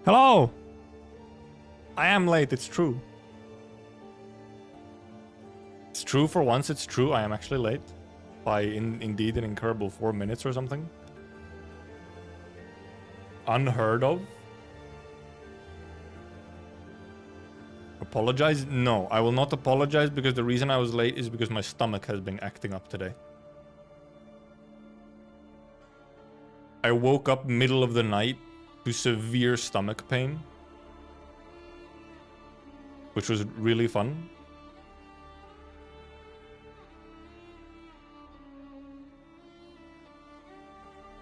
Hello! I am late, it's true. It's true for once, it's true. I am actually late. By indeed an incurable 4 minutes or something. Unheard of. Apologize? No, I will not apologize because the reason I was late is because my stomach has been acting up today. I woke up middle of the night to severe stomach pain, which was really fun.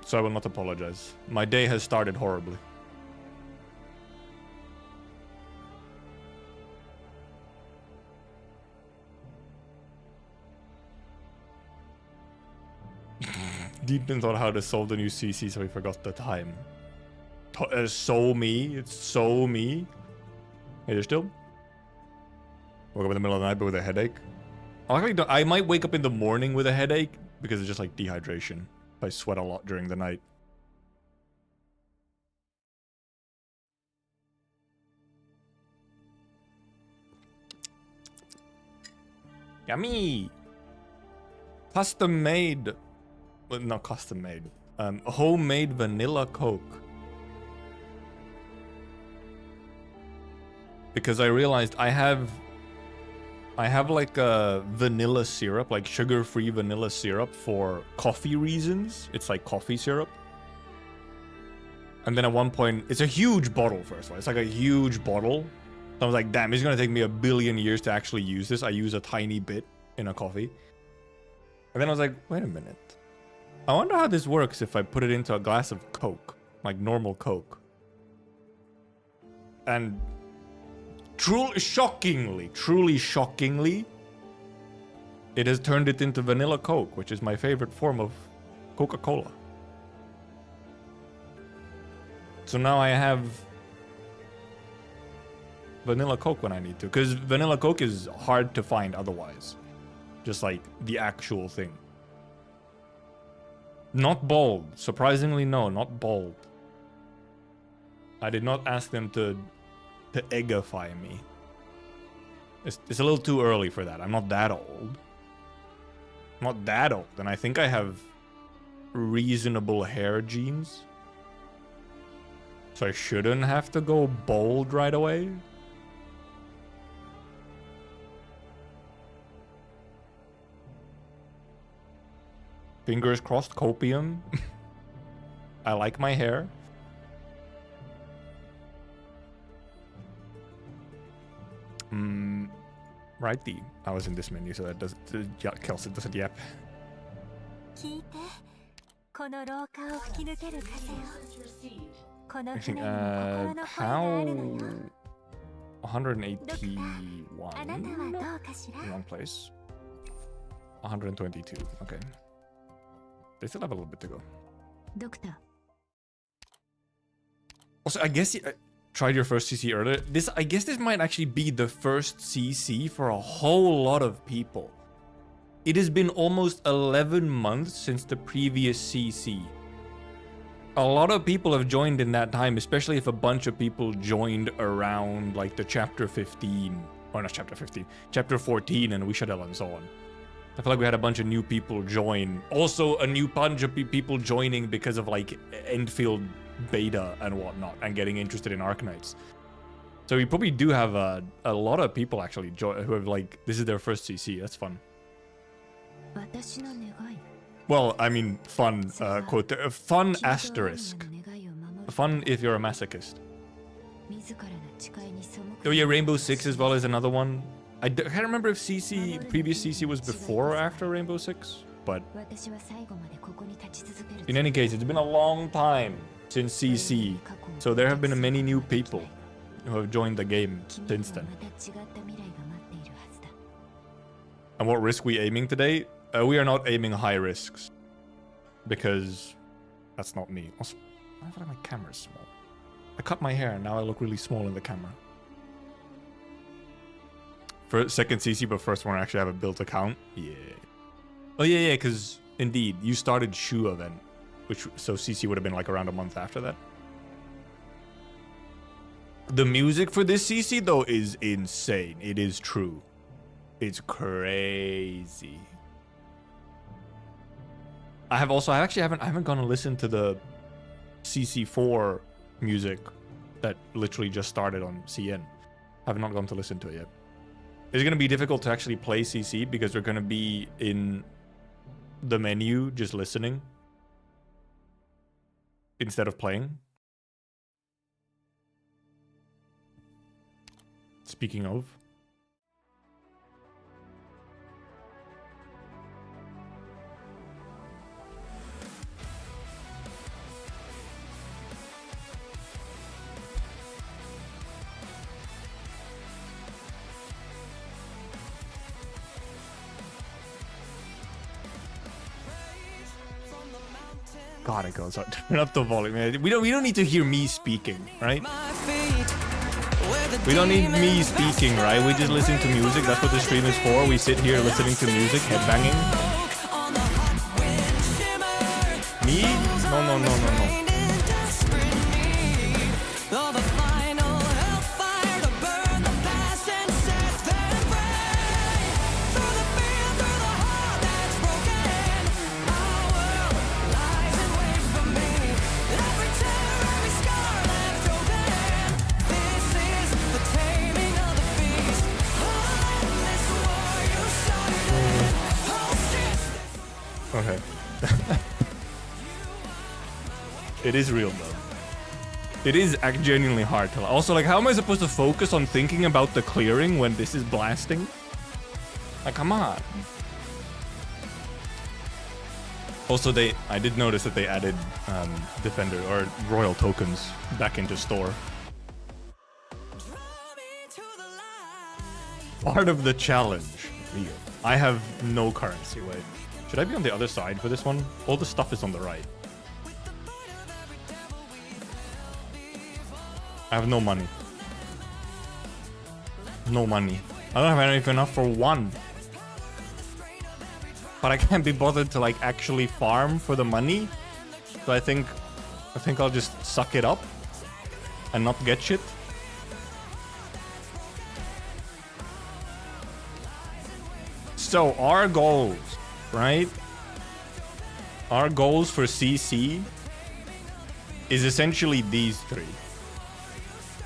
So I will not apologize. My day has started horribly. Deep in thought how to solve the new CC, so we forgot the time. So me. It's so me. Hey, you're still? Woke up in the middle of the night but with a headache. I might wake up in the morning with a headache because it's just like dehydration. I sweat a lot during the night. Yummy! Custom made. Well, not custom made. Homemade vanilla Coke. Because I realized I have like a vanilla syrup, like sugar-free vanilla syrup for coffee reasons. It's like coffee syrup. And then at one point, it's a huge bottle, first of all. It's like a huge bottle. So I was like, damn, it's gonna take me a billion years to actually use this. I use a tiny bit in a coffee. And then I was like, wait a minute. I wonder how this works if I put it into a glass of Coke, like normal Coke. And truly shockingly, it has turned it into vanilla Coke, which is my favorite form of Coca-Cola. So now I have vanilla Coke when I need to, because vanilla Coke is hard to find otherwise. Just like the actual thing. Not bold. Surprisingly, no, not bold. I did not ask them to eggify me. It's a little too early for that. I'm not that old. I'm not that old. And I think I have reasonable hair genes. So I shouldn't have to go bold right away. Fingers crossed, copium. I like my hair. Righty. I was in this menu, so that doesn't. Kelsey doesn't yap. I think, how? 181. Wrong place. 122. Okay. They still have a little bit to go. Doctor. Also, I guess you tried your first CC earlier. I guess this might actually be the first CC for a whole lot of people. It has been almost 11 months since the previous CC. A lot of people have joined in that time, especially if a bunch of people joined around like the chapter 15, or not chapter 15, chapter 14 and Wishadel and so on. I feel like we had a bunch of new people join. Also, a new bunch of people joining because of like Enfield beta and whatnot, and getting interested in Arknights. So we probably do have a lot of people actually who have like, this is their first CC. That's fun. Well, I mean, fun, quote, fun asterisk. Fun if you're a masochist. Oh yeah, Rainbow Six as well as another one. I can't remember if previous CC was before or after Rainbow Six, but in any case, it's been a long time since CC, so there have been many new people who have joined the game since then. And what risk we aiming today? We are not aiming high risks, because that's not me. Also, I feel like my camera's small. I cut my hair and now I look really small in the camera. For second CC, but first one I actually have a built account. Yeah. Oh yeah, because indeed, you started Shu event, so CC would have been like around a month after that. The music for this CC though is insane. It is true. It's crazy. I haven't gone and listened to the CC4 music that literally just started on CN. Have not gone to listen to it yet. It's gonna be difficult to actually play CC because we're gonna be in the menu just listening instead of playing. Speaking of. God, it goes up. Turn up the volume. We don't need to hear me speaking, right? We don't need me speaking, right? We just listen to music. That's what the stream is for. We sit here listening to music, headbanging. Me? No. Okay. It is real though. It is genuinely hard to. Also, like, how am I supposed to focus on thinking about the clearing when this is blasting? Like, come on. Also, I did notice that they added Defender or Royal tokens back into store. Part of the challenge. I have no currency. Wait. Should I be on the other side for this one? All the stuff is on the right. I have no money. No money. I don't have enough for one. But I can't be bothered to like actually farm for the money. So I think I'll just suck it up and not get shit. So our goals, right? Our goals for CC is essentially these three.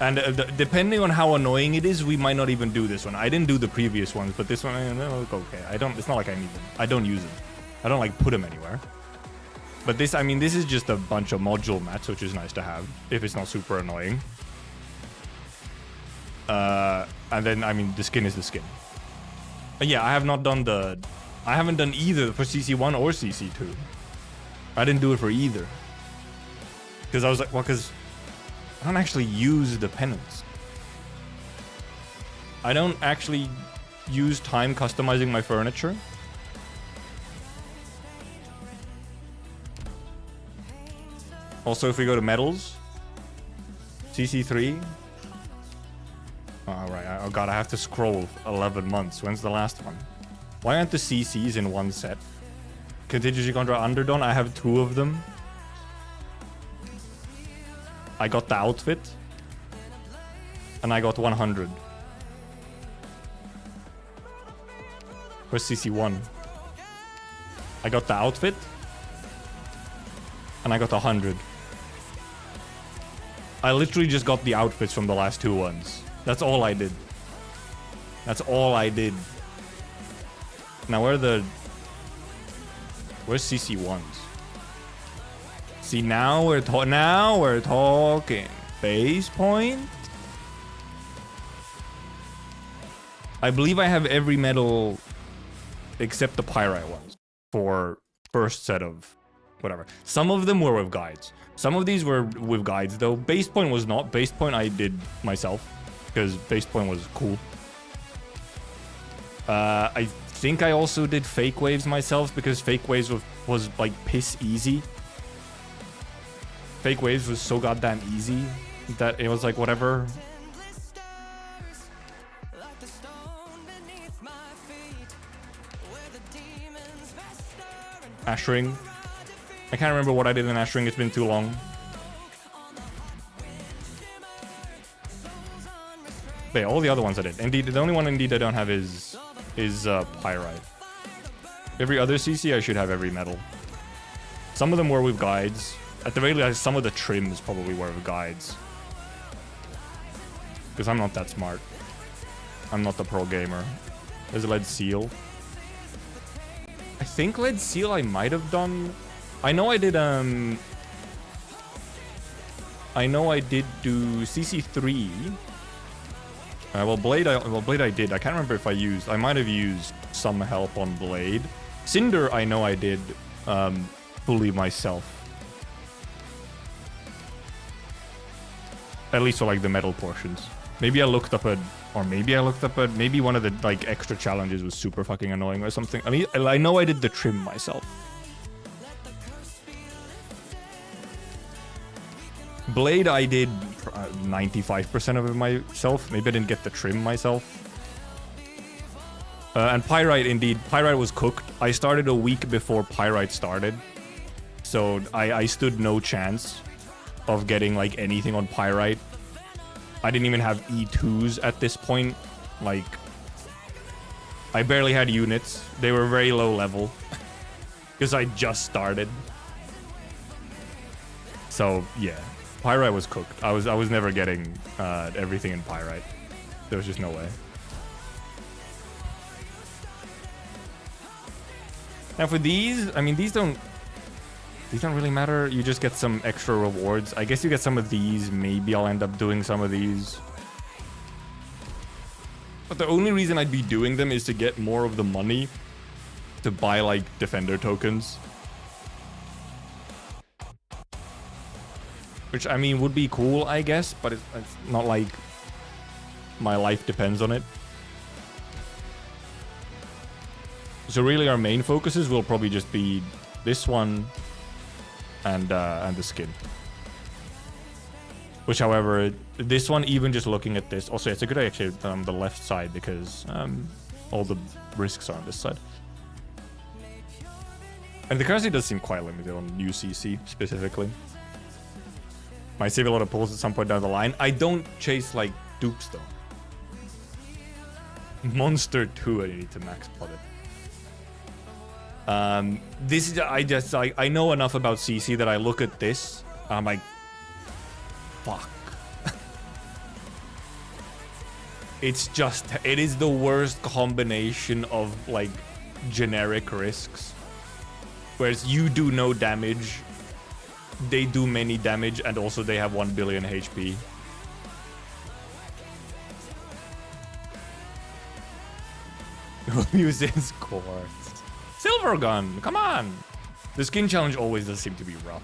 And depending on how annoying it is, we might not even do this one. I didn't do the previous ones, but this one, okay. It's not like I need them. I don't use them. I don't like put them anywhere. But this, I mean, this is just a bunch of module mats, which is nice to have if it's not super annoying. And then, I mean, the skin is the skin. But yeah, I haven't done either for CC1 or CC2. I didn't do it for either. Because I was like, well, because I don't actually use the penance. I don't actually use time customizing my furniture. Also, if we go to medals, CC3. All right. Oh god, I have to scroll 11 months. When's the last one? Why aren't the CCs in one set? Contingency contra Underdone. I have 2 of them. I got the outfit. And I got 100. Where's CC1? I got the outfit. And I got 100. I literally just got the outfits from the last 2 ones. That's all I did. That's all I did. Now where's CC1s? See, now we're talking. Base point. I believe I have every medal except the pyrite ones for first set of whatever. Some of them were with guides. Some of these were with guides though. Base point was not. Base point I did myself because base point was cool. I think I also did fake waves myself because fake waves was like piss easy. Fake waves was so goddamn easy that it was like whatever. Ashring. I can't remember what I did in Ashring. It's been too long. But yeah, all the other ones I did. Indeed, the only one indeed I don't have is Pyrite. Every other CC I should have every metal. Some of them were with guides. At the very least, some of the trims probably were with guides. Because I'm not that smart. I'm not the pro gamer. There's a lead seal. I think lead seal I might have done. I know I did do CC3. Well, Blade I did. I can't remember if I used. I might have used some help on Blade. Cinder I know I did fully myself. At least for like the metal portions. Maybe I looked up maybe one of the like extra challenges was super fucking annoying or something. I mean, I know I did the trim myself. Blade I did 95% of it myself. Maybe I didn't get the trim myself. And Pyrite, indeed. Pyrite was cooked. I started a week before Pyrite started. So I stood no chance of getting like anything on Pyrite. I didn't even have E2s at this point. Like, I barely had units. They were very low level. Because I just started. So, yeah. Pyrite was cooked. I was never getting everything in Pyrite. There was just no way. Now for these, I mean, these don't really matter. You just get some extra rewards. I guess you get some of these. Maybe I'll end up doing some of these. But the only reason I'd be doing them is to get more of the money to buy, like, defender tokens. Which, I mean, would be cool, I guess. But it's not like my life depends on it. So really our main focuses will probably just be this one and the skin. Which, however, this one, even just looking at this, also it's a good idea actually on the left side because all the risks are on this side. And the currency does seem quite limited on UCC specifically. Might save a lot of pulls at some point down the line. I don't chase like dupes though. Monster 2, I need to max plot it. This is, I know enough about CC that I look at this, I'm like, fuck. It is the worst combination of, like, generic risks. Whereas you do no damage, they do many damage, and also they have 1 billion HP. Use this quartz. Silver gun, come on! The skin challenge always does seem to be rough.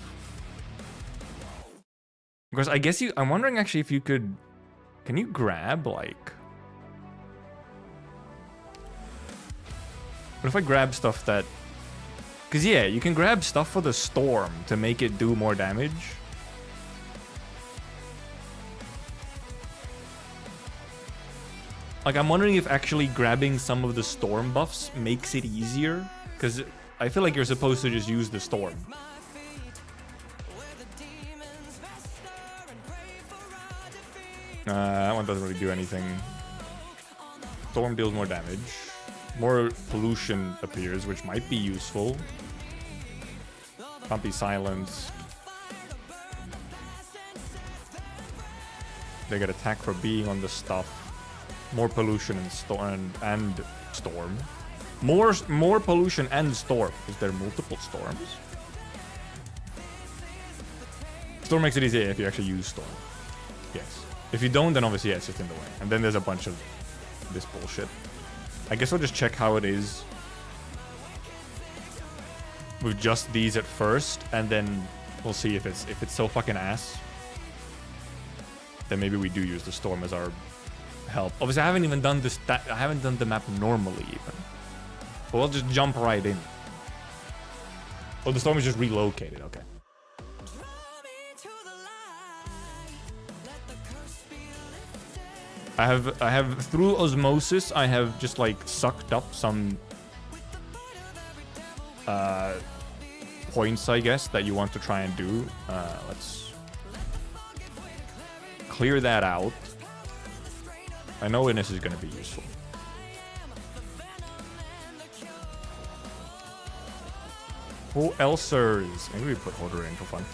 Because I guess I'm wondering actually if you could... Can you grab, like... What if I grab stuff that... Because yeah, you can grab stuff for the storm to make it do more damage. Like, I'm wondering if actually grabbing some of the storm buffs makes it easier. Because I feel like you're supposed to just use the storm. That one doesn't really do anything. Storm deals more damage. More pollution appears, which might be useful. Can't be silenced. They get attacked for being on the stuff. More pollution and storm. More pollution and storm. Is there multiple storms? Storm makes it easier if you actually use storm. Yes. If you don't, then obviously, yeah, it's just in the way. And then there's a bunch of this bullshit. I guess we'll just check how it is with just these at first, and then we'll see if it's so fucking ass. Then maybe we do use the storm as our help. Obviously, I haven't even done this. I haven't done the map normally even. But we'll just jump right in. Oh, the storm is just relocated. Okay. I have through osmosis. I have just like sucked up some points, I guess, that you want to try and do. Let's clear that out. I know Innis is going to be useful. Who else's? Maybe we put Order in for fun.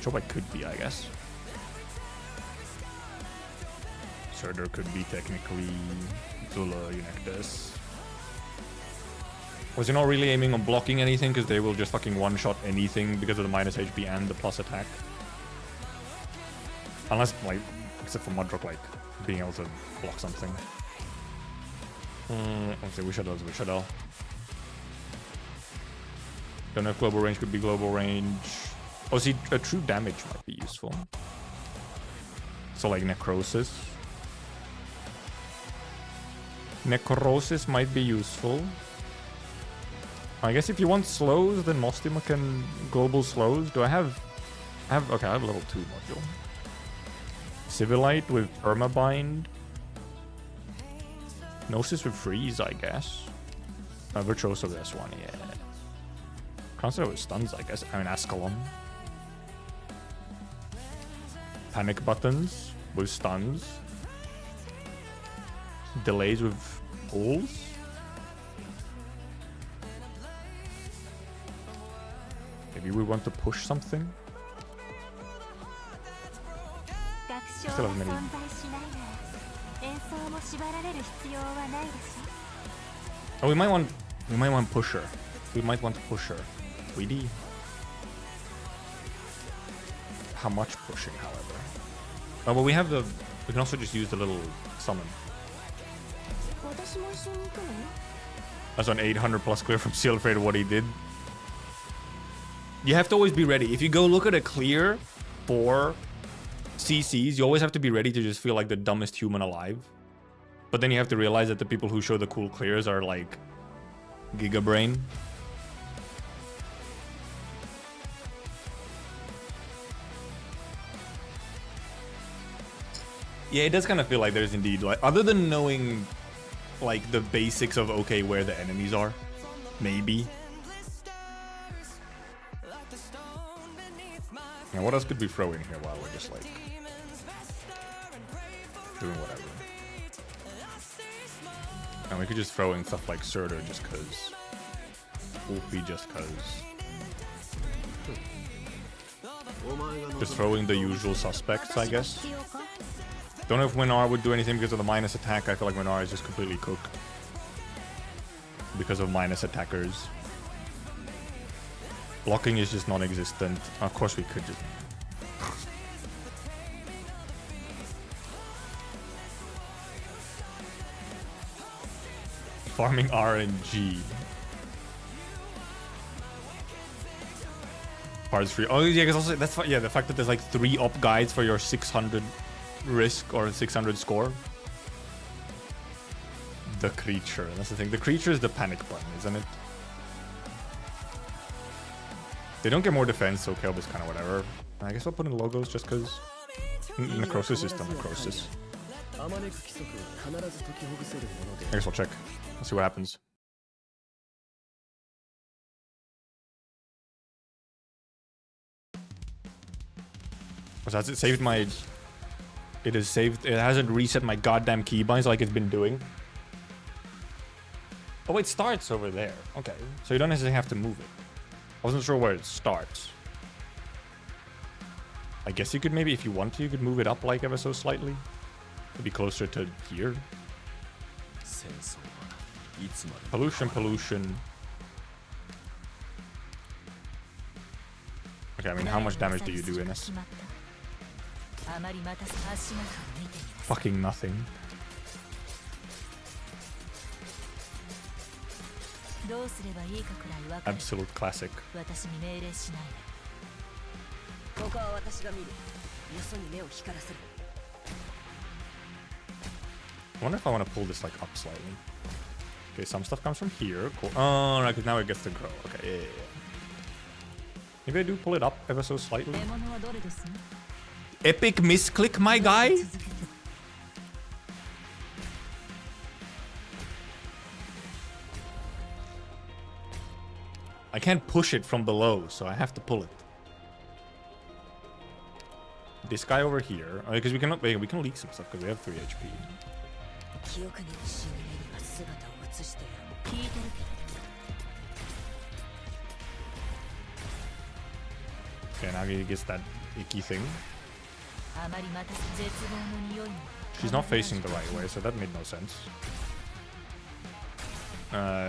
Chobai could be, I guess. Surtur could be technically. Zula, Eunectus. Was he not really aiming on blocking anything because they will just fucking one-shot anything because of the minus HP and the plus attack? Unless, like, except for Mudrock, like, being able to block something. Let's see, Wishadel. Don't know if global range could be global range. Oh, see, a true damage might be useful. So, like, Necrosis. Necrosis might be useful. I guess if you want slows, then Mostima can global slows. Do I have... Okay, I have level 2 module. Civilite with Permabind. Gnosis with Freeze, I guess. Virtuoso with S1, yeah. Consider with stuns, I guess. I mean, Ascalon. Panic buttons with stuns. Delays with pulls. Maybe we want to push something. Still have many. Oh, we might want pusher. We might want to push her. Weedy. How much pushing, however? Oh, well, we have the. We can also just use the little summon. That's an 800 plus clear from Seal Afraid of what he did. You have to always be ready. If you go look at a clear for CCs, you always have to be ready to just feel like the dumbest human alive. But then you have to realize that the people who show the cool clears are like Giga Brain. Yeah, it does kind of feel like there's indeed, like, other than knowing like the basics of okay where the enemies are, maybe. Now, what else could we throw in here while we're just like doing whatever? And we could just throw in stuff like Surtur just cause. Wolfie just cause. Just throwing the usual suspects, I guess. Don't know if Winar would do anything because of the minus attack. I feel like Winar is just completely cooked because of minus attackers. Blocking is just non-existent. Of course we could just... Farming RNG. Parts free. Oh yeah, because also that's yeah, the fact that there's like 3 up guides for your 600 risk or 600 score. The creature. That's the thing. The creature is the panic button, isn't it? They don't get more defense, so Kelb is kind of whatever. I guess I'll put in logos just because Necrosis is still Necrosis. I guess I'll check. Let's see what happens. So has it saved my... It is saved... It hasn't reset my goddamn keybinds like it's been doing. Oh, it starts over there. Okay. So you don't necessarily have to move it. I wasn't sure where it starts. I guess you could maybe, if you want to, you could move it up like ever so slightly. To be closer to here. Pollution, pollution. Okay, I mean, how much damage do you do in this? Fucking nothing. Absolute classic. I wonder if I want to pull this like up slightly. Okay, some stuff comes from here. Cool. Oh, right, because now it gets to grow. Okay, yeah. Maybe I do pull it up ever so slightly. Epic misclick, my guy. I can't push it from below, so I have to pull it. This guy over here, because we can leak some stuff because we have 3 HP. Okay, now he gets that icky thing. She's not facing the right way, so that made no sense.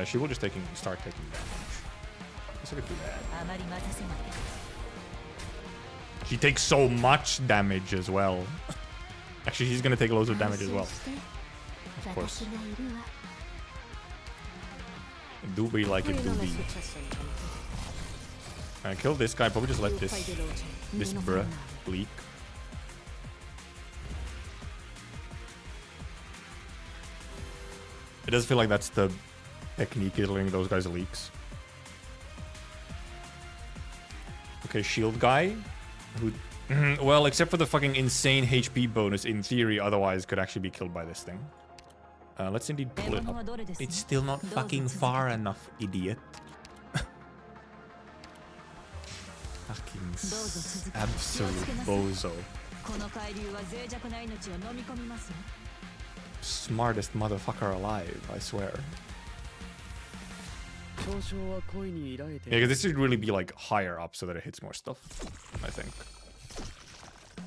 She will just start taking damage. Let's look at that. She takes so much damage as well. Actually, she's gonna take loads of damage as well. Of course. It do be like it do be. Kill this guy. Probably just let this bruh leak. It does feel like that's the technique, is letting those guys leaks. Okay, shield guy. Who, well, except for the fucking insane HP bonus, in theory, otherwise could actually be killed by this thing. Let's indeed pull it up. It's still not fucking far enough, idiot. Fucking absolute bozo. Smartest motherfucker alive, I swear. Yeah, because this should really be like higher up so that it hits more stuff, I think.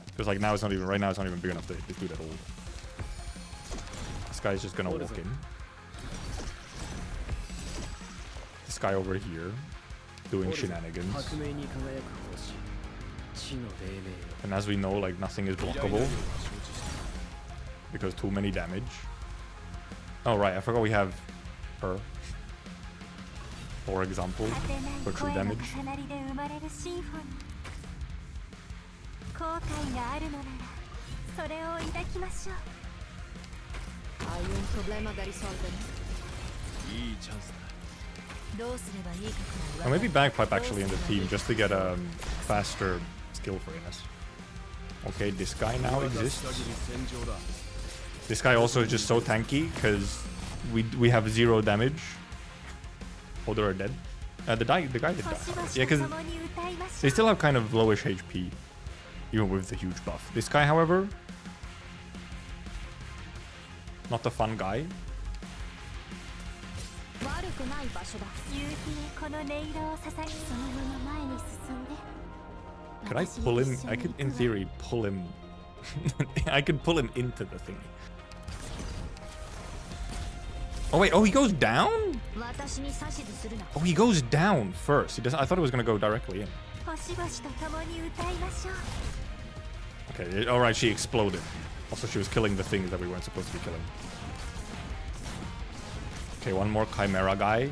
Because like now it's not even, right now it's not even big enough to do that all. This guy's just gonna walk in. This guy over here doing shenanigans. And as we know, like nothing is blockable because too many damage. Oh right, I forgot we have her. For example, for true damage. Or maybe Bagpipe actually in the team just to get a faster skill freeness. Okay, this guy now exists. This guy also is just so tanky because we have 0 damage. Oh, they're dead. The guy did die. Yeah, because they still have kind of lowish HP, even with the huge buff. This guy, however, not the fun guy. Could I pull him? I could, in theory, pull him. I could pull him into the thingy. Oh wait, oh he goes down? Oh, he goes down first. He doesn't. I thought it was gonna go directly in. Okay, alright, she exploded. Also, she was killing the things that we weren't supposed to be killing. Okay, one more Chimera guy.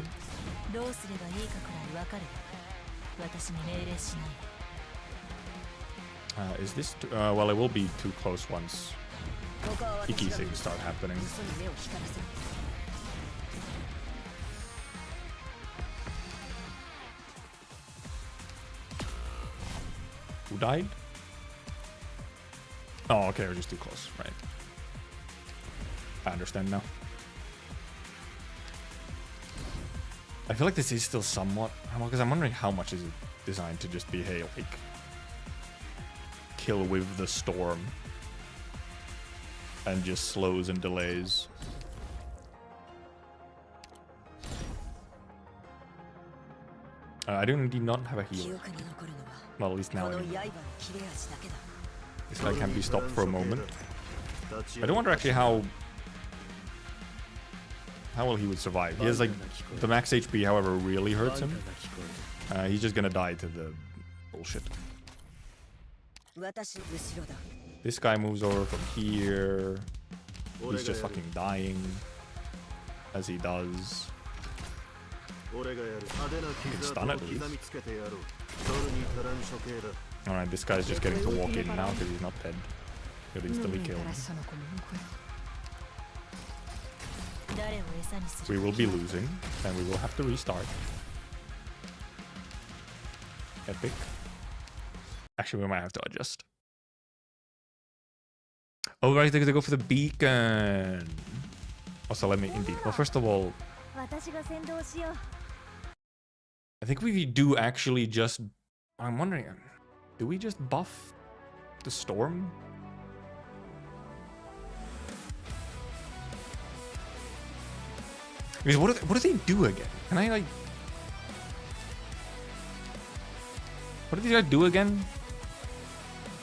Is this... well, it will be too close once icky things start happening. Who died? Oh, okay, we're just too close, right. I understand now. I feel like this is still somewhat... Because I'm wondering how much is it designed to just be, hey, like... kill with the storm. And just slows and delays. I do indeed not have a healer. Well, at least now I do. This guy can be stopped for a moment. I do wonder actually how well he would survive. He has like the max HP, however, really hurts him. He's just gonna die to the bullshit. This guy moves over from here. He's just fucking dying as he does. Can stun at least. Alright, this guy's just getting to walk in now because he's not dead. He'll instantly kill him. We will be losing, and we will have to restart. Epic. Actually, we might have to adjust. Oh, right, they're gonna go for the beacon. Also, let me indeed. Well, first of all, I think we do actually just... I'm wondering, do we just buff the storm? Because what do they do again? Can I like... What do these guys do again?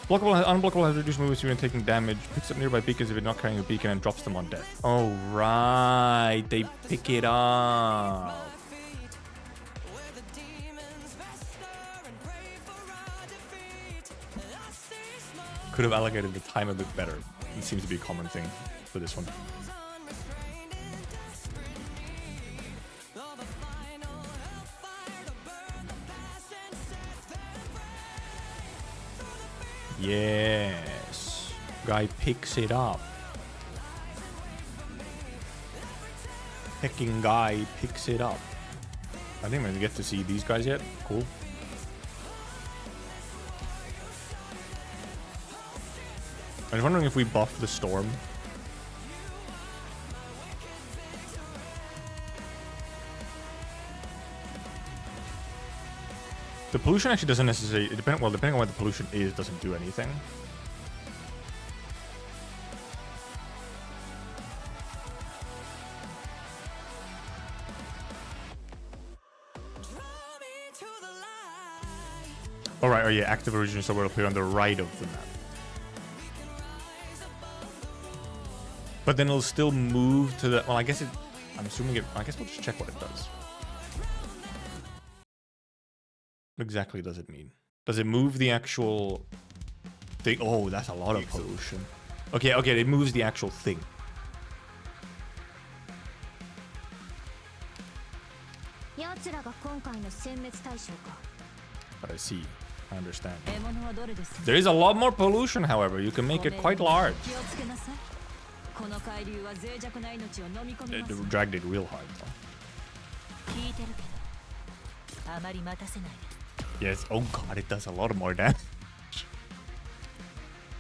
Blockable, unblockable has reduced movement speed when taking damage. Picks up nearby beacons if it's not carrying a beacon and drops them on death. Oh, right. They pick it up. Could have allocated the time a bit better. It seems to be a common thing for this one. Yes. Guy picks it up. Picking guy picks it up. I didn't even get to see these guys yet. Cool. I was wondering if we buff the storm. The pollution actually doesn't necessarily, depending on what the pollution is, doesn't do anything. Alright, oh yeah, active original so will appear on the right of the map. But then it'll still move to the, well I guess it, I'm assuming it, I guess we'll just check what it does. What exactly does it mean? Does it move the actual thing? Oh, that's a lot of pollution. Okay, okay, it moves the actual thing. But I see. I understand. There is a lot more pollution, however. You can make it quite large. It dragged it real hard, though. Yes, oh god, it does a lot more damage.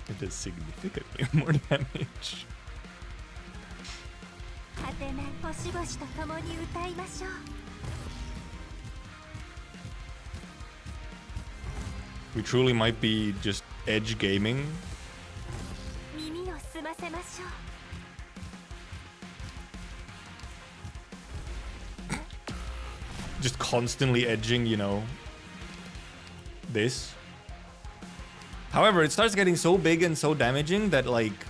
It does significantly more damage. We truly might be just edge gaming. Just constantly edging, you know, this. However, it starts getting so big and so damaging that, like,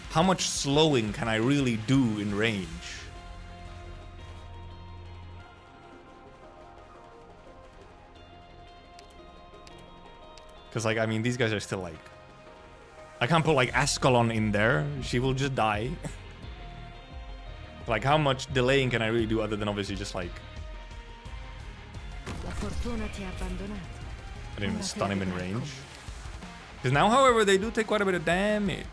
how much slowing can I really do in range? Because, like, I mean, these guys are still, like... I can't put, like, Ascalon in there. She will just die. Like, how much delaying can I really do other than obviously just, like... I didn't even stun him in range. Because now, however, they do take quite a bit of damage.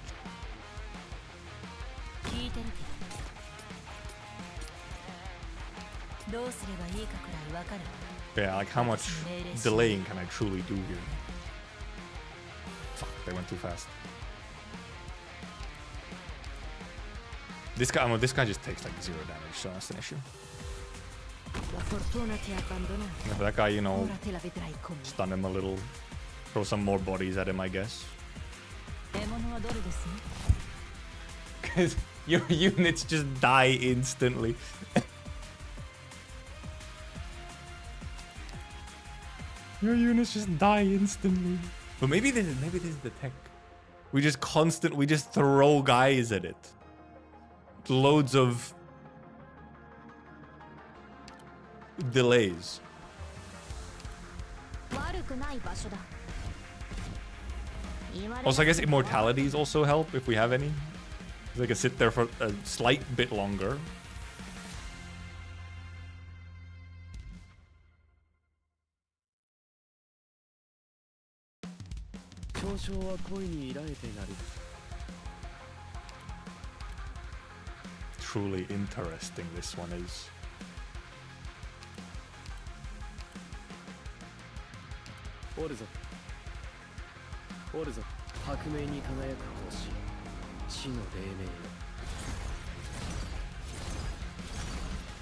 Yeah, like, how much delaying can I truly do here? Fuck, they went too fast. This guy, well, this guy just takes like 0 damage, so that's an issue. Yeah, that guy, you know, stun him a little, throw some more bodies at him, I guess. Because your units just die instantly. Your units just die instantly. But maybe this is the tech. We just throw guys at it. Loads of delays. Also, I guess immortalities also help if we have any. They can sit there for a slight bit longer. Truly interesting this one is.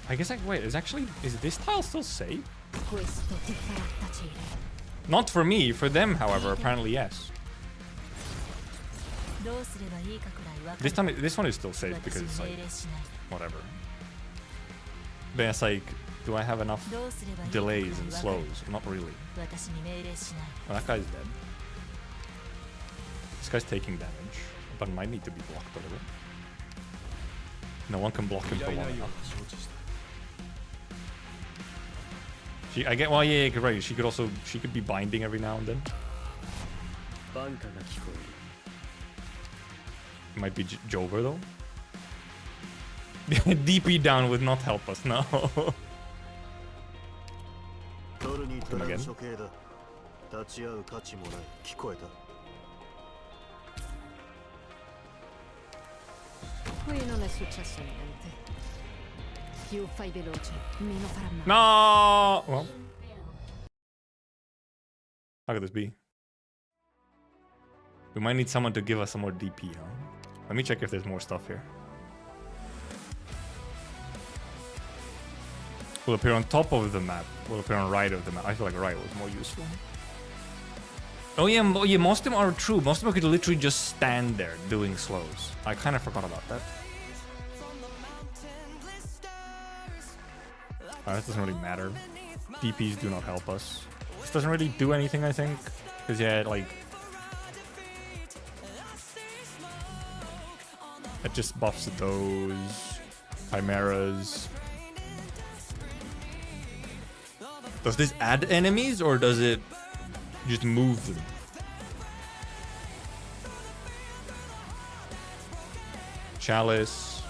I guess, like, wait, is this tile still safe? Not for me, for them, however, apparently yes. This one is still safe because it's like, whatever. But it's like, do I have enough delays and slows? Not really. Oh, that guy's dead. This guy's taking damage, but might need to be blocked a little. No one can block him for long enough. I get, well, yeah, right. She could be binding every now and then. It might be Jover though. DP down would not help us, no. Come again. No! Well. How could this be? We might need someone to give us some more DP, huh? Let me check if there's more stuff here. Will appear on top of the map. Will appear on right of the map. I feel like right was more useful. Oh yeah, most of them are true. Most of them could literally just stand there doing slows. I kind of forgot about that. That doesn't really matter. DPs do not help us. This doesn't really do anything, I think. Because yeah, like... it just buffs those chimeras. Does this add enemies or does it just move them? Chalice.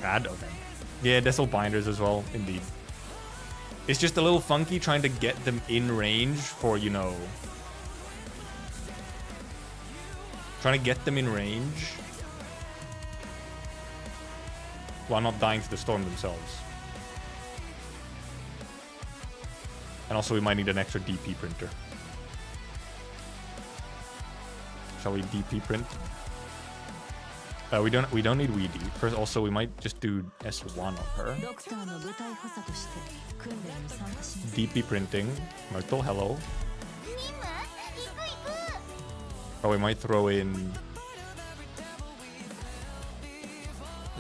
Add? Okay. Yeah, Desol Binders as well, indeed. It's just a little funky trying to get them in range for, you know... trying to get them in range while not dying to the storm themselves. And also we might need an extra DP printer. Shall we DP print? We don't need Weedy. First, also we might just do S1 on her. DP printing. Myrtle, hello. Oh, we might throw in...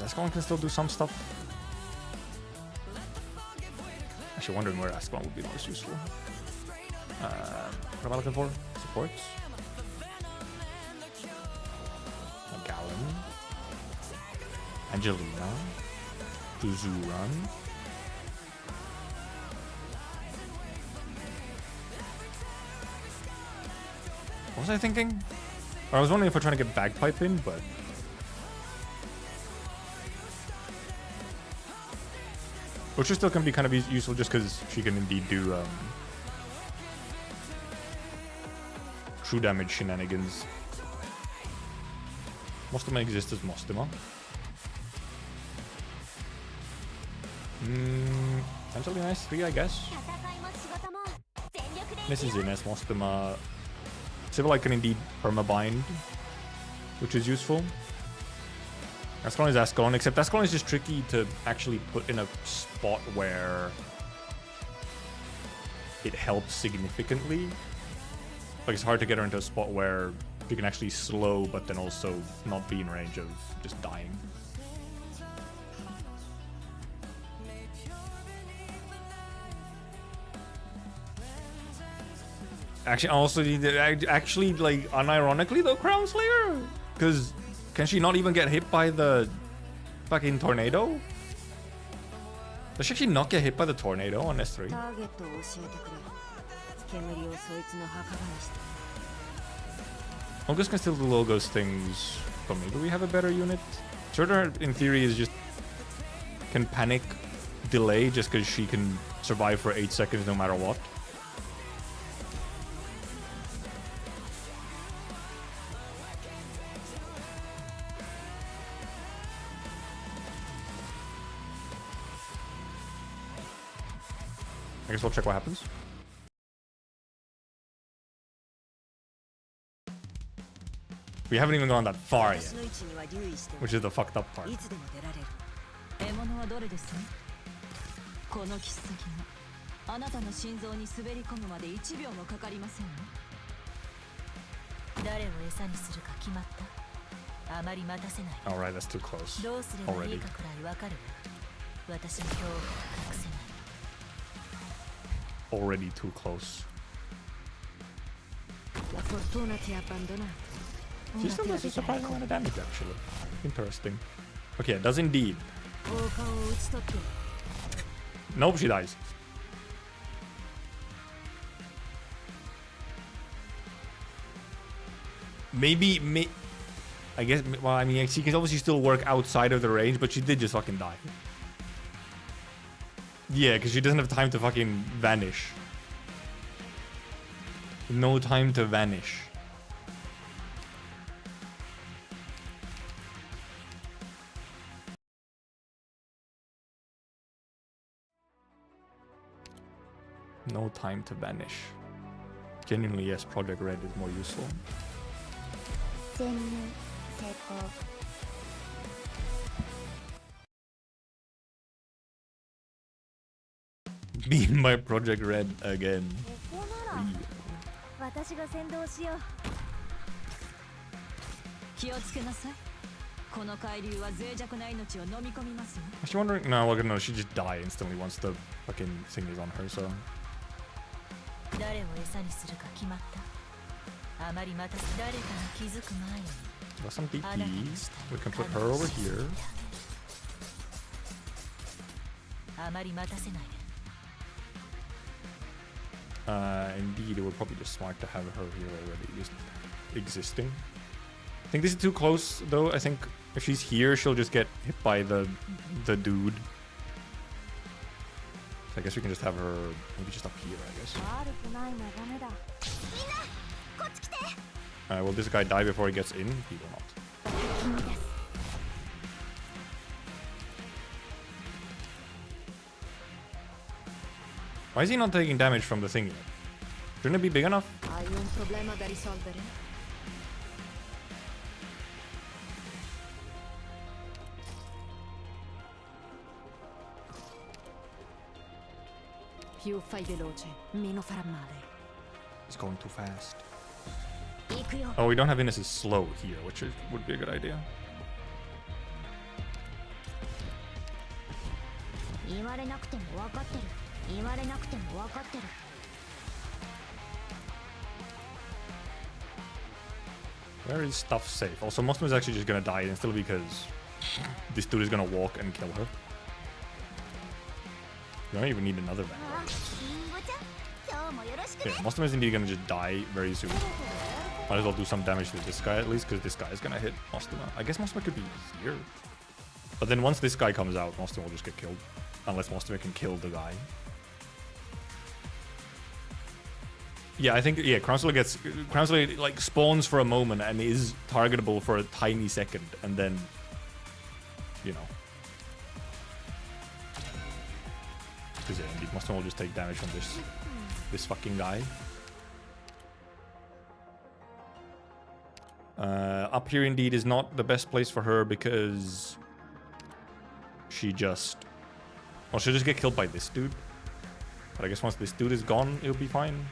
Ascalon can still do some stuff. Actually wondering where Ascalon would be most useful. What am I looking for? Supports? A Gallon. Angelina. Uzuran. What was I thinking? I was wondering if we're trying to get Bagpipe in, but... which still can be kind of useful just because she can indeed do true damage shenanigans. Mostema exists as Mostema. Potentially nice 3, I guess. This is in as Mostema. Civilite can indeed permabind, which is useful. Ascalon is Ascalon, except Ascalon is just tricky to actually put in a spot where it helps significantly. Like, it's hard to get her into a spot where you can actually slow, but then also not be in range of just dying. Actually, also, actually, like, unironically though, Crown Slayer, because can she not even get hit by the fucking tornado? Does she actually not get hit by the tornado on S3? Olga's can still do Logos things, but maybe we have a better unit. Shorter, in theory, is just can panic delay just because she can survive for 8 seconds no matter what. I guess we'll check what happens. We haven't even gone that far yet, which is the fucked up part. この切っ先があなたの心臓に滑り込むまで1秒もかかりませんわ。誰を餌にするか決まった。あまり待たせない。 Alright, that's too close. どうすればいいかくらいわかるわ。私の恐怖が隠せない。 Already too close. La fortuna ti ha abbandonato. She still does a surprising amount of damage, actually. Interesting. Okay, it does indeed. Nope, she dies. Maybe, I guess, well, I mean, she can obviously still work outside of the range, but she did just fucking die. Yeah, because she doesn't have time to fucking vanish. No time to vanish. No time to vanish. Genuinely, yes, Project Red is more useful. Beaten by Project Red again. Is she wondering? No, well, no, she just died instantly once the fucking thing is on her, so. Got some DP. We can put her over here. Indeed, it would probably be smart to have her here already, just existing. I think this is too close, though. I think if she's here, she'll just get hit by the dude. So I guess we can just have her maybe just up here, I guess. Will this guy die before he gets in? He will not. Why is he not taking damage from the thing yet? Shouldn't it be big enough? Più fai veloce, meno farà male. He's going too fast. Oh, we don't have Innes' slow here, which would be a good idea. Where is stuff safe? Also, Mosmo is actually just gonna die instantly because this dude is gonna walk and kill her. You don't even need another van. Yeah, Mosmo is indeed gonna just die very soon. Might as well do some damage to this guy at least, because this guy is gonna hit Mosmo. I guess Mosmo could be here. But then once this guy comes out, Mosmo will just get killed. Unless Mosmo can kill the guy. Yeah, I think, yeah, Crown Slayer like spawns for a moment and is targetable for a tiny second, and then, you know. Because yeah, indeed, Mosmo will just take damage from this fucking guy. Up here indeed is not the best place for her because she just, well, she'll just get killed by this dude. But I guess once this dude is gone, it'll be fine.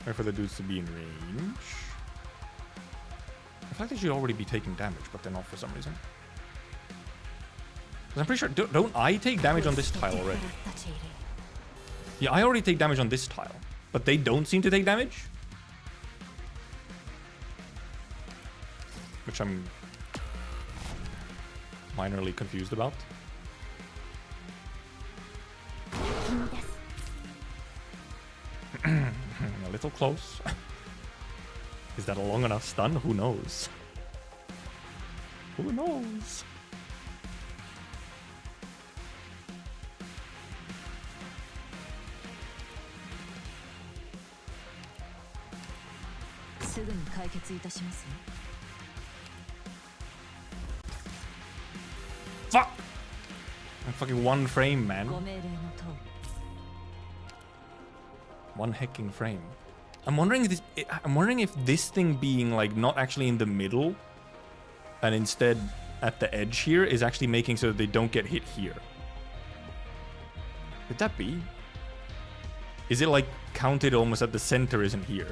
Wait for the dudes to be in range. I feel like they should already be taking damage, but they're not for some reason. Because I'm pretty sure, don't I take damage on this tile already? Yeah, I already take damage on this tile, but they don't seem to take damage? Which I'm minorly confused about. A little close. Is that a long enough stun? Who knows? Who knows? すぐに解決いたしますよ。 Fuck! Fucking one frame, man. ご命令の通り。 One hecking frame. I'm wondering if this thing being like not actually in the middle and instead at the edge here is actually making so that they don't get hit here. Could that be? Is it like counted almost at the center isn't here?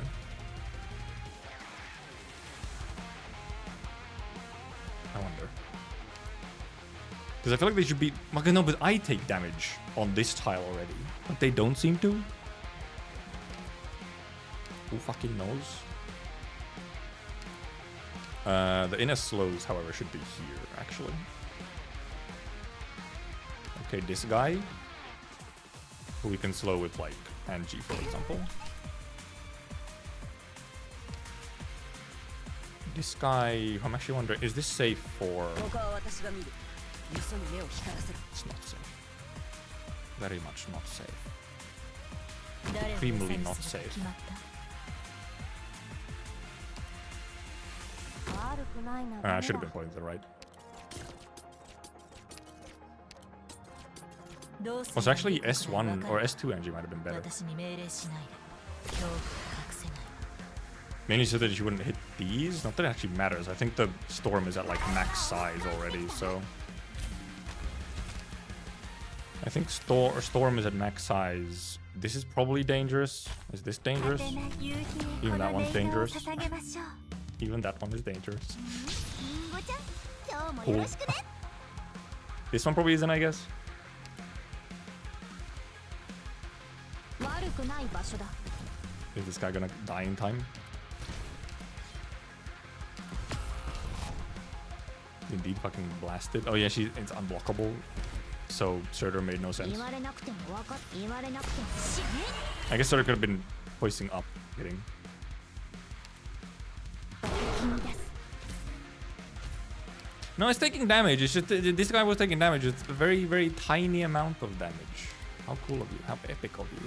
I wonder. Because I feel like they should be... Like, no, but I take damage on this tile already. But they don't seem to. Who fucking knows? The inner slows, however, should be here, actually. Okay, this guy. Who we can slow with, like, Angie, for example. This guy... I'm actually wondering, is this safe for... It's not safe. Very much not safe. Extremely not safe. I should have been pointing to the right. Was actually S1 or S2 Angie might have been better. Mainly so that you wouldn't hit these. Not that it actually matters. I think the storm is at like max size already, so... I think storm is at max size. This is probably dangerous. Is this dangerous? Even that one's dangerous. Even that one is dangerous. Cool. This one probably isn't, I guess. Is this guy gonna die in time? Indeed, fucking blasted. Oh yeah, it's unblockable. So Surtur made no sense. I guess Surtur could have been hoisting up, hitting. No, it's taking damage. It's just this guy was taking damage. It's a very, very tiny amount of damage. How cool of you. How epic of you.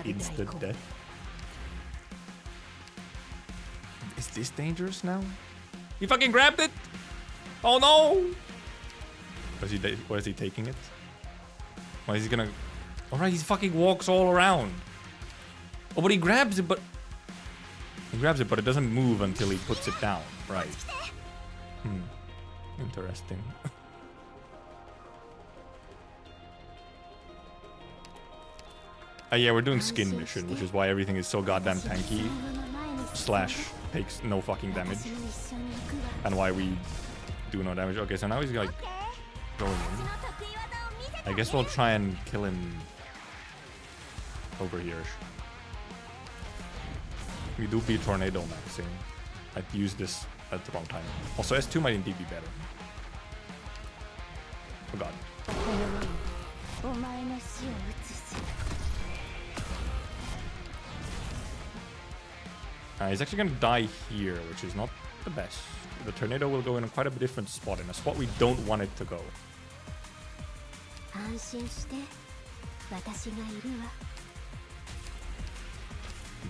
Instant death. Is this dangerous now? He fucking grabbed it! Oh no! Where is he taking it? Why is he gonna... Alright, he fucking walks all around. Oh, but he grabs it, but... He grabs it, but it doesn't move until he puts it down. Right. Interesting. Yeah, we're doing skin mission, which is why everything is so goddamn tanky. Slash takes no fucking damage. And why we do no damage. Okay, so now he's like going in. I guess we'll try and kill him over here. We do be tornado maxing. I used this at the wrong time. Also, S2 might indeed be better. Oh god. He's actually gonna die here, which is not the best. The tornado will go in quite a different spot, in a spot we don't want it to go. He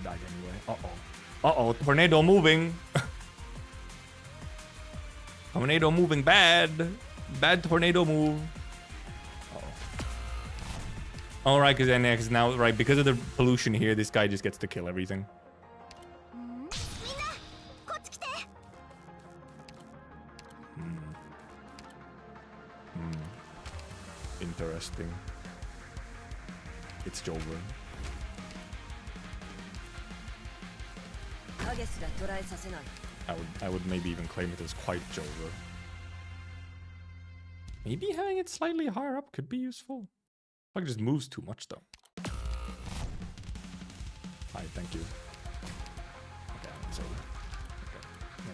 died anyway. Uh-oh. Uh-oh, tornado moving! Tornado moving bad! Bad tornado move. Uh-oh. Alright, because now, right, because of the pollution here, this guy just gets to kill everything. Interesting. It's Jover. I would maybe even claim it as quite Jover. Maybe having it slightly higher up could be useful. Like, it just moves too much though. Hi, thank you. Okay, it's over. Okay,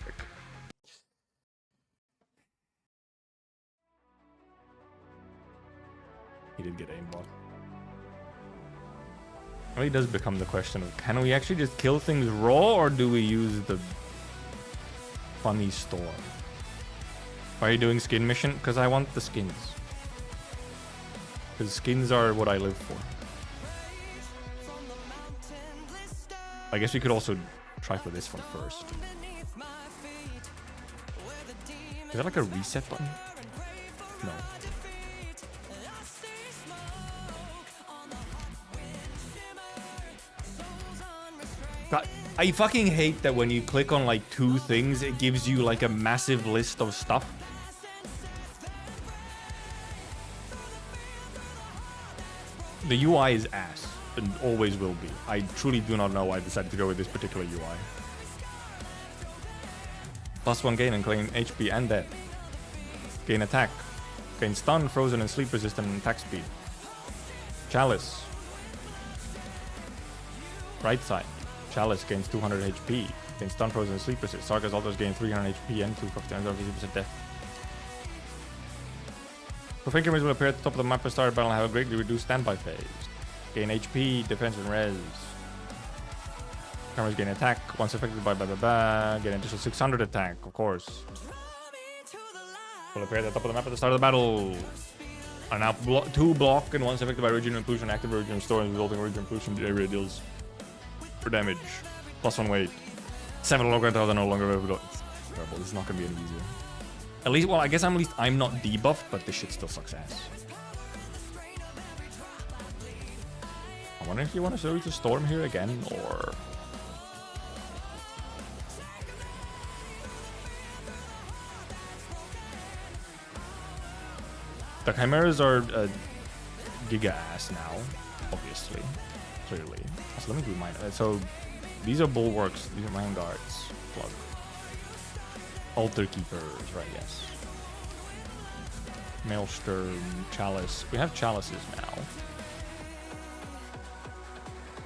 epic. He did get aimbot. It really does become the question of, can we actually just kill things raw, or do we use the funny storm? Why are you doing skin mission? Because I want the skins. Because skins are what I live for. I guess we could also try for this one first. Is that like a reset button? No. I fucking hate that when you click on like 2 things, it gives you like a massive list of stuff. The UI is ass, and always will be. I truly do not know why I decided to go with this particular UI. +1 gain and claim HP and death. Gain attack. Gain stun, frozen, and sleep resistant and attack speed. Chalice. Right side. Chalice gains 200 HP. Gains stun, frozen, and sleep resist. Sarkas alters gain 300 HP and 250% death. Profane will appear at the top of the map at the start of battle and have a greatly reduced standby phase. Gain HP, defense, and res. Cameras gain attack. Once affected by gain additional 600 attack, of course. Will appear at the top of the map at the start of the battle. Are now 2 block and once affected by region pollution, active region restore and resulting region pollution area deals for damage. +1 weight. 7 longer are no longer available. This is not gonna be any easier. At least, well, I guess at least I'm not debuffed, but this shit still sucks ass. I wonder if you want to show the storm here again, or... The Chimeras are giga ass now, obviously, clearly. So let me do mine. So these are bulwarks, these are mine guards. Plug. Altar keepers, right? Yes. Maelstrom, chalice. We have chalices now.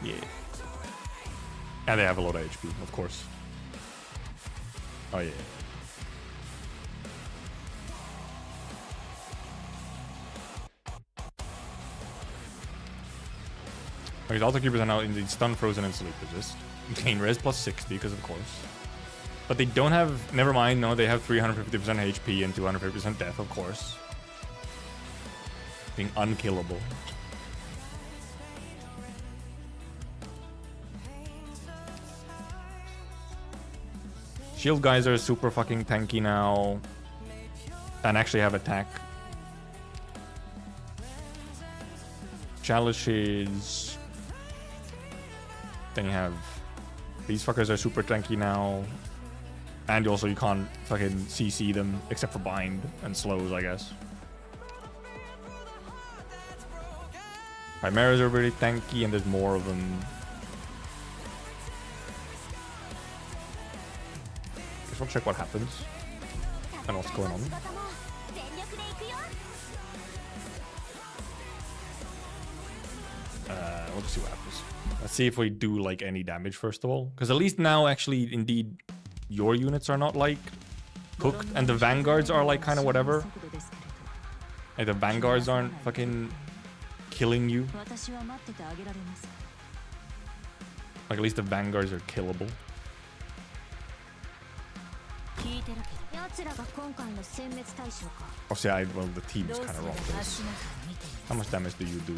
Yeah. And they have a lot of HP, of course. Oh yeah. Okay, the altar keepers are now indeed stun, frozen, and sleep resist. Gain res +60, because of course. But they don't have... Never mind, no, they have 350% HP and 250% death, of course. Being unkillable. Shield guys are super fucking tanky now. And actually have attack. Chalices. Then you have... These fuckers are super tanky now. And also you can't fucking CC them, except for bind and slows, I guess. Chimeras are really tanky, and there's more of them. Just want to check what happens and what's going on. We'll just see what happens. Let's see if we do like any damage first of all, because at least now actually indeed your units are not like cooked, and the vanguards are like kind of whatever. Like the vanguards aren't fucking killing you. Like at least the vanguards are killable. Obviously, well, the team is kind of wrong for this. How much damage do you do?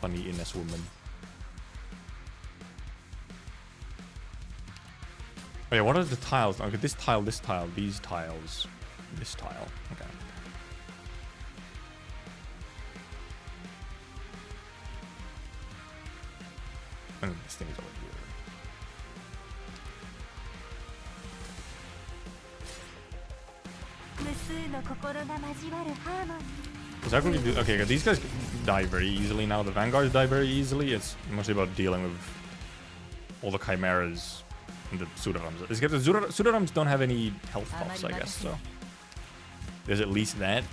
Funny Ines woman. Oh yeah, what are the tiles? Okay, this tile, these tiles, this tile. Okay. And this thing is over here. Does that really do? Okay, these guys die very easily now. The vanguards die very easily. It's mostly about dealing with all the chimeras and the Sudarams. The Sudarams don't have any health buffs, I guess, so there's at least that.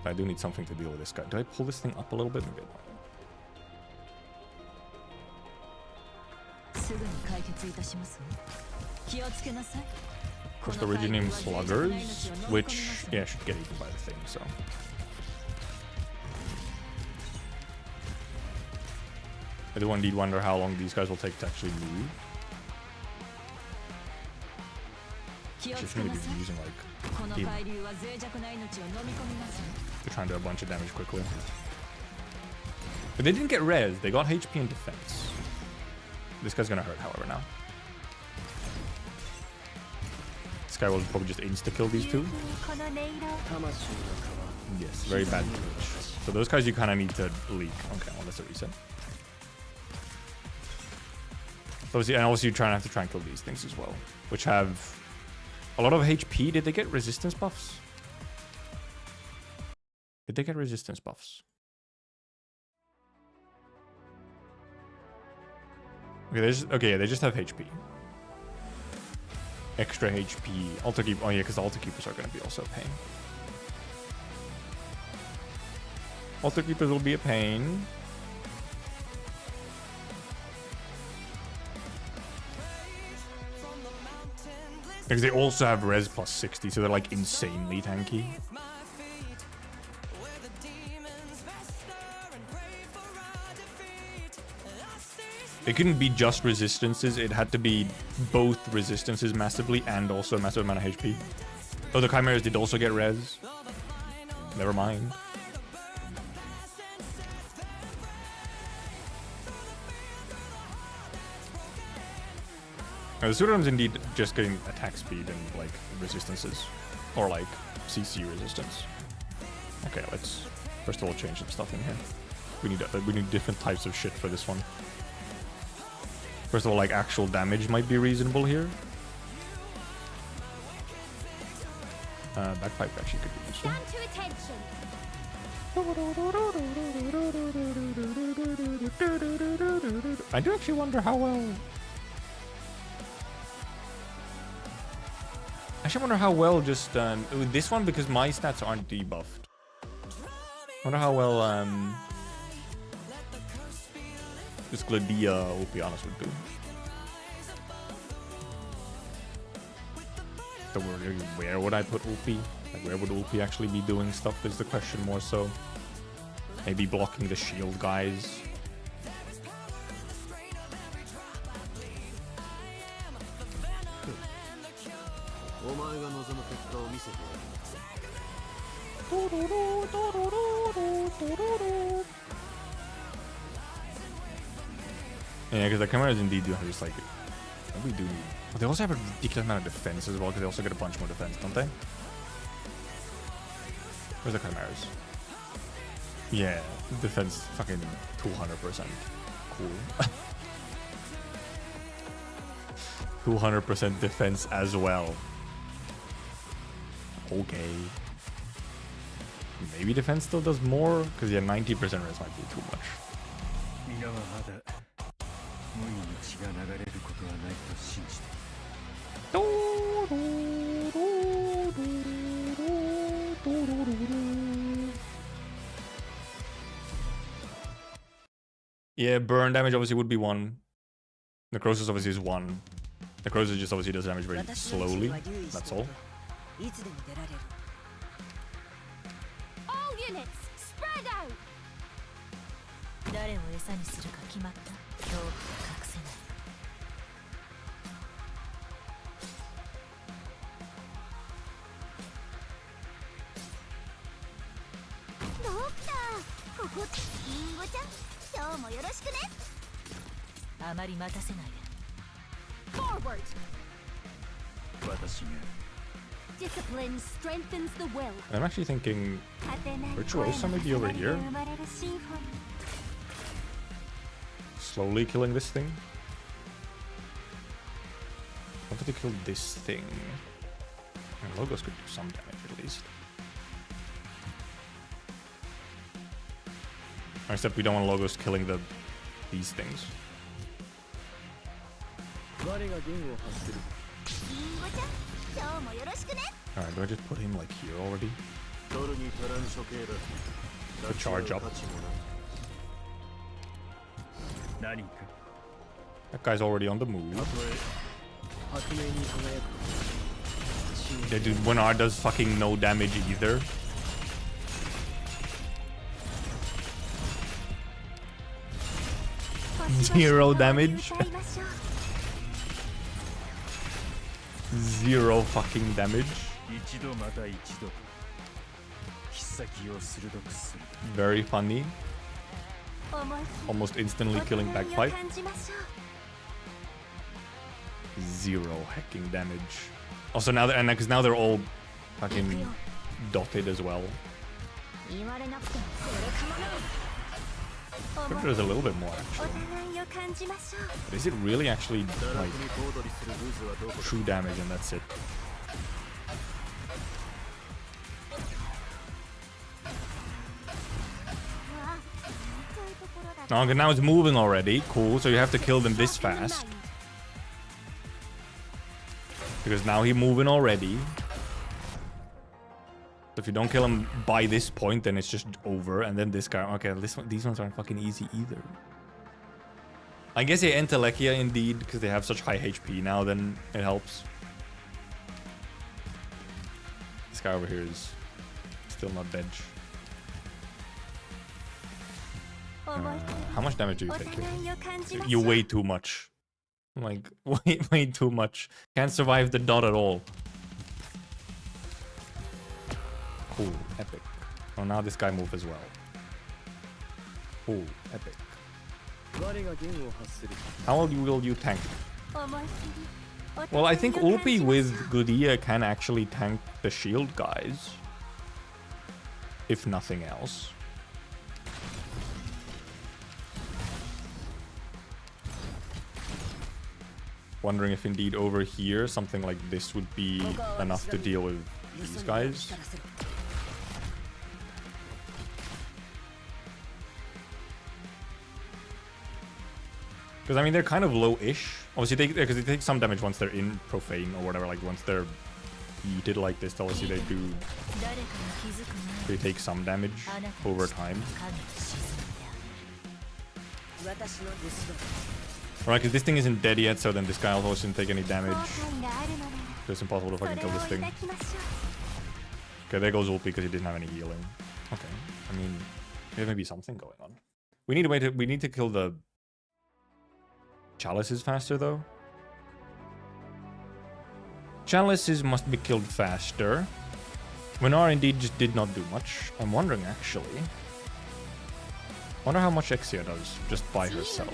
I do need something to deal with this guy. Do I pull this thing up a little bit? Maybe not. First originating sluggers, which, yeah, should get eaten by the thing, so. I do indeed wonder how long these guys will take to actually move. Shouldn't really be using like they're trying to do a bunch of damage quickly. But they didn't get res, they got HP and defense. This guy's gonna hurt, however, now. This guy will probably just insta-kill these two. Yes, very bad damage. So those guys you kind of need to leak. Okay, well, that's a reset. So obviously, and also you have to try and kill these things as well, which have a lot of HP. Did they get resistance buffs? Did they get resistance buffs? Okay, they just have HP. Extra HP. Alter keep. Oh yeah, because the alter keepers are going to be also a pain. Alter keepers will be a pain. Because they also have res plus 60, so they're like insanely tanky. It couldn't be just resistances, it had to be both resistances massively and also a massive amount of HP. Oh, the Chimeras did also get res. Never mind. The Pseudodom's indeed just getting attack speed and like resistances. Or like CC resistance. Okay, let's first of all change some stuff in here. We need different types of shit for this one. First of all, like actual damage might be reasonable here. Backpipe actually could be useful. I do actually wonder how well. Just this one, because my stats aren't debuffed. I wonder how well this Gladia Ulpianus would do. So where would I put Ulpi? Like where would Ulpi actually be doing stuff is the question more so. Maybe blocking the shield guys. Yeah, because the Chimeras indeed do have just like... We do need... But they also have a ridiculous amount of defense as well, because they also get a bunch more defense, don't they? Where's the Chimeras? Yeah, defense fucking 200%. Cool. 200% defense as well. Okay. Maybe defense still does more? Because yeah, 90% res might be too much. Yeah, burn damage obviously would be 1. Necrosis obviously is 1. Necrosis just obviously does damage very slowly. That's all. All units, spread out. Forward. Discipline strengthens the will. I'm actually thinking Virtuosa maybe over here. Slowly killing this thing. I wanted to kill this thing. And Logos could do some damage at least. Except we don't want Logos killing these things. Alright, do I just put him like here already? A charge up. That guy's already on the move. Yeah, dude, Winard does fucking no damage either. Zero damage. 0 fucking damage. Very funny. Almost instantly killing Bagpipe. 0 hacking damage. Also now, because now they're all fucking dotted as well. I think there's a little bit more actually. But is it really actually like true damage and that's it? Oh, okay, now it's moving already. Cool. So you have to kill them this fast. Because now he's moving already. So if you don't kill him by this point, then it's just over. And then this guy... Okay, these ones aren't fucking easy either. I guess they Entelekia indeed, because they have such high HP now, then it helps. This guy over here is still not dead. How much damage do you take here? You way too much. Like, way too much. Can't survive the dot at all. Cool, epic. Oh, now this guy moves as well. Cool, epic. How will you tank? Well, I think Ulpi with Gudea can actually tank the shield guys. If nothing else. Wondering if indeed over here something like this would be enough to deal with these guys. Because I mean they're kind of low-ish. Obviously because they take some damage once they're in profane or whatever. Like once they're yeeted like this, obviously they take some damage over time. Alright, because this thing isn't dead yet, so then this guy also shouldn't take any damage. So it's impossible to fucking kill this thing. Okay, there goes Ulpi because he didn't have any healing. Okay, I mean, there may be something going on. We need to wait. We need to kill the chalices faster, though. Chalices must be killed faster. Minar indeed just did not do much. I'm wondering actually. Wonder how much Exia does just by herself.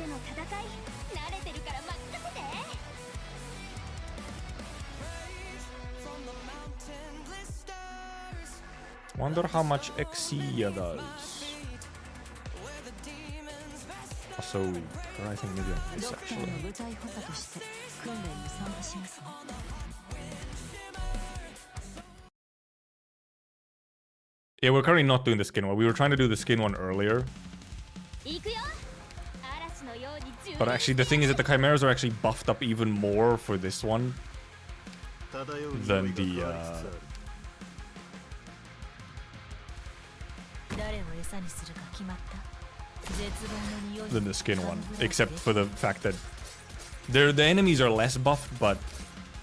Wonder how much Exia does. Also, I think maybe on this actually. Yeah, we're currently not doing the skin one. We were trying to do the skin one earlier. But actually, the thing is that the chimeras are actually buffed up even more for this one than the skin one, except for the fact that the enemies are less buffed, but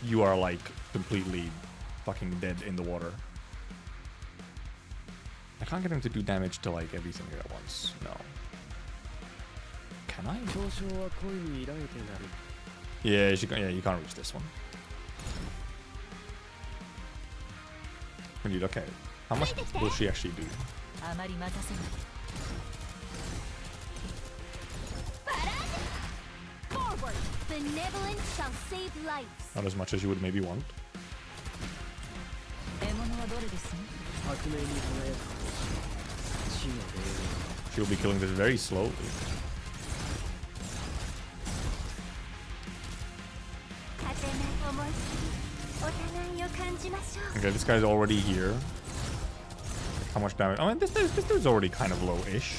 you are like completely fucking dead in the water. I can't get him to do damage to like everything here at once. No. Can I? Yeah, you can't reach this one. Indeed, okay. How much will she actually do? Not as much as you would maybe want. She'll be killing this very slowly. Okay, this guy's already here. How much damage? Oh, this dude's already kind of low-ish.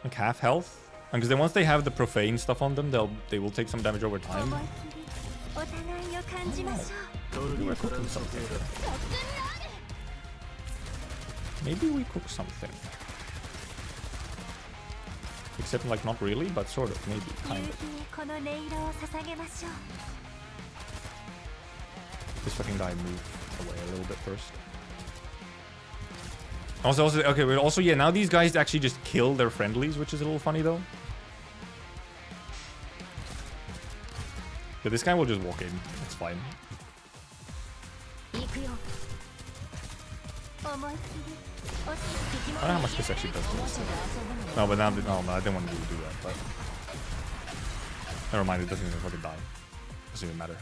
Like half health. And because then once they have the profane stuff on them, they will take some damage over time. Maybe we're cooking something. Maybe we cook something. Except like not really, but sort of, maybe, kind of. This fucking guy move away a little bit first. Also, okay, but also, yeah, now these guys actually just kill their friendlies, which is a little funny though. But this guy will just walk in. It's fine. I don't know how much this actually does to us. No, but now, no, I didn't want to do that, but... Never mind, it doesn't even fucking die. Doesn't even matter.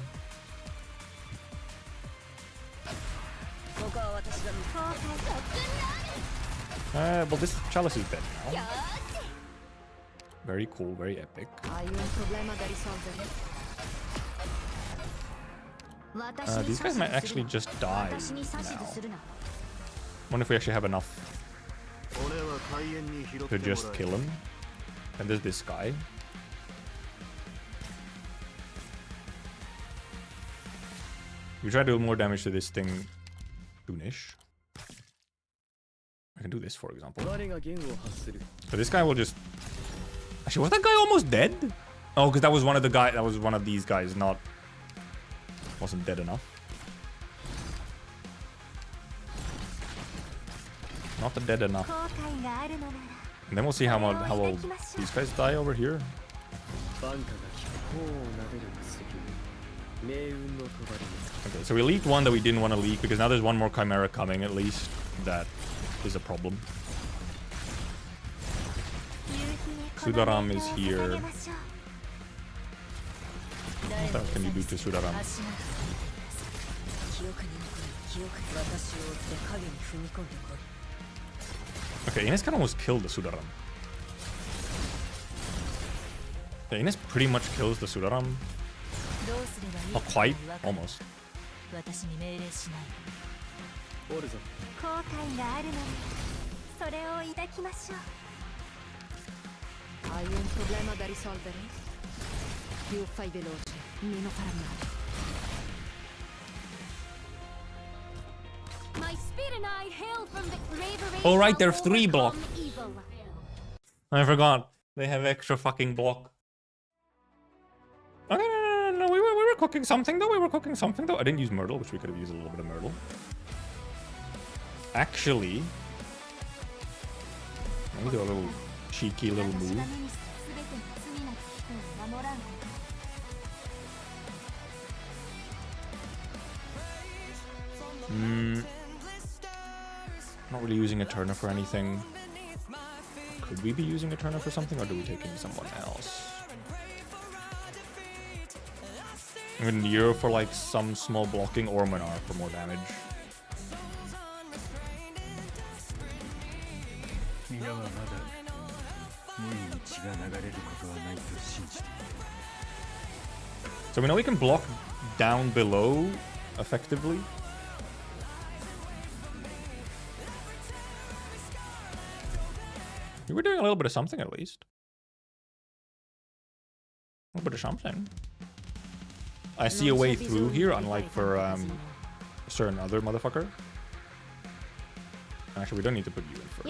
Well, this chalice is dead now. Very cool, very epic. These guys might actually just die now. Wonder if we actually have enough to just kill him. And there's this guy. We try to do more damage to this thing soonish. I can do this, for example. So this guy will just... Actually, was that guy almost dead? Oh, because that was one of the guy. That was one of these guys, not... Wasn't dead enough. Not dead enough. And then we'll see how old these guys die over here. Okay, so we leaked one that we didn't want to leak because now there's one more Chimera coming at least. That is a problem. Sudaram is here. What else can you do to Sudaram? Okay, Ines can almost kill the Sudaram. Yeah, Ines pretty much kills the Sudaram. Not quite, almost. Oh right, they're 3 block. I forgot. They have extra fucking block. Okay, no, we were cooking something though. I didn't use Myrtle, which we could have used a little bit of Myrtle. Actually, let me do a little cheeky little move. Not really using a Turner for anything. Could we be using a Turner for something, or do we take in someone else? I'm gonna Nero for like some small blocking, or Minar for more damage. So we know we can block down below effectively. We were doing a little bit of something at least. A little bit of something. I see a way through here, unlike for a certain other motherfucker. Actually, we don't need to put you in first.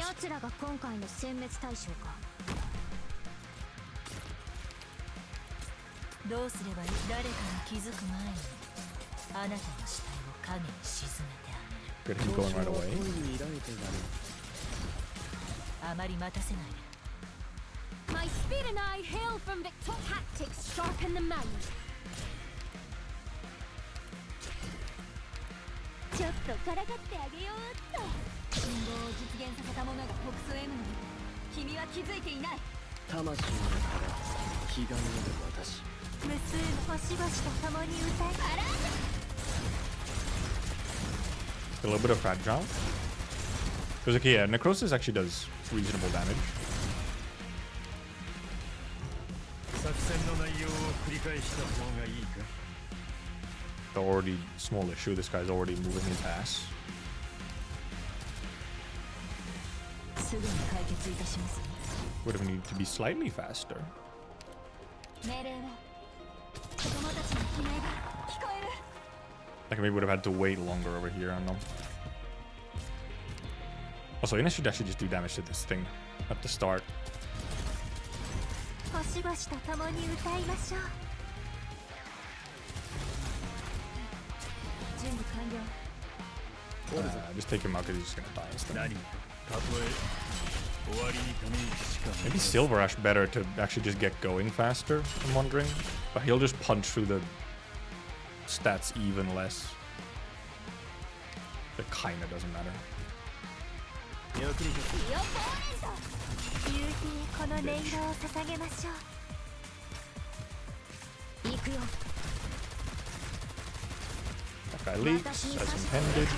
Get him going right away. My speed and I hail from Victor. Tactics sharpen the mind. A little bit of fragile. Because okay, yeah, Necrosis actually does reasonable damage. The already small issue, this guy's already moving his ass. Would have needed to be slightly faster. Like maybe would have had to wait longer over here, I don't know. Also, Ines should actually just do damage to this thing at the start. Just take him out because he's just gonna die instantly. Maybe Silver Ash better to actually just get going faster, I'm wondering. But he'll just punch through the stats even less. It kinda doesn't matter. That guy leaks as intended.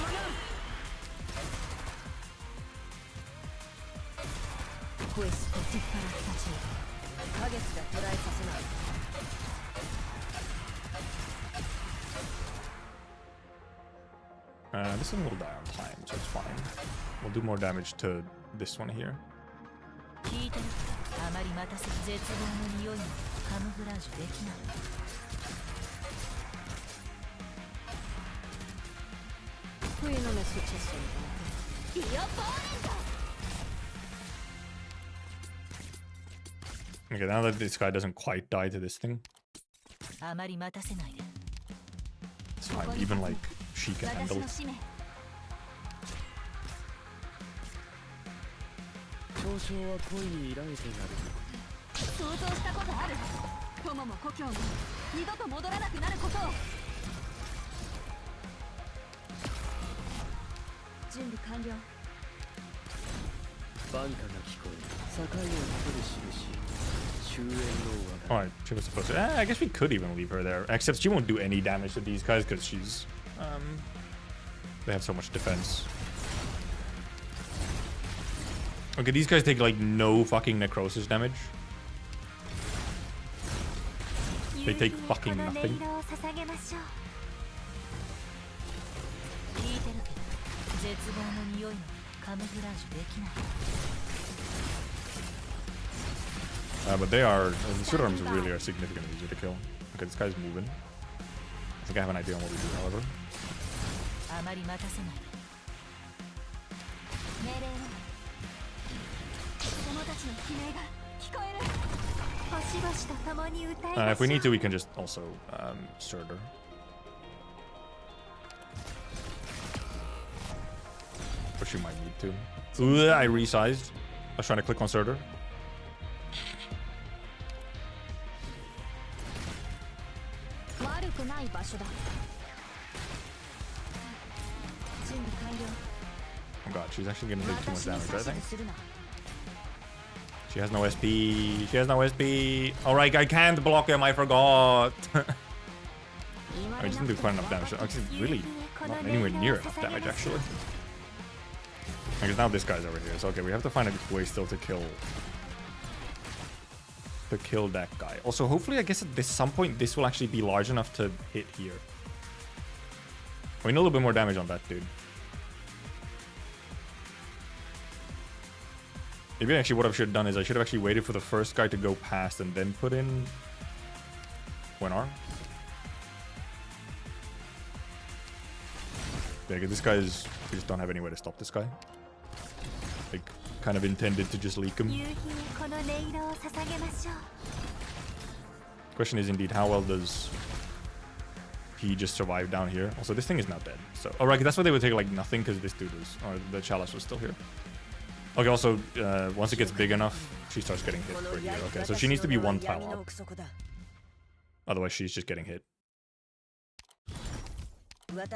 This one will die on time, so it's fine. We'll do more damage to this one here. Okay, now that this guy doesn't quite die to this thing, it's fine. Even like she can handle it. Alright, she was supposed to. I guess we could even leave her there. Except she won't do any damage to these guys because she's. They have so much defense. Okay, these guys take like no fucking necrosis damage. They take fucking nothing. But they are. The suit arms really are significantly easier to kill. Okay, this guy's moving. I think I have an idea on what we do, however. If we need to, we can just also Surtur. Which you might need to. Ooh, I resized. I was trying to click on Surtur. Oh god, she's actually gonna take too much damage, I think. She has no SP. She has no SP. Alright, I can't block him, I forgot. I just didn't do quite enough damage. Actually, really not anywhere near enough damage, actually. Because now this guy's over here. So okay, we have to find a way still to kill that guy. Also, hopefully, I guess at some point this will actually be large enough to hit here. We need a little bit more damage on that dude. Maybe actually what I should have done is I should have actually waited for the first guy to go past and then put in one arm. Yeah, this guy is... We just don't have any way to stop this guy. Like, kind of intended to just leak him. Question is indeed, how well does he just survive down here? Also, this thing is not dead. So, oh, right, that's why they would take like nothing, because this dude was... Or the chalice was still here. Okay, also, once it gets big enough, she starts getting hit right here. Okay, so she needs to be one tile up. Otherwise, she's just getting hit. Okay,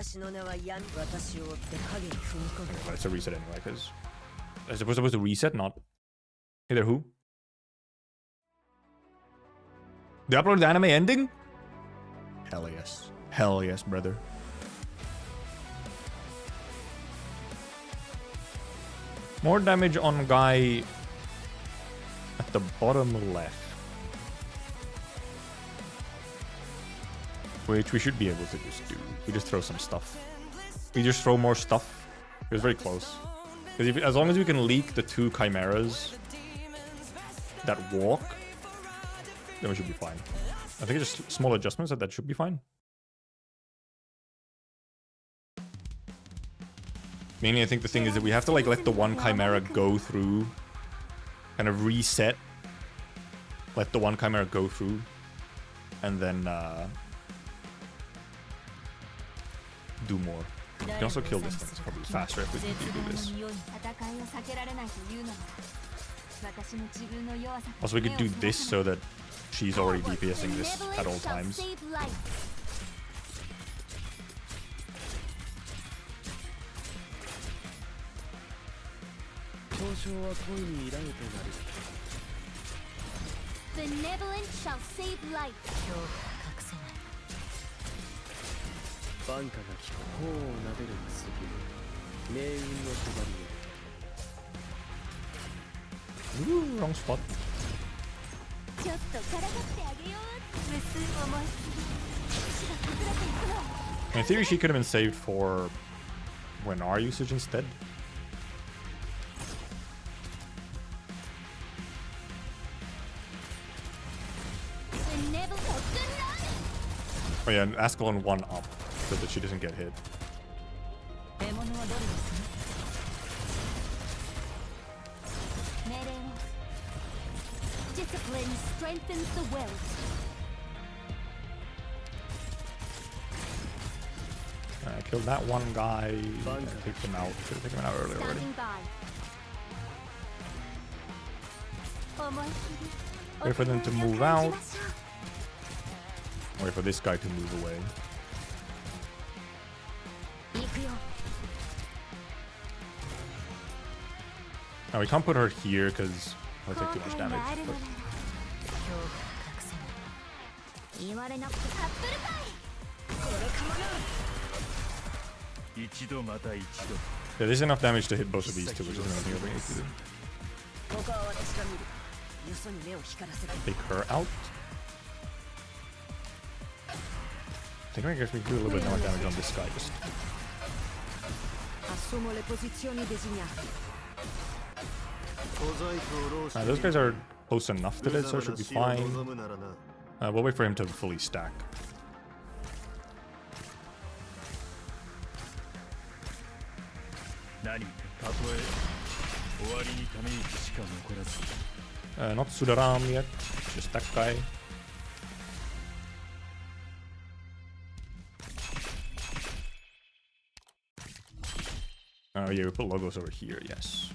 but it's a reset anyway, because... I suppose supposed to reset, not... Hey there, who? They uploaded the anime ending? Hell yes. Hell yes, brother. More damage on guy at the bottom left. Which we should be able to just do. We just throw some stuff. We just throw more stuff. It was very close. Because as long as we can leak the two chimeras that walk, then we should be fine. I think it's just small adjustments that should be fine. Mainly, I think the thing is that we have to like let the one chimera go through, kind of reset, let the one chimera go through, and then do more. We can also kill this thing. It's probably faster if we can do this. Also, we could do this so that she's already DPSing this at all times. Save lives. Benevolence shall save life. 恐怖が隠せない。バンカが効く頬を撫でる薬命運の帳り Ooh, wrong spot. ちょっとからかってあげよう。無数思いすぎ。死が崩れていくの。 In theory, she could have been saved for when R usage instead. Oh yeah, and Ascalon 1 up so that she doesn't get hit. 獲物はどれですね。命令を。Discipline strengthens the will. I killed that one guy. Take him out. Should have taken him out earlier already. Standing by. 思い切り。 Wait for them to move out. Wait for this guy to move away. 行くよ。 Now we can't put her here because I'll take too much damage. 後悔があるの But なら恐怖が隠せない。言われなくてカップルかい。これかもな。 yeah, there's enough damage to hit both of these two, which is nothing we need to do. ここは私が見る。よそに目を光らせる。 Take her out. I think I guess we do a little bit more damage on this guy. Just Assumo le posizioni designate. those guys are close enough to this, so it should be fine. We'll wait for him to fully stack. Not Sudaram yet, just that guy. Oh yeah, we put logos over here, yes.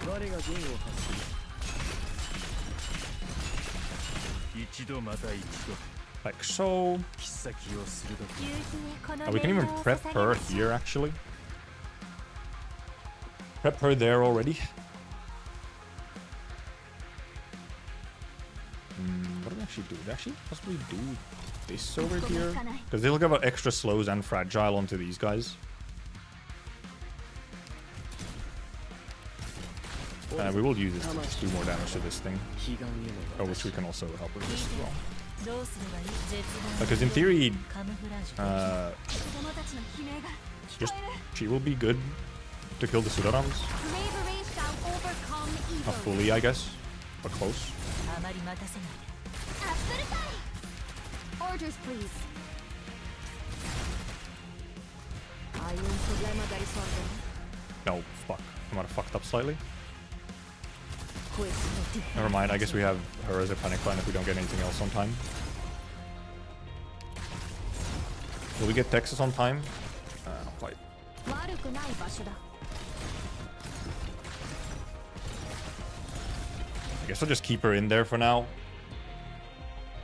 我が軍を発する Like so. 切っ先を鋭く 夕日にこの We can even 念を prep 捧げ her ましょう。 here actually. Prep her there already. What do we actually do? Do we actually possibly do this over here? Because they'll give out extra slows and fragile onto these guys. We will use this to just do more damage to this thing. 悲願へ Oh, の which we can also help with this as well. どうすればいい？絶望。 Because in theory, カムフラージュ。 子供たちの悲鳴が聞 just こえる。 she will be good to kill the Sudarams. Bravery shall overcome Not evil. fully, I guess, but close. あまり待たせないで。カップルかい。Orders please. Hai un problema da risolvere? No, fuck. I might have fucked up slightly. Questo ti Never mind, I guess we have her as a panic plan if we don't get anything else on time. Will we get Texas on time? Not quite. 悪くない場所だ。 I guess I'll just keep her in there for now.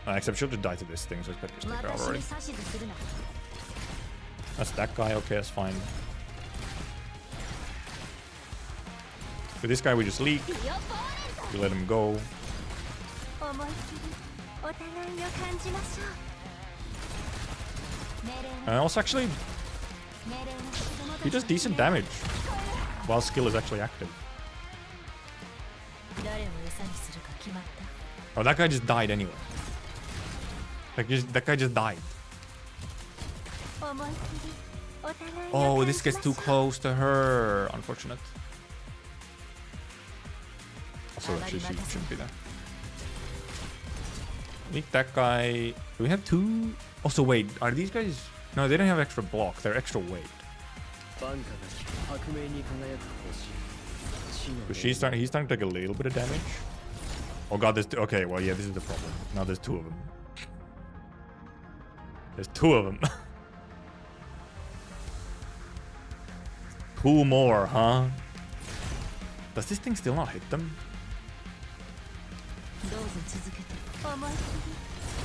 Except she'll just die to this thing, so it's better to take her out 私 already. に指図するな。 That's that guy, okay, that's fine. With this guy, we just leak. ビオポーレント。 We let him go. 思い切りお互いを感じましょう。命令 And also, actually, 命令の子供た he ちの does decent 悲鳴が damage while skill is actually active. 誰を餌にするか決まった。 Oh, that guy just died anyway. That guy just died. 思い切りお互いを Oh, 感 this じ gets ましょ too う。 close to her. Unfortunate. Also, actually, she shouldn't be there. Leak that guy. Do we have two? Also, wait. Are these guys? No, they don't have extra block. They're extra weight. バンカが効く革命に輝く星死の But he's starting to take a little bit of damage. Oh god, there's okay. Well, yeah, this is the problem. Now there's two of them. There's two of them. Two more, huh? Does this thing still not hit them? どうぞ続けて。思いっきり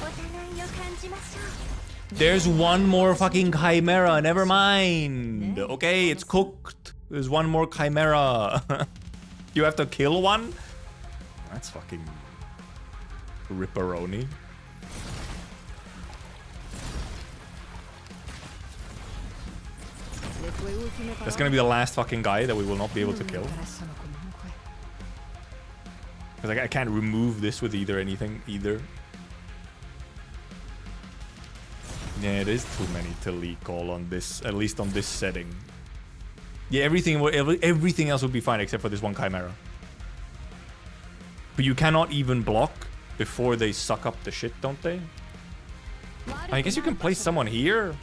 お互いを感じましょう。 There's one more fucking chimera. Never mind. Okay, it's cooked. There's one more chimera. You have to kill one? That's fucking ripperoni. That's gonna be the last fucking guy that we will not be able to kill. Because I can't remove this with anything either. Yeah, it is too many to leak all on this, at least on this setting. Yeah, everything else would be fine except for this one chimera. But you cannot even block before they suck up the shit, don't they? I guess you can place someone here.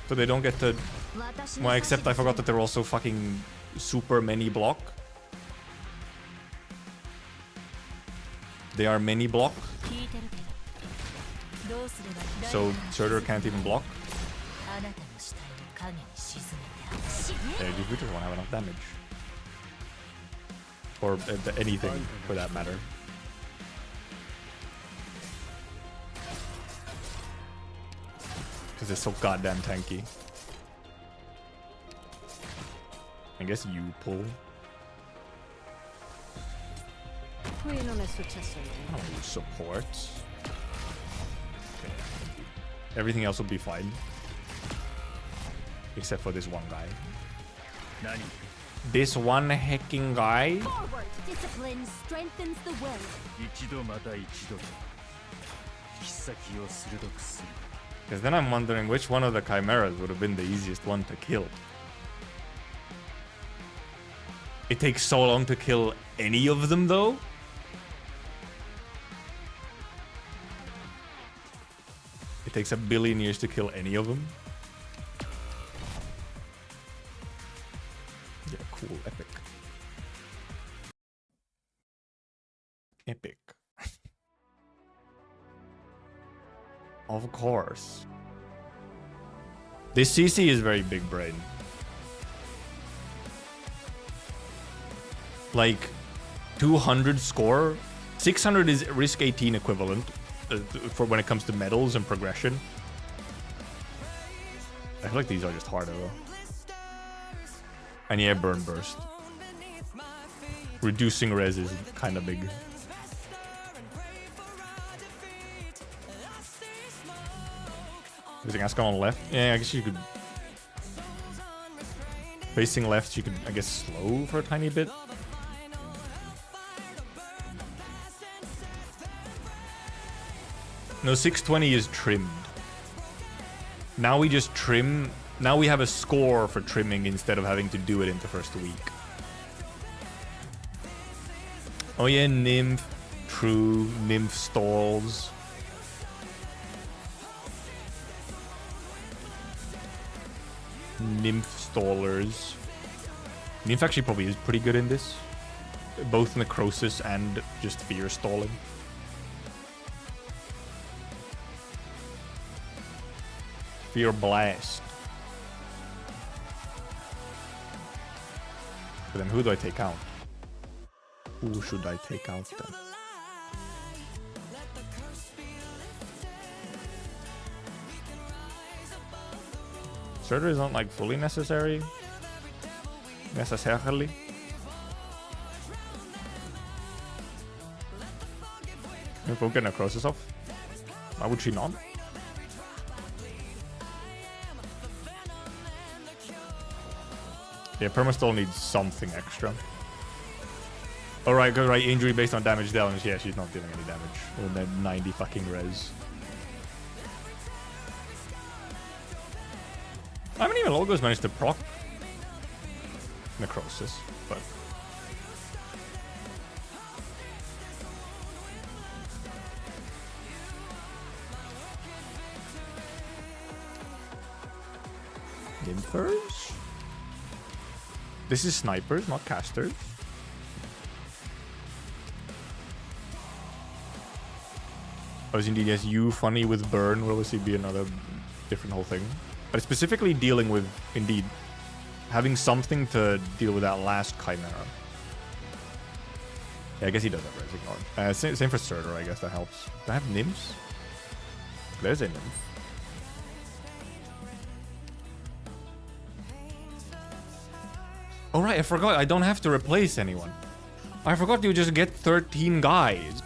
So they don't get to... Well, except I forgot that they're also fucking super many block. They are many block. So Surtur can't even block. Yeah, we just won't have enough damage. Or anything, for that matter. Because it's so goddamn tanky. I guess you pull. Oh, support. Okay. Everything else will be fine. Except for this one guy. This one hacking guy? Forward! Discipline strengthens the will. Because then I'm wondering which one of the chimeras would have been the easiest one to kill. It takes so long to kill any of them, though. It takes a billion years to kill any of them. Yeah, cool, epic. Epic. Of course. This CC is very big brain. Like 200 score, 600 is risk 18 equivalent for when it comes to medals and progression. I feel like these are just harder though. And yeah, burn burst. Reducing res is kind of big. Using Ascon on left. Yeah, I guess you could. Facing left, you could, I guess, slow for a tiny bit. No, 620 is trimmed. Now we just trim. Now we have a score for trimming instead of having to do it in the first week. Oh yeah, Nymph. True. Nymph stalls. Nymph stallers. Nymph actually probably is pretty good in this. Both necrosis and just fear stalling. Fear blast. But then who do I take out? Who should I take out then? Surtur is not like fully necessary. Necessarily. If we'll get necrosis off. Why would she not? Yeah, Perma still needs something extra. Alright, good, right. Injury based on damage damage. Yeah, she's not dealing any damage. With that 90 fucking res. I haven't even Logos managed to proc necrosis, but Nymphers? This is snipers, not casters. Oh, indeed, yes, you funny with burn will obviously be another different whole thing. But specifically dealing with, indeed, having something to deal with that last chimera. Yeah, I guess he does have res ignore. Same for Surtur, I guess that helps. Do I have nymphs? There's a nymph. Oh right, I forgot. I don't have to replace anyone. I forgot you just get 13 guys.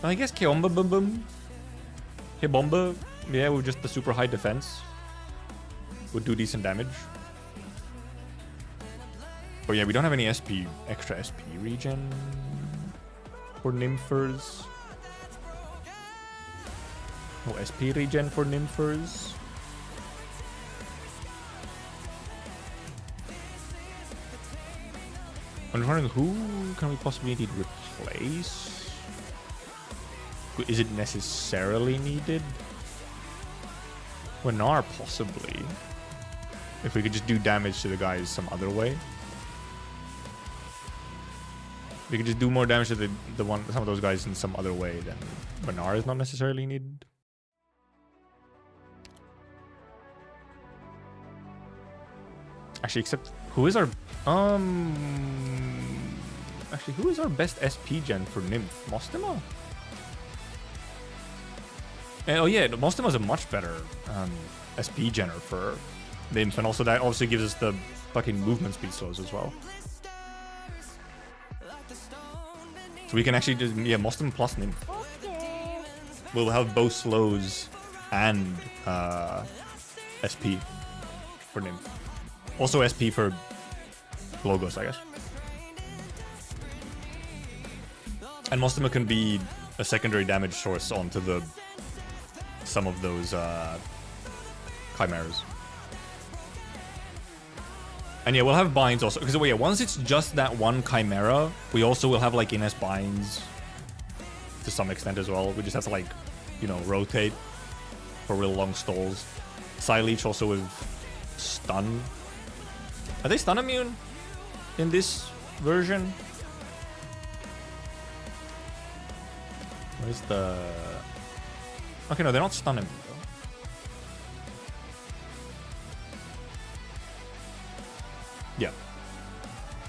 I guess Keomba Bum Bum. Kebomba, yeah, with just the super high defense would do decent damage. Oh yeah, we don't have any extra SP regen for Nymphers. No SP regen for Nymphers. I'm wondering who can we possibly need to replace? Is it necessarily needed? Wenar, possibly. If we could just do damage to the guys some other way. We could just do more damage to some of those guys in some other way, then Wenar is not necessarily needed. Actually, except who is our actually who is our best SP gen for Nymph? Mostima? Oh yeah, Mostima is a much better SP genner for Nymph, and also that obviously gives us the fucking movement speed slows as well. So we can actually just, yeah, Mostima plus Nymph. Okay. We'll have both slows and SP for Nymph. Also SP for Logos, I guess. And Mostima can be a secondary damage source onto some of those chimeras. And yeah, we'll have binds also, because yeah, once it's just that one chimera, we also will have like Ines binds to some extent as well. We just have to, like, you know, rotate for real long stalls. Psyleech also with stun. Are they stun immune in this version? Where's the... Okay, no, they're not stun immune though. Yeah.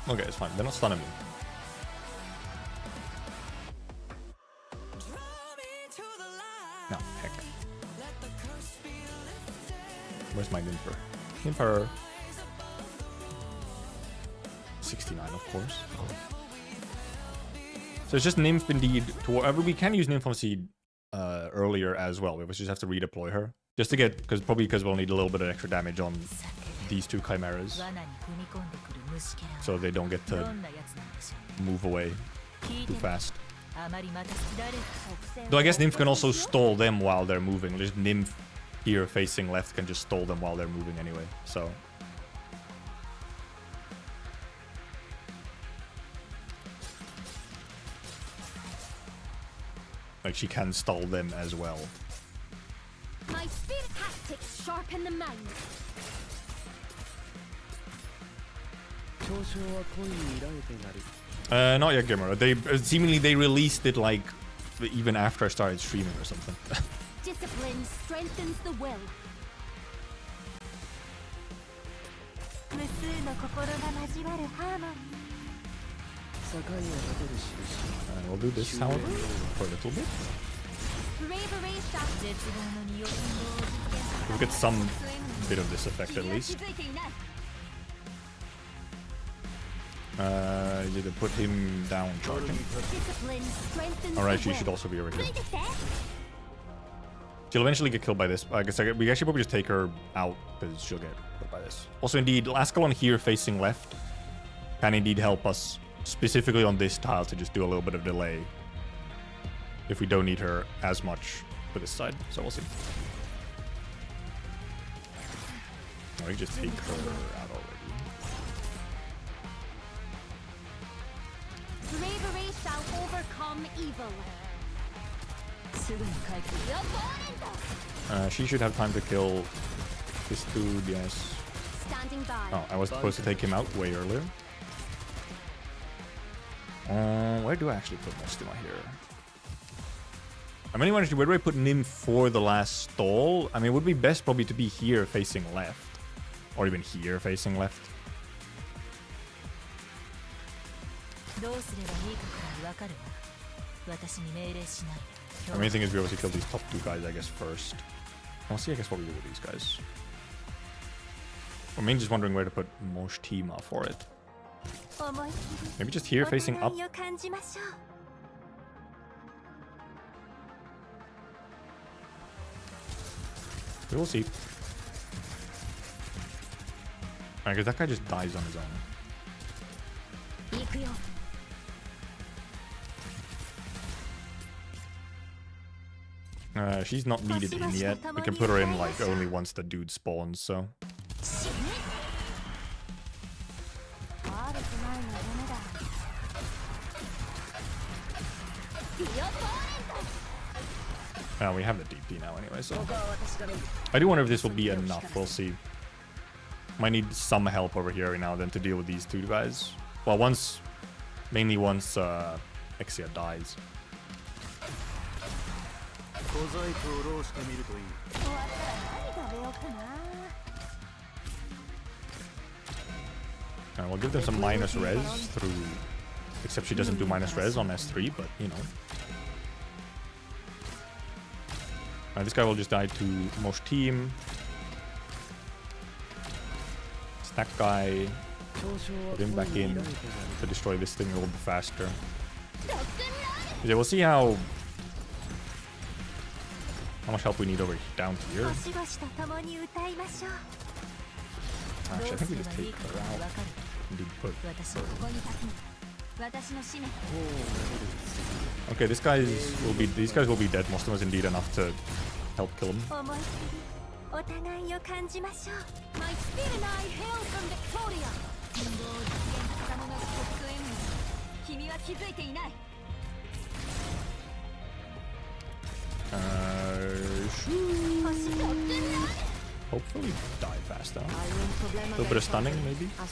Okay, it's fine. They're not stun immune. No, heck. Where's my Nympher? Nympher. 69, of course. So it's just Nymph indeed. We can use Nymph on Seed earlier as well. We just have to redeploy her. Just to get, because we'll need a little bit of extra damage on these two chimeras. So they don't get to move away too fast. Though I guess Nymph can also stall them while they're moving. Just Nymph here facing left can just stall them while they're moving anyway. So... like, she can stall them as well. My spirit tactics sharpen the mind. Not yet, Gamer. Seemingly they released it like even after I started streaming or something. Discipline strengthens the will. We'll do this, however, for a little bit. We'll get some bit of this effect at least. Did it put him down charging? Alright, she should also be over here. She'll eventually get killed by this. I guess we actually probably just take her out because she'll get killed by this. Also, indeed, Lascalon here facing left can indeed help us specifically on this tile to just do a little bit of delay if we don't need her as much for this side. So we'll see. Oh, we can just take her out already. Bravery shall overcome evil. She should have time to kill this dude, yes. Standing by. Oh, I was supposed to take him out way earlier. Where do I actually put Mostima here? I mean, where do I put Nymph for the last stall? I mean, it would be best probably to be here facing left. Or even here facing left. The main thing is we obviously kill these top two guys, I guess, first. I'll see, I guess, what we do with these guys. I'm mainly just wondering where to put Moshtima for it. Maybe just here, facing up. We will see. I guess that guy just dies on his own. She's not needed in yet. We can put her in like only once the dude spawns, so. We have the DP now anyway, so. I do wonder if this will be enough, we'll see. Might need some help over here every now and then to deal with these two guys. Well, mainly once Exia dies. We'll give them some minus res through, except she doesn't do minus res on S3, but you know. This guy will just die to Mosh team. Stack guy. Put him back in to destroy this thing a little bit faster. Yeah, we'll see how much help we need over down here. Actually, I think we just take her out. Indeed, put her. Okay, these guys will be dead. Mostima is indeed enough to help kill him. Hopefully die fast enough. A little bit of stunning, maybe? A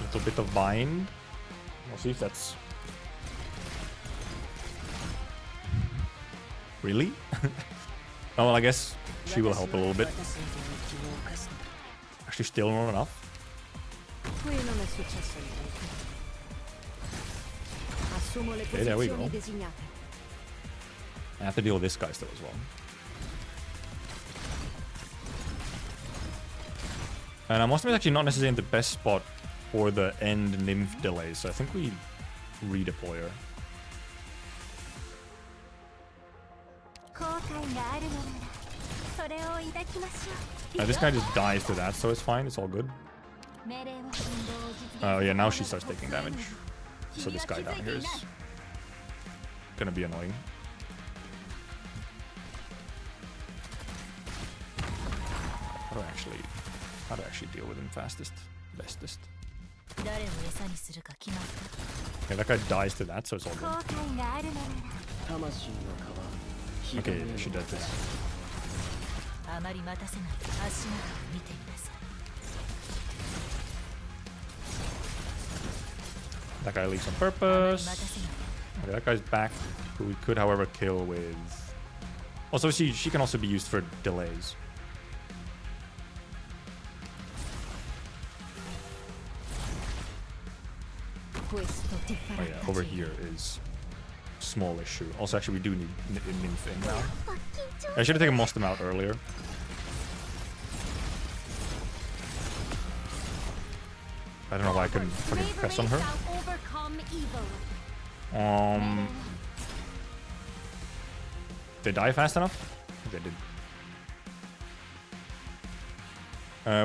little bit of bind. We'll see if that's... Really? Oh, well, I guess she will help a little bit. Actually, still not enough. Okay, there we go. I have to deal with this guy still as well. And Mostima is actually not necessarily in the best spot for the end nymph delay, so I think we redeploy her. This guy just dies to that, so it's fine, it's all good. Yeah, now she starts taking damage. So this guy down here is gonna be annoying. How do I actually deal with him fastest? Bestest? Okay, that guy dies to that, so it's all good. Okay, yeah, she died to that. That guy leaves on purpose. Okay, that guy's back, who we could, however, kill with... Also, she can also be used for delays. Oh yeah, over here is small issue. Also, actually, we do need nymph in now. I should have taken Mostima out earlier. I don't know why I couldn't fucking press on her. They die fast enough? They did.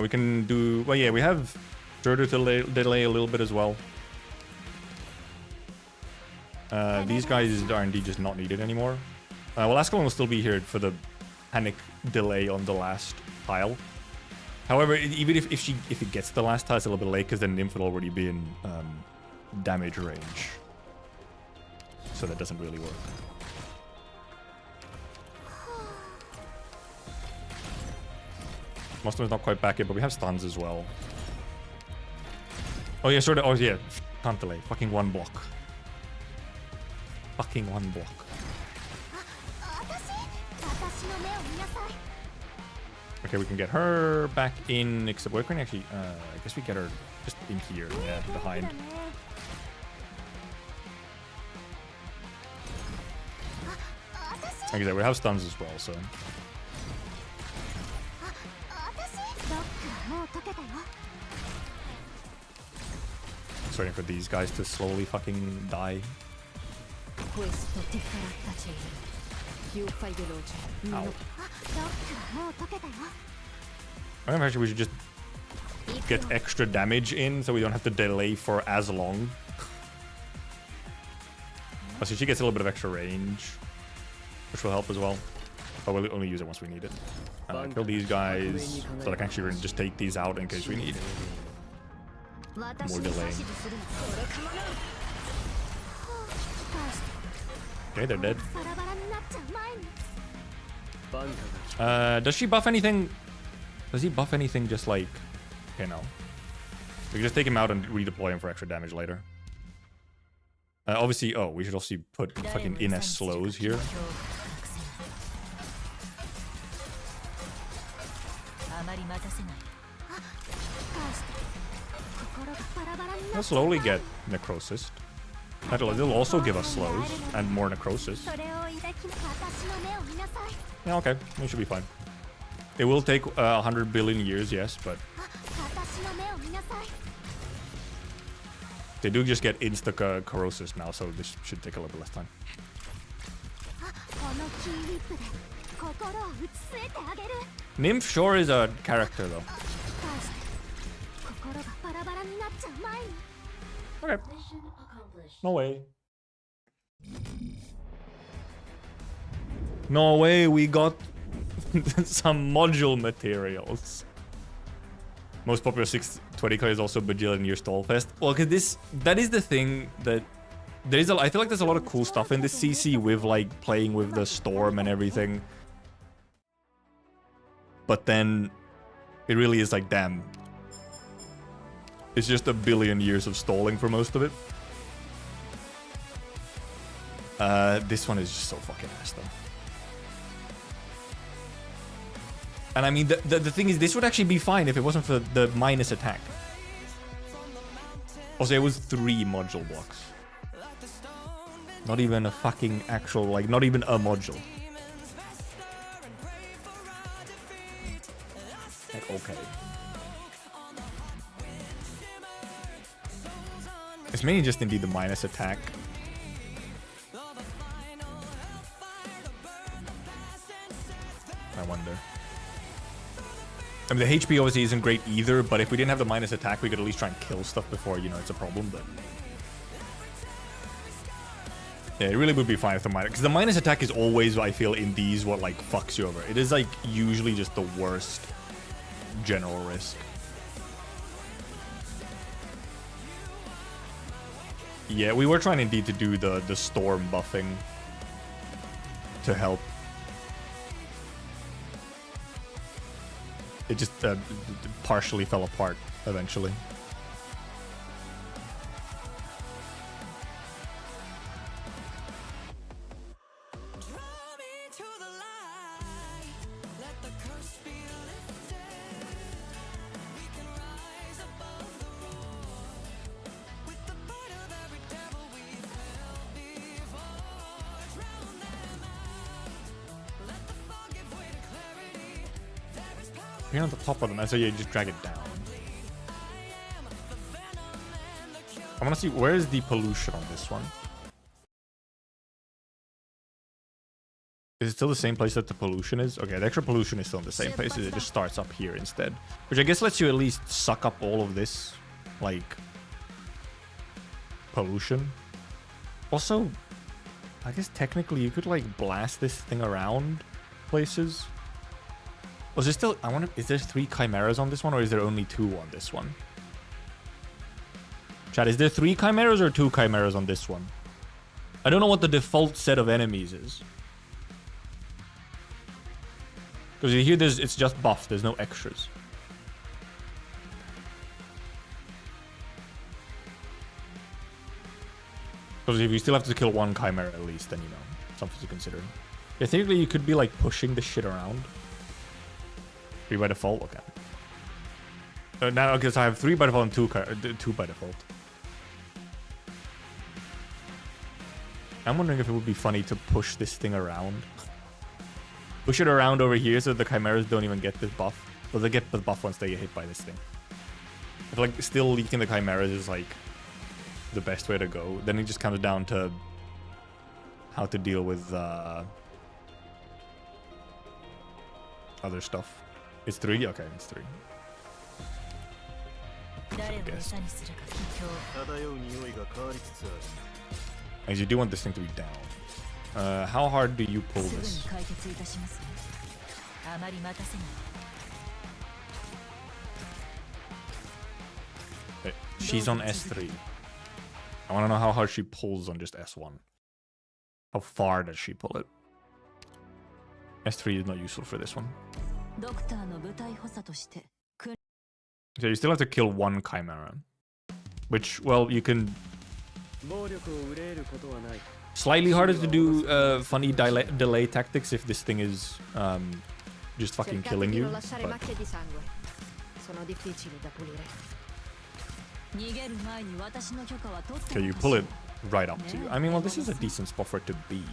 We can do... Well, yeah, we have Jurdo to delay a little bit as well. These guys are indeed just not needed anymore. Well, Ascalon will still be here for the panic delay on the last tile. However, even if it gets the last tile, it's a little bit late because then Nymph will already be in damage range. So that doesn't really work. Mostima's not quite back yet, but we have stuns as well. Oh yeah, sort of. Oh yeah, can't delay. Fucking one block. Fucking one block. Okay, we can get her back in, except where can we actually... I guess we get her just in here, yeah, behind. Like I said, we have stuns as well, so... Just waiting for these guys to slowly fucking die. Ow. I think actually we should just get extra damage in so we don't have to delay for as long. Oh, so she gets a little bit of extra range, which will help as well. But we'll only use it once we need it. Kill these guys so I can actually just take these out in case we need more delaying. Okay, they're dead. Does she buff anything? Does he buff anything just like... Okay, no. We can just take him out and redeploy him for extra damage later. Obviously, oh, we should also put fucking in as slows here. We'll slowly get necrosis. They'll also give us slows and more necrosis. Yeah, okay. We should be fine. It will take 100 billion years, yes, but... They do just get insta-corrosis now, so this should take a little bit less time. Nymph sure is a character, though. Okay. No way. No way, we got some module materials. Most popular 620 card is also bajillion year Stallfest. Well, because that is the thing that I feel like there's a lot of cool stuff in this CC with like playing with the storm and everything. But then it really is like, damn. It's just a billion years of stalling for most of it. This one is just so fucking ass though. And I mean, the thing is, this would actually be fine if it wasn't for the minus attack. Also, it was 3 module blocks. Not even a fucking actual, like, not even a module. Like, okay. It's mainly just indeed the minus attack. I wonder. I mean, the HP obviously isn't great either, but if we didn't have the minus attack, we could at least try and kill stuff before, you know, it's a problem, but... Yeah, it really would be fine if the minus... Because the minus attack is always, I feel, in these, what, like, fucks you over. It is, like, usually just the worst general risk. Yeah, we were trying indeed to do the storm buffing to help. It just partially fell apart eventually. You're on the top of them, so you just drag it down. I want to see, where is the pollution on this one? Is it still the same place that the pollution is? Okay, the extra pollution is still in the same place. It just starts up here instead. Which I guess lets you at least suck up all of this, like, pollution. Also, I guess technically you could, like, blast this thing around places. Was there still... I wonder... Is there 3 chimeras on this one, or is there only 2 on this one? Chat, is there 3 chimeras or 2 chimeras on this one? I don't know what the default set of enemies is. Because here it's just buffed, there's no extras. Because if you still have to kill 1 chimera at least, then, you know, something to consider. Yeah, technically you could be, like, pushing the shit around. 3 by default? Okay. Now, because I have 3 by default and 2 by default. I'm wondering if it would be funny to push this thing around. Push it around over here so the chimeras don't even get this buff. Well, they get the buff once they get hit by this thing. I feel like still leaking the chimeras is like the best way to go. Then it just comes down to how to deal with other stuff. It's 3? Okay, it's 3. I guess. As you do want this thing to be down. How hard do you pull this? Okay, she's on S3. I want to know how hard she pulls on just S1. How far does she pull it? S3 is not useful for this one. So you still have to kill 1 chimera. Which, well, you can... Slightly harder to do funny delay tactics if this thing is just fucking killing you. But... Okay, you pull it right up to you. I mean, well, this is a decent spot for it to be.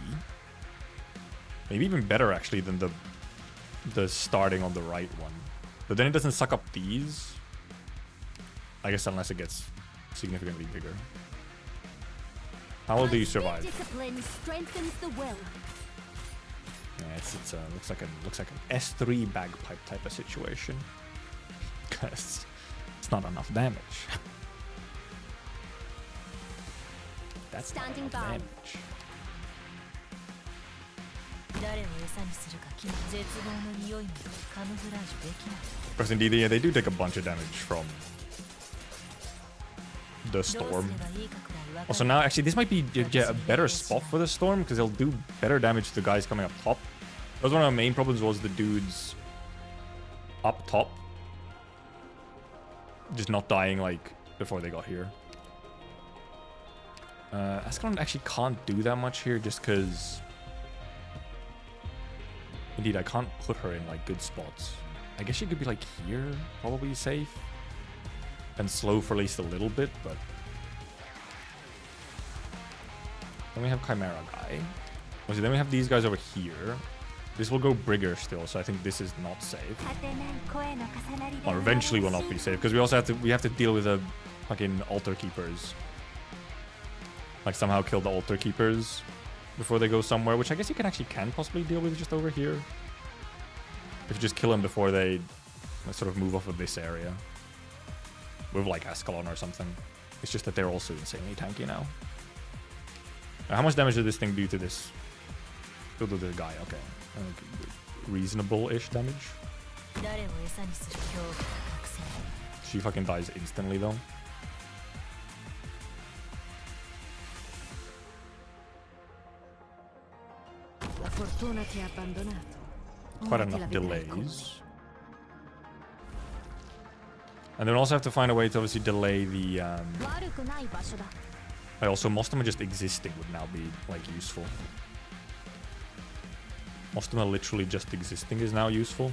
Maybe even better, actually, than the starting on the right one. But then it doesn't suck up these. I guess unless it gets significantly bigger. How well do you survive? Discipline strengthens the will. Yeah, it's looks like an S3 bagpipe type of situation. Cause it's not enough damage. That's Standing not enough by. damage. Of course, indeed, yeah, they do take a bunch of damage from the storm. Also, now actually this might be a better spot for the storm because they'll do better damage to the guys coming up top. That was one of our main problems, was the dudes up top just not dying like before they got here. Ascalon actually can't do that much here just because indeed I can't put her in like good spots. I guess she could be like here, probably safe, and slow for at least a little bit, but then we have Chimera guy. Also, then we have these guys over here. This will go Brigger still, so I think this is not safe. Or eventually will not be safe, because we also have to deal with the fucking altar keepers. Like somehow kill the altar keepers before they go somewhere, which I guess you can possibly deal with just over here. If you just kill them before they sort of move off of this area. With like Ascalon or something. It's just that they're also insanely tanky now. How much damage did this thing do to this? To the guy, okay. Reasonable-ish damage. She fucking dies instantly though. Quite enough delays. And then we also have to find a way to obviously delay the also Mostoma just existing would now be like useful. Mostoma literally just existing is now useful.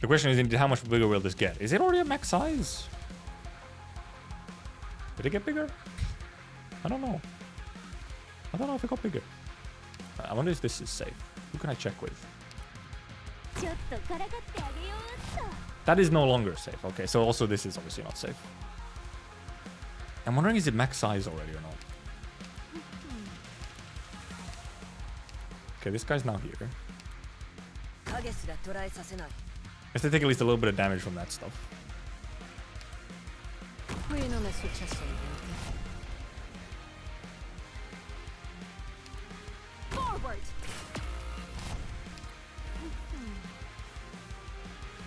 The question is indeed, how much bigger will this get? Is it already a max size? Did it get bigger? I don't know. I don't know if it got bigger. I wonder if this is safe. Who can I check with? That is no longer safe. Okay, so also this is obviously not safe. I'm wondering, is it max size already or not? Okay, this guy's now here. Let's take at least a little bit of damage from that stuff.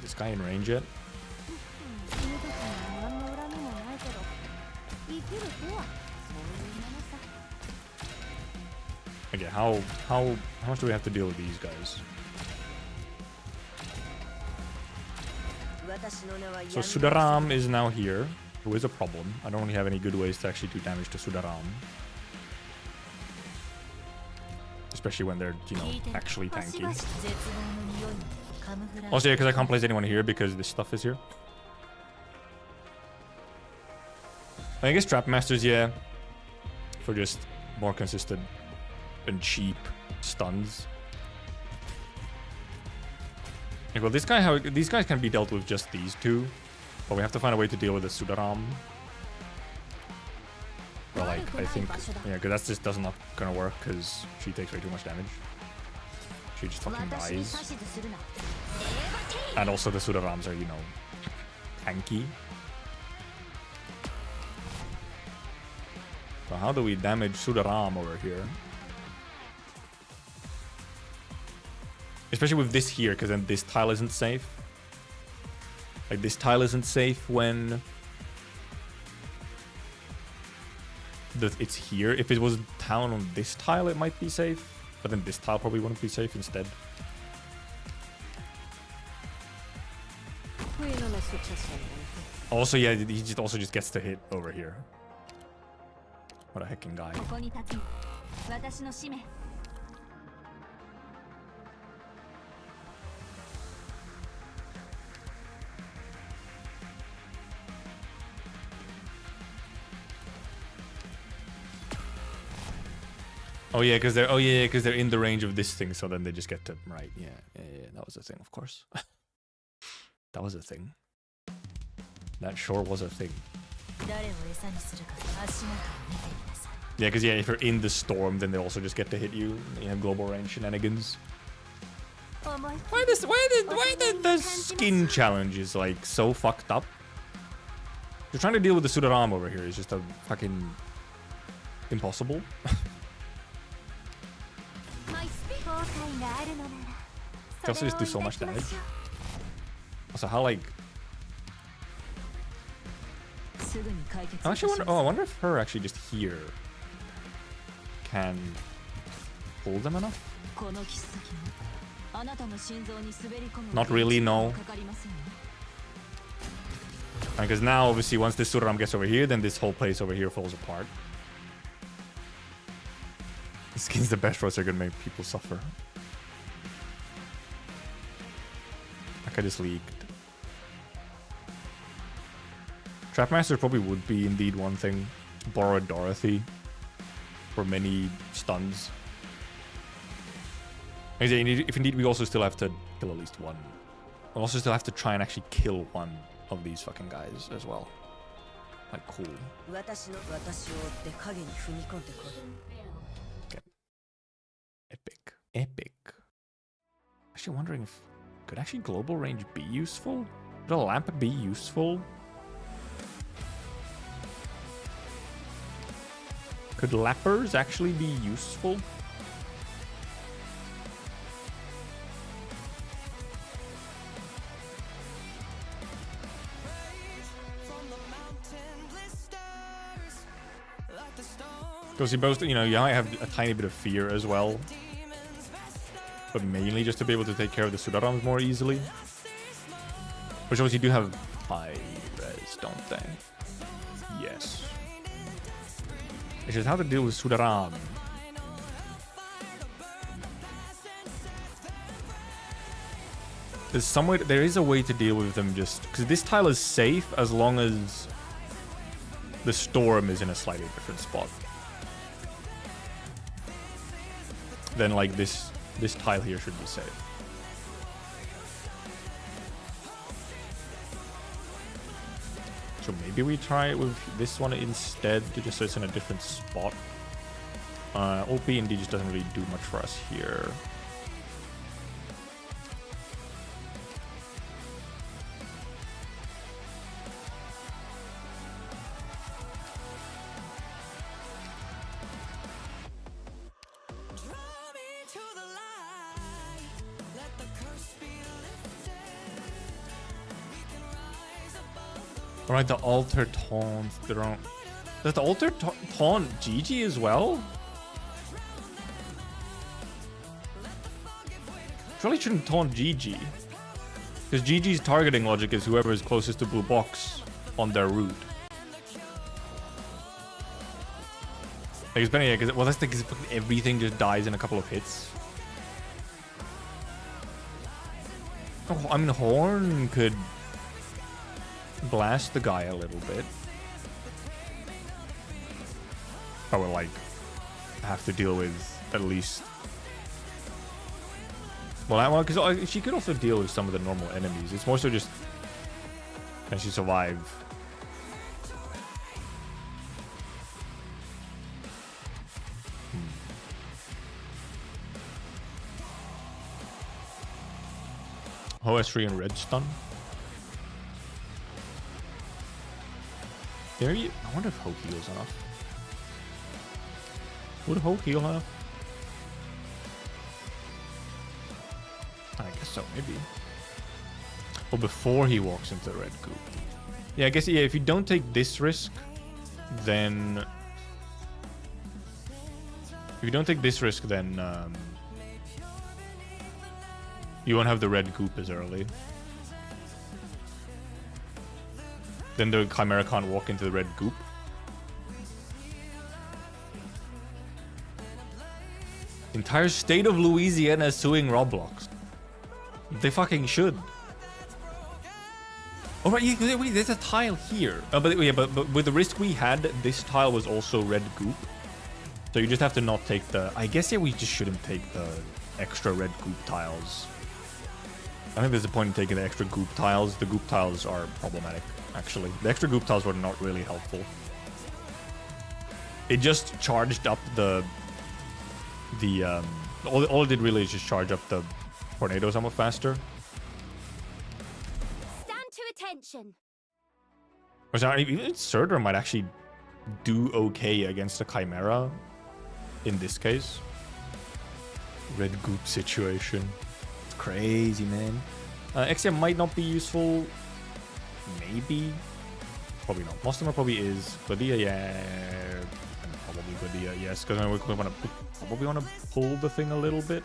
This guy in range yet? Okay, how much do we have to deal with these guys? So Sudaram is now here, who is a problem. I don't really have any good ways to actually do damage to Sudaram. especially when they're, you know, actually tanky. 絶望の匂いにカムフラージュ Also, yeah, because I can't place anyone here because this stuff is here. I guess Trap Masters, yeah, for just more consistent and cheap stuns. Like, well, this guy, these guys can be dealt with just these two, but we have to find a way to deal with the Sudaram. Well, like, I think, yeah, because that's just not gonna work because she takes way too much damage. She just fucking dies. And also the Sudarams are, you know, tanky. So how do we damage Sudaram over here? Especially with this here, because then this tile isn't safe. Like, this tile isn't safe when it's here. If it was down on this tile, it might be safe. But then this tile probably wouldn't be safe instead. Also, yeah, he just also just gets to hit over here. What a heckin' guy. ここに立つの私の使命 Oh yeah, because they're in the range of this thing, so then they just get to right. Yeah, that was a thing, of course. That was a thing. That sure was a thing. 誰を餌にするか足元を見てみなさい Yeah, because yeah, if you're in the storm, then they also just get to hit you. You have global range shenanigans. 思い Why the skin challenge is like so fucked up? You're trying to deal with the Sudaram over here is just a fucking impossible. 後悔があるのなら They also just do so much damage. Also, how like すぐに解決 I actually wonder. Oh, I wonder if her actually just here can pull them enough. この切っ先もあなたの心臓に滑り込む Not really, no. かかりませんよ Because now, obviously, once this Sudaram gets over here, then this whole place over here falls apart. This skin's the best roads are gonna make people suffer. Like I just leaked. Trapmaster probably would be indeed one thing. Borrow Dorothy for many stuns. If indeed we also still have to kill at least one. We also still have to try and actually kill one of these fucking guys as well. Like, cool. Okay. Epic. Epic. Actually wondering if... Could actually global range be useful? Could a lamp be useful? Could lappers actually be useful? Because you both, you know, you might have a tiny bit of fear as well. But mainly just to be able to take care of the Sudarams more easily. Which obviously do have high res, don't they? Yes. It's just how to deal with Sudaram. There's some way, there is a way to deal with them just... Because this tile is safe as long as the storm is in a slightly different spot. Then like this tile here should be safe. So maybe we try it with this one instead, just so it's in a different spot. OP indeed just doesn't really do much for us here. Alright, the alter taunt. Does the alter taunt GG as well? Surely shouldn't taunt GG. Because GG's targeting logic is whoever is closest to blue box on their route. Like, it's better, yeah, because, well, that's because everything just dies in a couple of hits. Oh, I mean, Horn could blast the guy a little bit. I would, like, have to deal with at least... Well, because she could also deal with some of the normal enemies. It's more so just... Can she survive? OS3 and red stun. Maybe, I wonder if Ho heals enough. Would Ho heal enough? I guess so, maybe. Well, before he walks into the red goop. Yeah, I guess, yeah, if you don't take this risk, then... If you don't take this risk, then... you won't have the red goop as early. Then the Chimera can't walk into the red goop. Entire state of Louisiana is suing Roblox. They fucking should. Oh right, yeah, wait, there's a tile here. But with the risk we had, this tile was also red goop. So you just have to not take the... I guess, yeah, we just shouldn't take the extra red goop tiles. I think there's a point in taking the extra goop tiles. The goop tiles are problematic, actually. The extra goop tiles were not really helpful. It just charged up all it did really is just charge up the tornadoes somewhat faster. Stand to attention. Or sorry, even Surtur might actually do okay against the Chimera in this case. Red goop situation. It's crazy, man. XM might not be useful. Maybe. Probably not. Mostomer probably is. Gladia, yeah. And probably Gladia, yes. Because we probably want to pull the thing a little bit.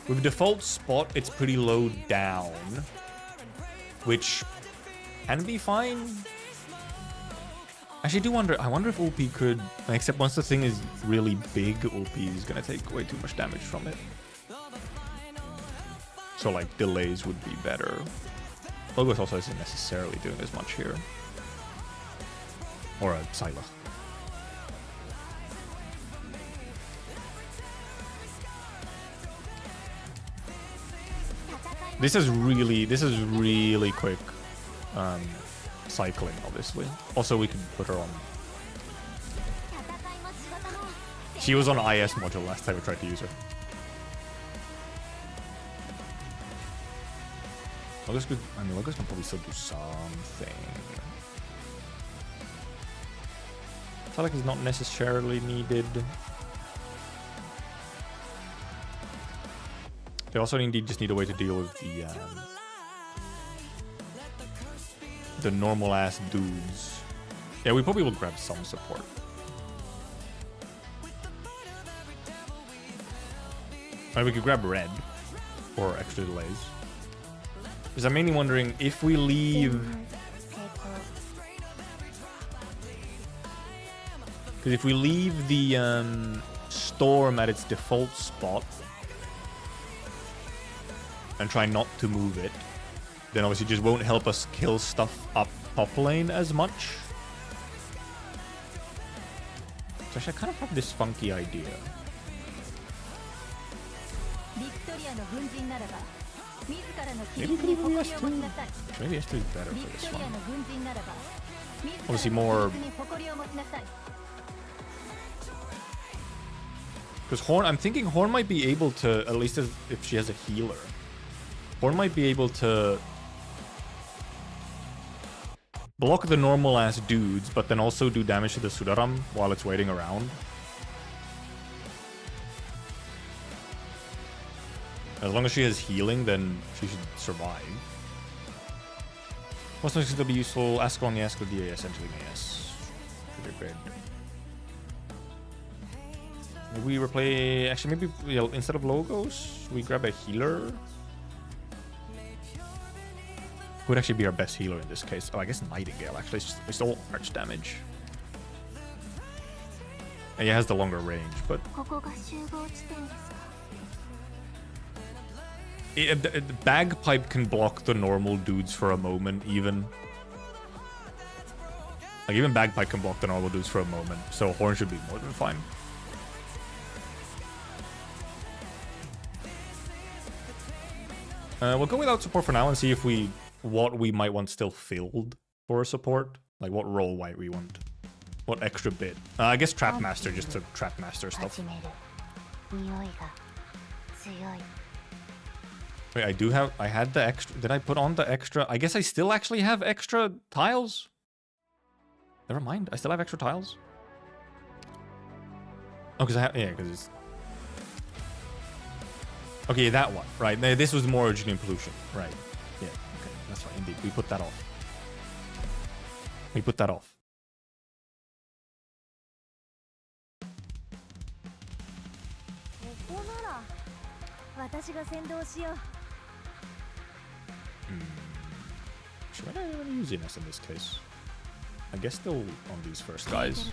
With default spot, it's pretty low down. Which can be fine. Actually, I wonder if OP could... Except once the thing is really big, OP is going to take way too much damage from it. So, like, delays would be better. Logos also isn't necessarily doing as much here. Or a Syla. This is really quick cycling, obviously. Also, we can put her on. She was on IS module last time we tried to use her. Logos could, I mean, Logos can probably still do something. Talek is not necessarily needed. They also just need a way to deal with the normal ass dudes. Yeah, we probably will grab some support. Right, we could grab red for extra delays. Because I'm mainly wondering if we leave. Because if we leave the storm at its default spot and try not to move it, then obviously it just won't help us kill stuff up top lane as much. So actually I kind of have this funky idea. Maybe S2. Maybe S2 is better for this one. Obviously more... Because Horn, I'm thinking Horn might be able to, at least if she has a healer, Horn might be able to block the normal ass dudes, but then also do damage to the Sudaram while it's waiting around. As long as she has healing, then she should survive. What's next to be useful? Askalon, yes. Gladia, yes. Entering, yes. Pretty good. Maybe we replay... Actually, maybe instead of Logos, we grab a healer. Who would actually be our best healer in this case? Oh, I guess Nightingale, actually. It's all arch damage. He has the longer range, but ここが集合地点ですか。 the bagpipe can block the normal dudes for a moment, even. Like, even bagpipe can block the normal dudes for a moment, so horn should be more than fine. We'll go without support for now and see if what we might want still filled for support. Like, what role might we want? What extra bit? I guess Trap Master, just to Trap Master stuff. Wait, I had the extra. Did I put on the extra? I guess I still actually have extra tiles. Never mind, I still have extra tiles. Oh, because because it's... Okay, that one, right. This was more originally pollution, right. Yeah, okay, that's right, indeed. We put that off. We put that off. Should I not even use Ines in this case? I guess still on these first guys.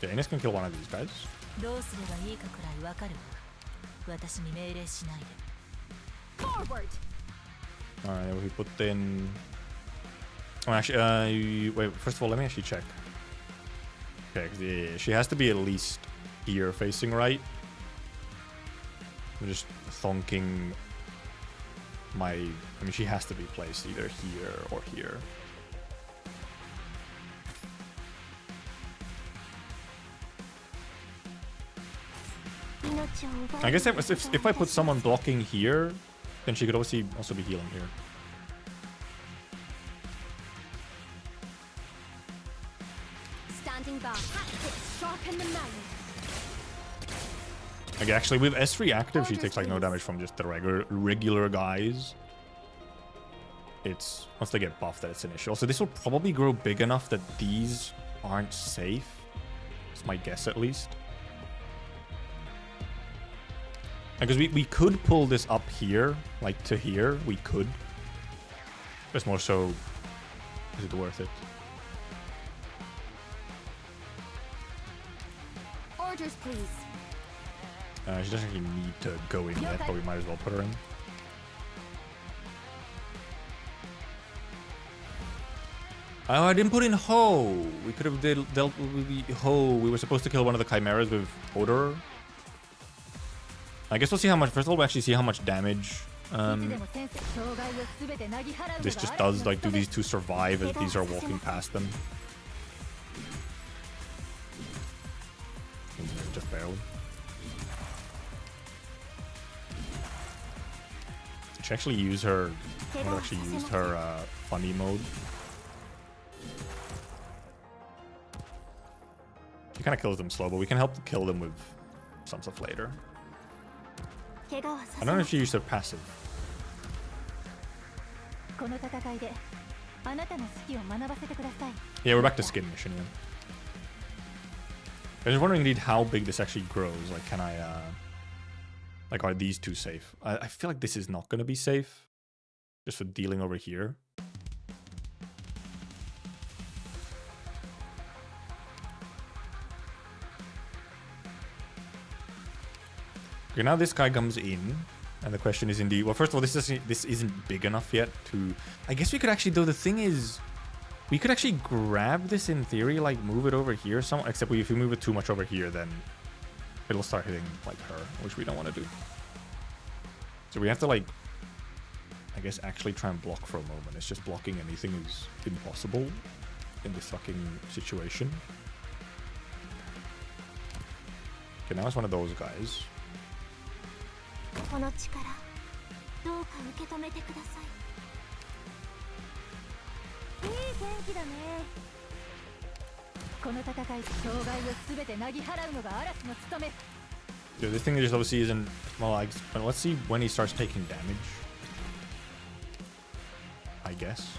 Yeah, Ines can kill one of these guys. Alright, we put in... Oh, actually, wait, first of all, let me actually check. Okay, yeah, she has to be at least here facing right. I'm just thonking my... I mean, she has to be placed either here or here. I guess if I put someone blocking here, then she could also be healing here. Okay, actually, with S3 active, she takes like no damage from just the regular guys. It's once they get buffed that it's an issue. Also, this will probably grow big enough that these aren't safe. It's my guess, at least. Because we could pull this up here, like to here. We could. It's more so, is it worth it? Orders, please. She doesn't really need to go in yet, but we might as well put her in. Oh, I didn't put in Ho. We could have dealt with the Ho. We were supposed to kill one of the chimeras with Odor. I guess we'll see how much. First of all, we'll actually see how much damage this just does. Like, do these two survive as these are walking past them? Just barely. She actually used her. Actually used her funny mode. She kind of kills them slow, but we can help kill them with some stuff later. I don't know if she used her passive. Yeah, we're back to skin mission. Yeah. I was wondering indeed how big this actually grows. Like, can I, like, are these two safe? I feel like this is not going to be safe. Just for dealing over here. Okay, now this guy comes in, and the question is indeed... Well, first of all, this isn't big enough yet to... I guess we could actually, though, the thing is... We could actually grab this in theory, like, move it over here somewhere. Except if we move it too much over here, then it'll start hitting, like, her, which we don't want to do. So we have to, like... I guess actually try and block for a moment. It's just blocking anything is impossible in this fucking situation. Okay, now it's one of those guys. Dude, this thing just obviously isn't... Well, let's see when he starts taking damage. I guess.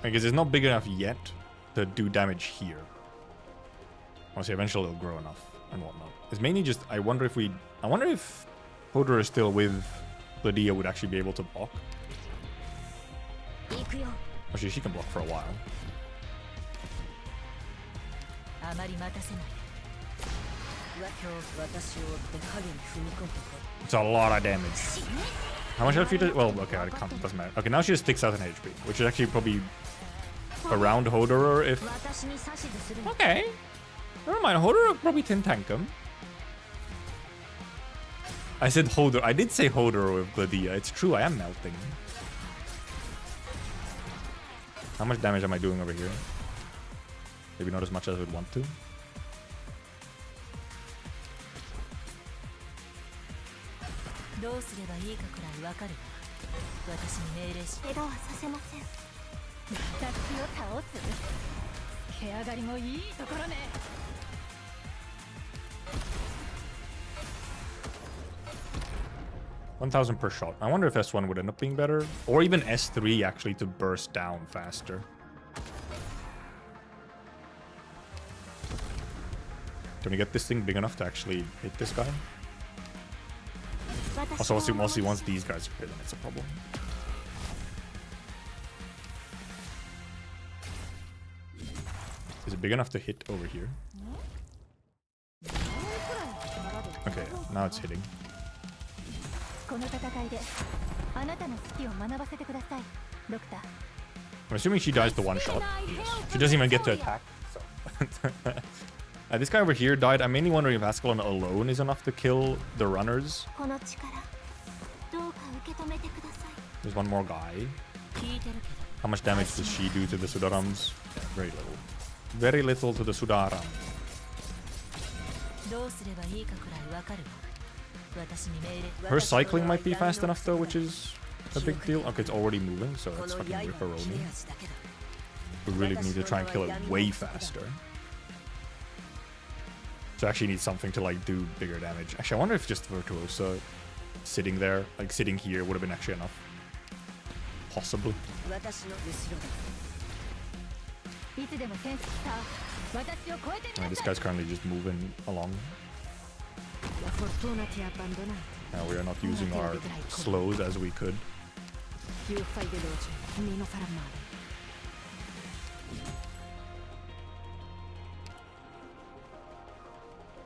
I guess it's not big enough yet to do damage here. Obviously, eventually it'll grow enough and whatnot. It's mainly just, I wonder if Hodor is still with Lydia would actually be able to block. Actually, she can block for a while. It's a lot of damage. How much health she does? Well, okay, it doesn't matter. Okay, now she just sticks out an HP, which is actually probably around Hodor if... Okay. Never mind, Hodor probably can tank him. I said Hodor. I did say Hodor with Gladia. It's true, I am melting. How much damage am I doing over here? Maybe not as much as I would want to. $1,000 per shot. I wonder if S1 would end up being better. Or even S3 actually to burst down faster. Can we get this thing big enough to actually hit this guy? Also, mostly once these guys are hit, then it's a problem. Is it big enough to hit over here? Okay, now it's hitting. I'm assuming she dies to one shot. She doesn't even get to attack. So. This guy over here died. I'm mainly wondering if Ascalon alone is enough to kill the runners. There's one more guy. How much damage does she do to the Sudarams? Very little. Very little to the Sudaram. Her cycling might be fast enough though, which is a big deal. Okay, it's already moving, so it's fucking Ripperoni. We really need to try and kill it way faster. So I actually need something to like do bigger damage. Actually, I wonder if just Virtuosa sitting there, like sitting here, would have been actually enough. Possibly. This guy's currently just moving along. We are not using our slows as we could.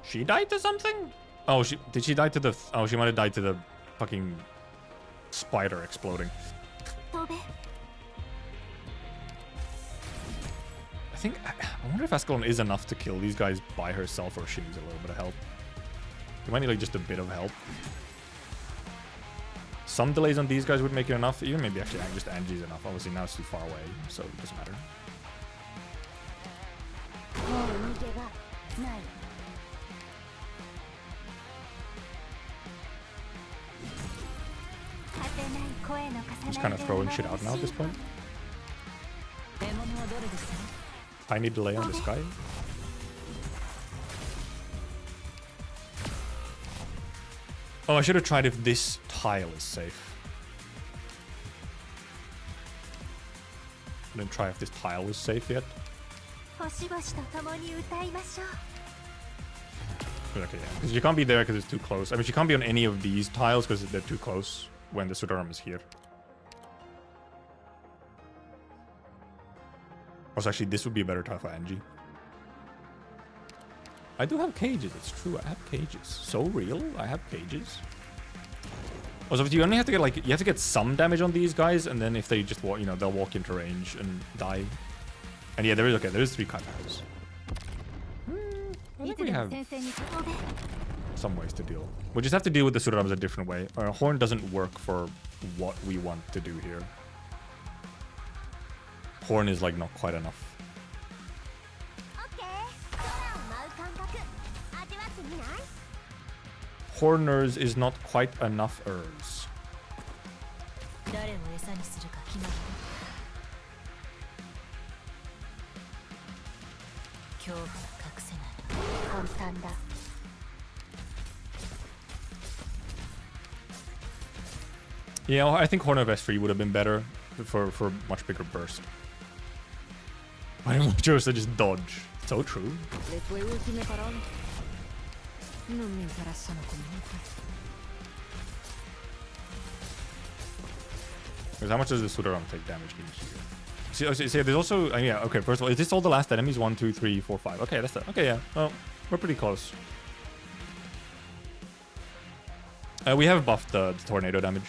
She died to something? Oh, did she die to the... Oh, she might have died to the fucking spider exploding. I wonder if Ascalon is enough to kill these guys by herself, or she needs a little bit of help. We might need like just a bit of help. Some delays on these guys would make it enough. Even maybe actually just Angie's enough. Obviously now it's too far away, so it doesn't matter. I'm just kind of throwing shit out now at this point. Tiny delay on this guy. Oh, I should have tried if this tile is safe. I didn't try if this tile is safe yet. Okay, yeah. Because you can't be there because it's too close. I mean, she can't be on any of these tiles because they're too close when the Sudaram is here. Also, actually, this would be a better tile for Angie. I do have cages, it's true, I have cages. So real, I have cages. Also, you only have to get like, you have to get some damage on these guys, and then if they just walk, you know, they'll walk into range and die. And yeah, there is 3 Kaibaus. I think we have some ways to deal. We just have to deal with the Sudarams a different way. Our Horn doesn't work for what we want to do here. Horn is like not quite enough. Horners is not quite enough ers. Yeah, I think Horn of S3 would have been better for much bigger burst. Why don't Virtuoso just dodge? So true. Le tue ultime parole non mi interessano comunque. Because how much does the Sudaram take damage each? See, there's also yeah. Okay, first of all, is this all the last enemies? 1, 2, 3, 4, 5. Okay, that's that. Okay, yeah. Well, we're pretty close. We have buffed the tornado damage.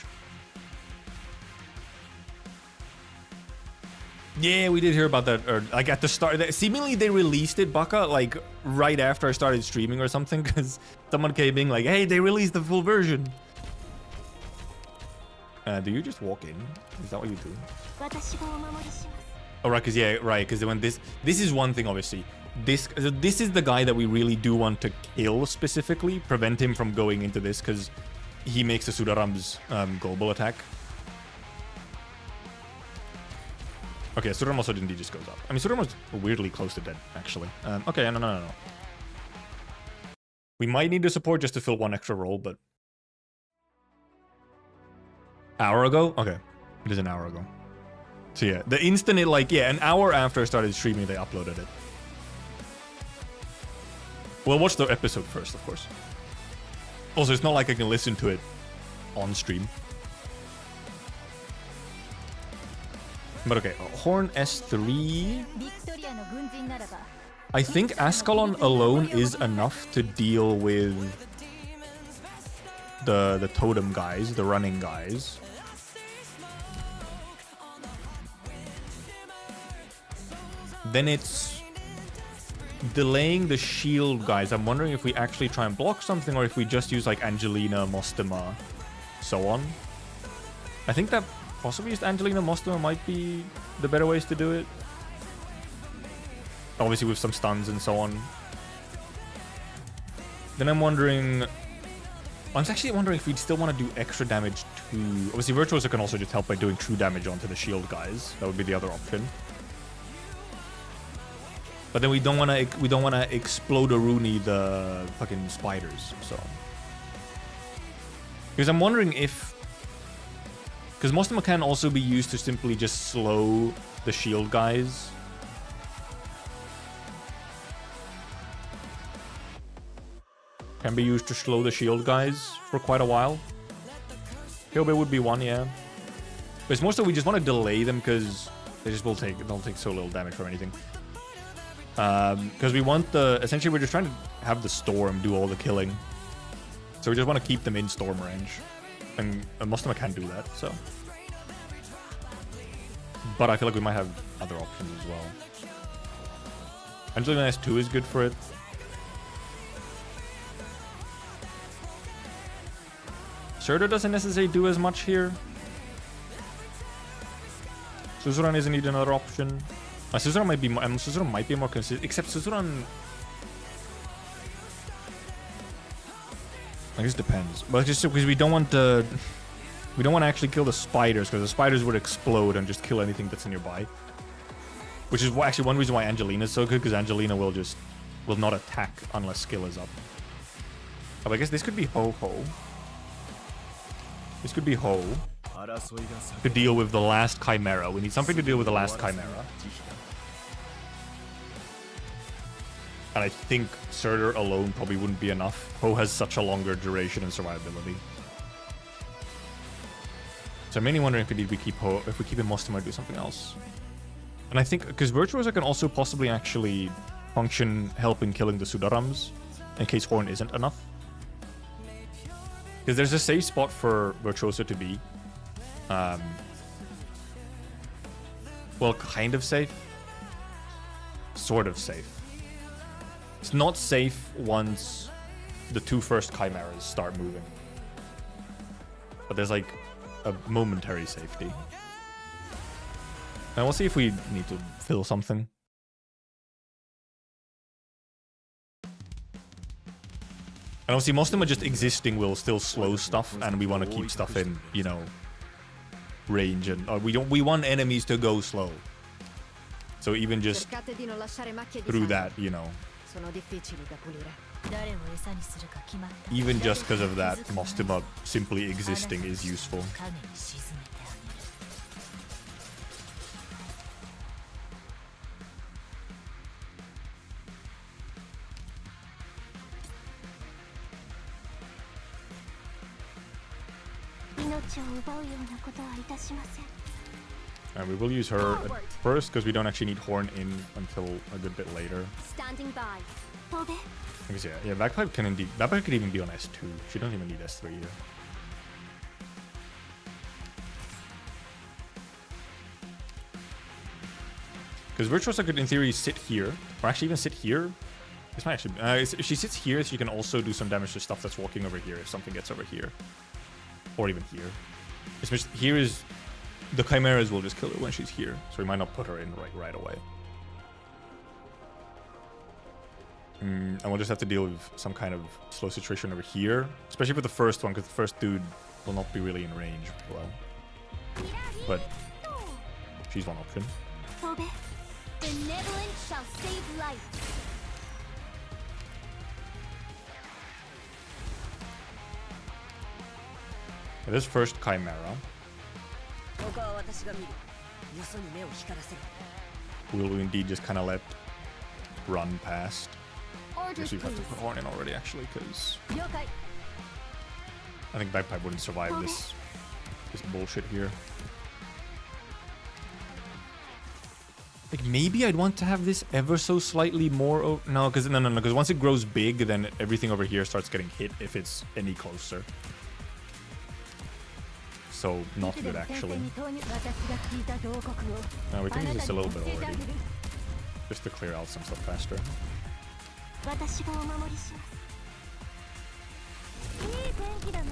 Yeah, we did hear about that. Or like at the start, seemingly they released it, Baka, like right after I started streaming or something, because someone came in like, "Hey, they released the full version." Do you just walk in? Is that what you do? Oh, right, because yeah, right, because when this is one thing, obviously. This is the guy that we really do want to kill specifically, prevent him from going into this, because he makes the Sudaram's global attack. Okay, Sudaram also indeed just goes up. I mean, Sudaram was weirdly close to dead, actually. Okay, no. We might need the support just to fill one extra role, but... Hour ago? Okay, it is an hour ago. So yeah, the instant it like, yeah, an hour after I started streaming, they uploaded it. We'll watch the episode first, of course. Also, it's not like I can listen to it on stream. But okay, Horn S3. I think Ascalon alone is enough to deal with the totem guys, the running guys. Then it's delaying the shield guys. I'm wondering if we actually try and block something or if we just use like Angelina, Mostema, so on. I think that possibly just Angelina, Mostema might be the better ways to do it. Obviously with some stuns and so on. Then I'm wondering... I'm actually wondering if we'd still want to do extra damage to... Obviously Virtuoso can also just help by doing true damage onto the shield guys. That would be the other option. But then we don't want to explode a Rooney the fucking spiders. So because I'm wondering if because Mostema can also be used to simply just slow the shield guys. Can be used to slow the shield guys for quite a while. Hillbay would be one, yeah. But it's more so we just want to delay them because they just they'll take so little damage from anything. Because we want essentially we're just trying to have the storm do all the killing. So we just want to keep them in storm range. And Mostema can do that, so. But I feel like we might have other options as well. Angelina S2 is good for it. Surtur doesn't necessarily do as much here. Suzuran isn't even another option. Suzuran might be more consistent, except Suzuran... I guess it depends. But just because we don't want to... We don't want to actually kill the spiders, because the spiders would explode and just kill anything that's nearby. Which is actually one reason why Angelina is so good, because Angelina will not attack unless skill is up. Oh, I guess this could be Ho-Ho. This could be Ho. To deal with the last Chimera. We need something to deal with the last Chimera. And I think Surtur alone probably wouldn't be enough. Ho has such a longer duration and survivability. So I'm mainly wondering if we keep Ho, if we keep him Mostema or do something else. And I think, because Virtuoso can also possibly actually function help in killing the Sudarams, in case Horn isn't enough. Because there's a safe spot for Virtuoso to be. Well, kind of safe. Sort of safe. It's not safe once the two first Chimeras start moving. But there's like a momentary safety. And we'll see if we need to fill something. And obviously most of them are just existing will still slow stuff, and we want to keep stuff in, you know, range, and we want enemies to go slow. So even just through that, you know. Even just because of that, Mostema simply existing is useful. And we will use her at first because we don't actually need Horn in until a good bit later. Standing by. Because yeah, Bagpipe can indeed. Bagpipe could even be on S2. She don't even need S3 here. Because Virtuosa could, in theory, sit here, or actually even sit here. This might actually. If she sits here, she can also do some damage to stuff that's walking over here if something gets over here, or even here. Especially here is the Chimeras will just kill her when she's here, so we might not put her in right away. And we'll just have to deal with some kind of slow situation over here, especially with the first one, because the first dude will not be really in range. Well, but she's one option. Benevolence shall save life. This first Chimera. We'll indeed just kind of let run past. I guess we have to put Horn in already, actually, because I think Bagpipe wouldn't survive this bullshit here. Like, maybe I'd want to have this ever so slightly more. No, because because once it grows big, then everything over here starts getting hit if it's any closer. So not good, actually. We can use this a little bit already, just to clear out some stuff faster.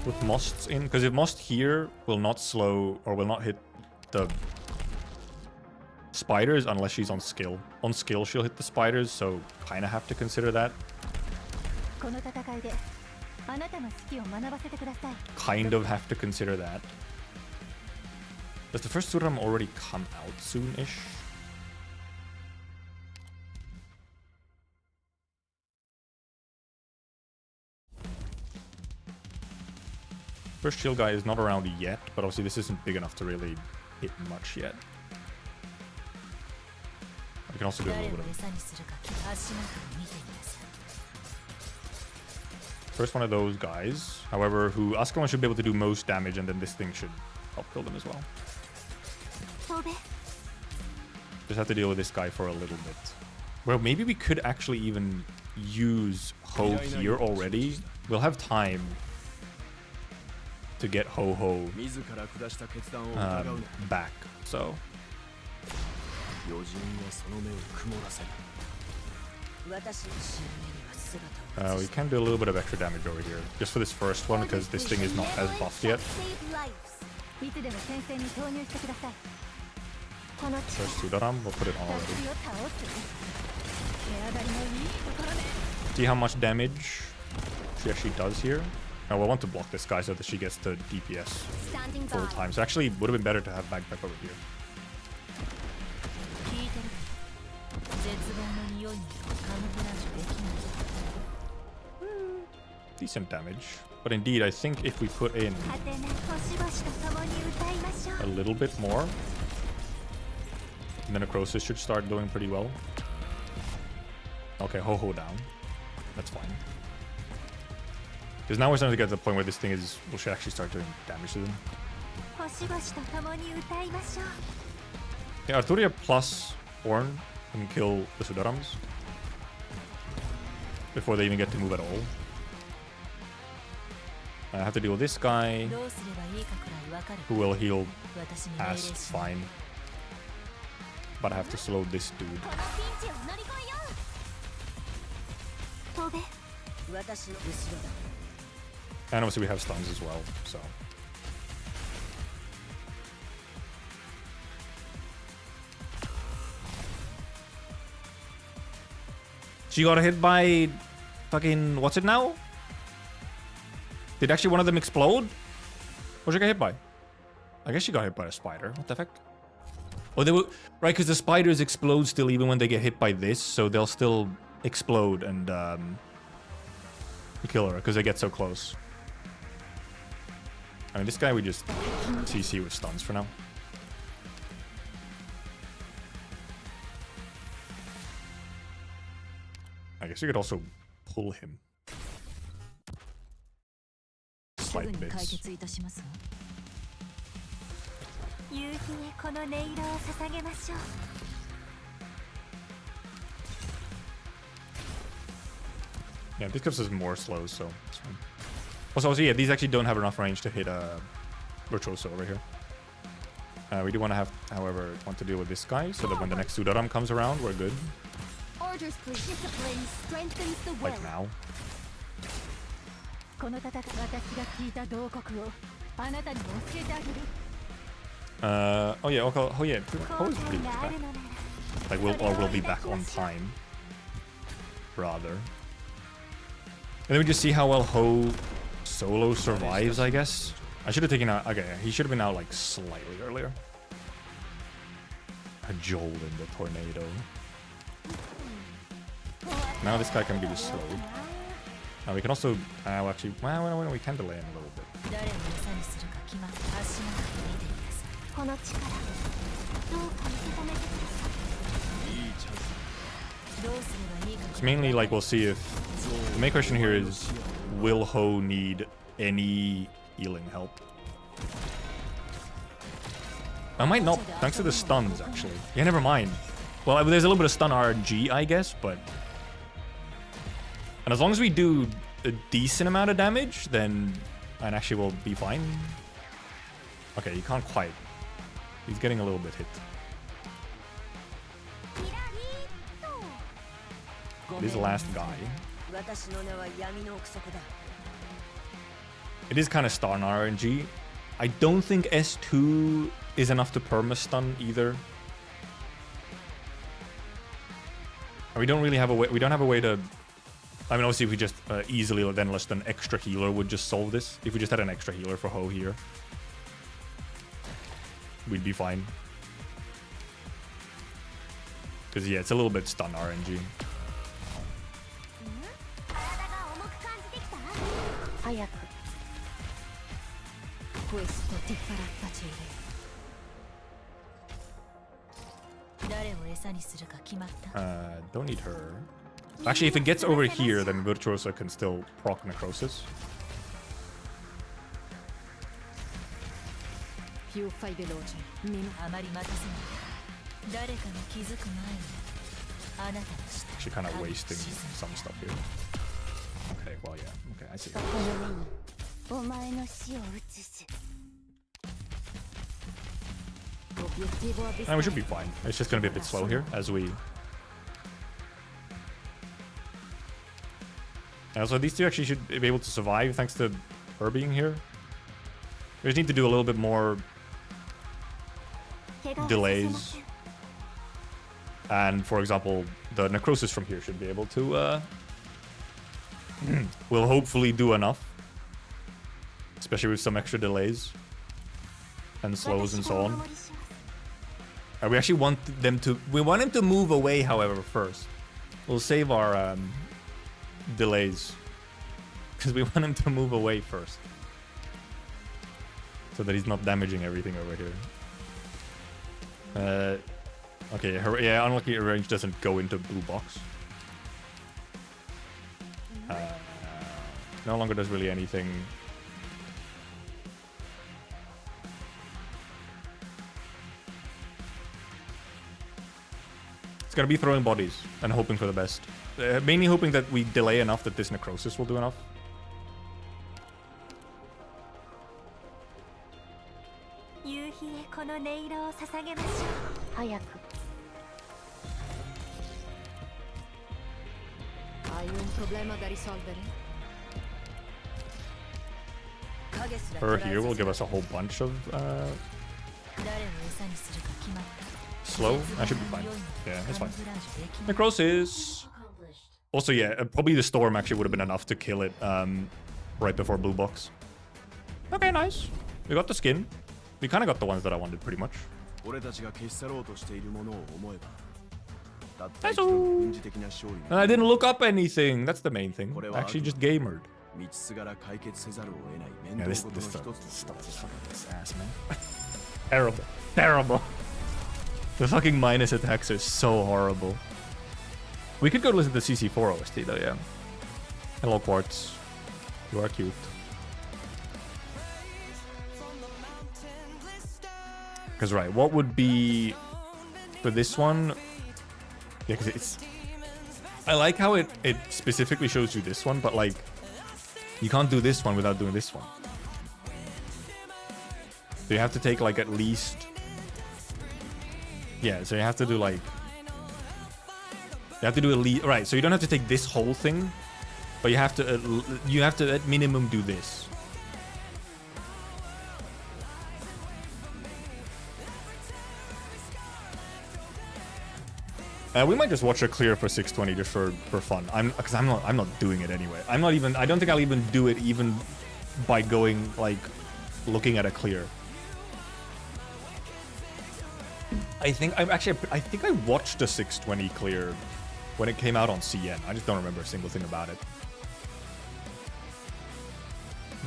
With Mosts in, because if Most here will not slow or will not hit the spiders unless she's on skill. On skill, she'll hit the spiders, so kind of have to consider that. Kind of have to consider that. Does the first Suram already come out soon-ish? First shield guy is not around yet, but obviously this isn't big enough to really hit much yet. We can also do a little bit of... First one of those guys, however, who Asukawan should be able to do most damage, and then this thing should help kill them as well. Just have to deal with this guy for a little bit. Well, maybe we could actually even use Ho here already. We'll have time to get Ho-Ho back, so... we can do a little bit of extra damage over here, just for this first one, because this thing is not as buffed yet. First Sudaram, we'll put it on already. See how much damage she actually does here. Now we'll want to block this guy so that she gets the DPS full time. So actually, it would have been better to have Bagpipe over here. Decent damage. But indeed, I think if we put in a little bit more, and then Necrosis should start doing pretty well. Okay, Ho-Ho down. That's fine. Because now we're starting to get to the point where this thing is... we should actually start doing damage to them. Yeah, Arturia plus Horn can kill the Sudarams before they even get to move at all. I have to deal with this guy, who will heal as fine. But I have to slow this dude. And obviously we have stuns as well, so... She got hit by... fucking... what's it now? Did actually one of them explode? What did she get hit by? I guess she got hit by a spider. What the heck? Oh, they will... right, because the spiders explode still even when they get hit by this, so they'll still explode and kill her because they get so close. I mean, this guy we just CC with stuns for now. I guess you could also pull him. Slight bits. 夕日へこの音色を捧げましょう。 Yeah, this gives us more slows, so it's fine. Also, yeah, these actually don't have enough range to hit Virtuoso over here. We do want to have, however, want to deal with this guy so that when the next Sudaram comes around, we're good. Orders, please. Discipline strengthens the will. Like now. この戦い、私が聞いた同国をあなたにも教えてあげる。 Oh yeah, oh yeah, Ho is pretty back. Like we'll be back on time. Rather. And then we just see how well Ho solo survives, I guess. I should have taken out, okay, he should have been out like slightly earlier. A jolt in the tornado. Now this guy can be just slowed. Now we can also, well actually, well, we can delay him a little bit. この力、どうか受け止めてください。 It's mainly like we'll see if the main question here is, will Ho need any healing help? I might not, thanks to the stuns actually. Yeah, never mind. Well, there's a little bit of stun RNG, I guess, but... And as long as we do a decent amount of damage, then... And actually we'll be fine. Okay, you can't quite. He's getting a little bit hit. This last guy. It is kind of stun RNG. I don't think S2 is enough to perma-stun either. We don't really have a way. We don't have a way to. I mean, obviously, if we just easily then less than extra healer would just solve this. If we just had an extra healer for Ho here, we'd be fine. Because yeah, it's a little bit stun RNG. 早くクエストティファラッタチーレ。誰を餌にするか決まった。Don't need her. Actually, if it gets over here, then Virtuosa can still proc Necrosis. ピューファイベローチェ。あまり待たせない。誰かが気づく前にあなたの下。Actually, kind of wasting some stuff here. Okay, well, yeah. Okay, I see. この目にお前の死を映す。 And we should be fine. It's just gonna be a bit slow here as we. And also, these two actually should be able to survive thanks to her being here. We just need to do a little bit more delays. And for example, the Necrosis from here should be able to. Will hopefully do enough. Especially with some extra delays. And slows and so on. We actually want them to... We want him to move away, however, first. We'll save our delays. Because we want him to move away first. So that he's not damaging everything over here. Okay, yeah, unlucky range doesn't go into blue box. No longer does really anything. It's gonna be throwing bodies and hoping for the best. Mainly hoping that we delay enough that this Necrosis will do enough. Her here will give us a whole bunch of slow. I should be fine. Yeah, it's fine. Necrosis. Also, yeah, probably the storm actually would have been enough to kill it right before blue box. Okay, nice. We got the skin. We kind of got the ones that I wanted pretty much. And I didn't look up anything. That's the main thing. I actually just gamered. Yeah, this stuff is fucking this ass, man. Terrible. Terrible. The fucking minus attacks are so horrible. We could go listen to CC4 OST though, yeah. Hello, Quartz. You are cute. Because, right, what would be for this one? Yeah, because it's... I like how it specifically shows you this one, but, like, you can't do this one without doing this one. So you have to take, like, at least... Yeah, so you have to do, like... You have to do at least... Right, so you don't have to take this whole thing, but you have to at minimum do this. We might just watch a clear for 620 just for fun. Because I'm not doing it anyway. I don't think I'll even do it even by going like looking at a clear. I think I watched a 620 clear when it came out on CN. I just don't remember a single thing about it.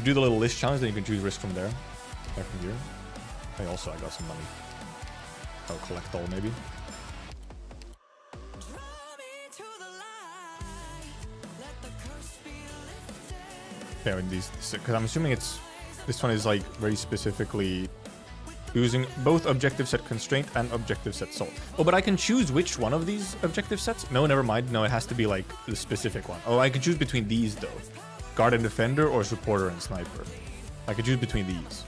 Do the little list challenge, then you can choose risk from there. From here. I got some money. I'll collect all maybe. Yeah, in these, because I'm assuming this one is like very specifically using both objective set constraint and objective set soul. Oh, but I can choose which one of these objective sets? No, never mind. No, it has to be like the specific one. Oh, I can choose between these though. Guard and defender or supporter and sniper. I could choose between these,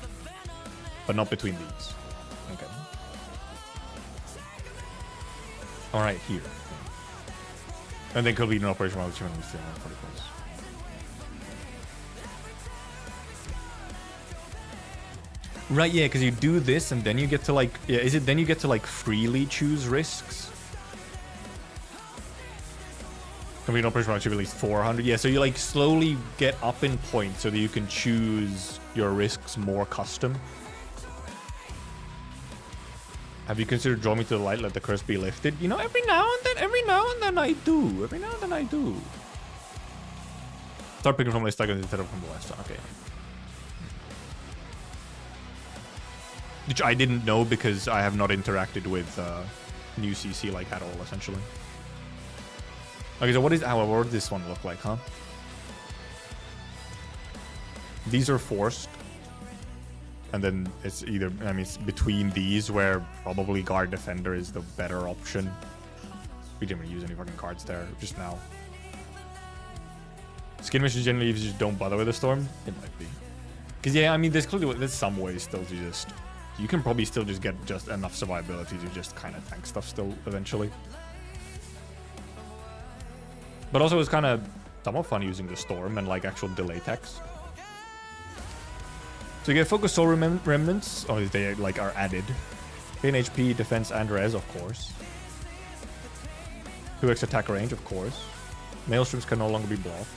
but not between these. Okay. All right, here. And then complete an operation while achieving within 140 points. Right, yeah, because you do this and then you get to like, yeah, is it then you get to like freely choose risks? Complete an operation while achieving at least 400. Yeah, so you like slowly get up in points so that you can choose your risks more custom. Have you considered draw me to the light, let the curse be lifted? You know, every now and then I do. Every now and then I do. Start picking from the list instead of from the left. Okay. Which I didn't know because I have not interacted with new CC like at all, essentially. Okay, so what does this one look like, huh? These are forced. And then it's either, I mean, it's between these where probably guard defender is the better option. We didn't really use any fucking cards there just now. Skin missions generally, if you just don't bother with the storm, it might be. Because yeah, I mean, there's some ways still to just, you can probably still just get just enough survivability to just kind of tank stuff still eventually. But also it's kind of somewhat fun using the storm and like actual delay techs. So you get focus soul remnants. Oh, they like are added. Gain HP, defense, and res, of course. 2x attack range, of course. Maelstroms can no longer be blocked.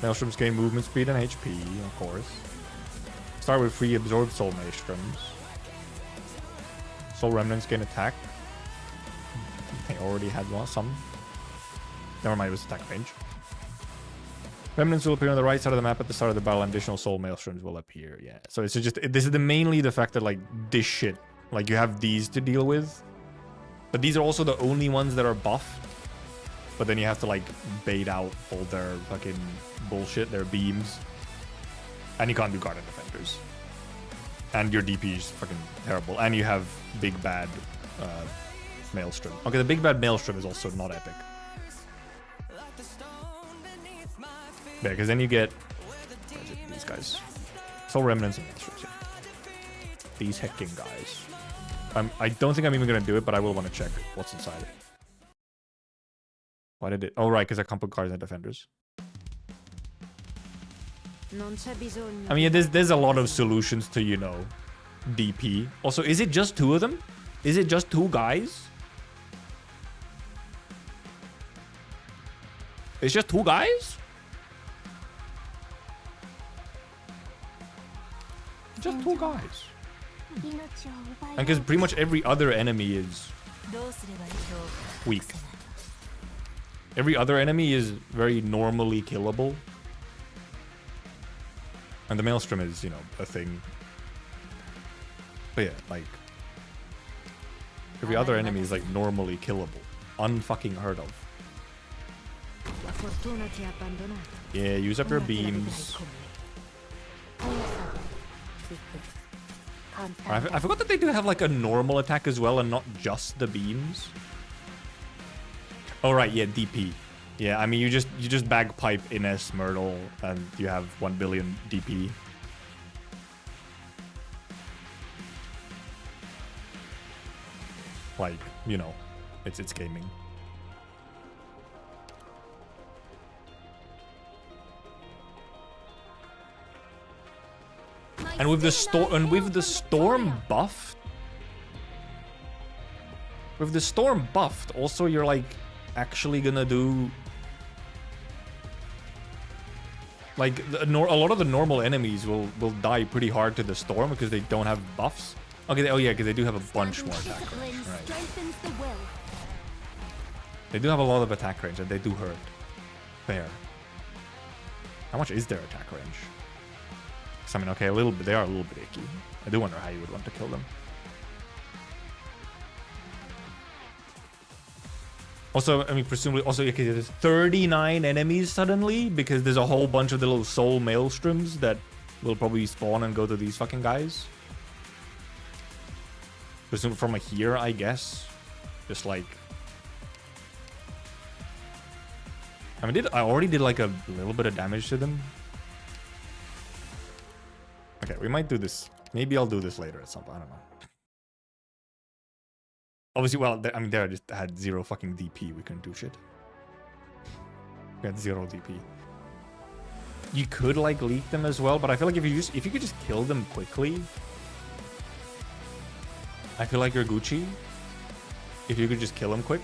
Maelstroms gain movement speed and HP, of course. Start with free absorbed soul maelstroms. Soul remnants gain attack. I already had some. Never mind, it was attack range. Remnants will appear on the right side of the map at the start of the battle, and additional soul maelstroms will appear. Yeah, so it's just, this is mainly the fact that like this shit, like you have these to deal with, but these are also the only ones that are buffed. But then you have to like bait out all their fucking bullshit, their beams, and you can't do guard and defenders, and your DP is fucking terrible, and you have big bad maelstrom. Okay, the big bad maelstrom is also not epic. Yeah, because then you get these guys. Soul remnants and maelstroms. Yeah. These hecking guys. I don't think I'm even gonna do it, but I will want to check what's inside it. Why did it? Oh right, because I can't put guards and defenders. I mean, there's a lot of solutions to, you know, DP. Also, is it just two of them? Is it just two guys? It's just two guys? Just two guys. And because pretty much every other enemy is weak. Every other enemy is very normally killable. And the maelstrom is, you know, a thing. But yeah, like every other enemy is like normally killable. Unfucking heard of. Yeah, use up your beams. I forgot that they do have like a normal attack as well and not just the beams. Oh right, yeah, DP. Yeah, I mean you just bagpipe Ines Myrtle and you have 1 billion DP. Like, you know, it's gaming. And with the storm buffed, also you're like actually gonna do like a lot of the normal enemies will die pretty hard to the storm because they don't have buffs. Okay, oh yeah, because they do have a bunch more attack range, right? They do have a lot of attack range and they do hurt. Fair. How much is their attack range? I mean, okay, a little bit. They are a little bit icky. I do wonder how you would want to kill them. Also, I mean, presumably, also, okay, there's 39 enemies suddenly because there's a whole bunch of the little soul maelstroms that will probably spawn and go to these fucking guys. Presumably from here, I guess. Just like. I mean, I already did like a little bit of damage to them. Okay, we might do this. Maybe I'll do this later at some point. I don't know. Obviously, well, I mean, they just had 0 fucking DP. We couldn't do shit. We had 0 DP. You could like leak them as well, but I feel like if you could just kill them quickly, I feel like you're Gucci. If you could just kill them quick.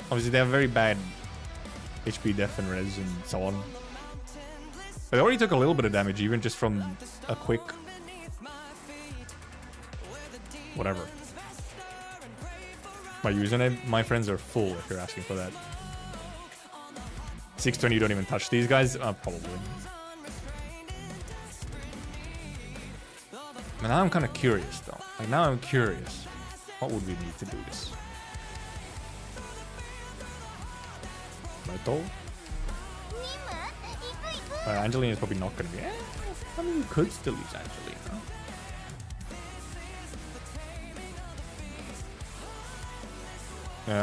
Obviously, they have very bad HP, def, and res, and so on. But they already took a little bit of damage, even just from a quick... whatever. My username? My friends are full, if you're asking for that. 620, you don't even touch these guys? Probably. But now I'm kind of curious, though. Like, now I'm curious. What would we need to do this? Metal? Angelina is probably not going to be... I mean, you could still use Angelina.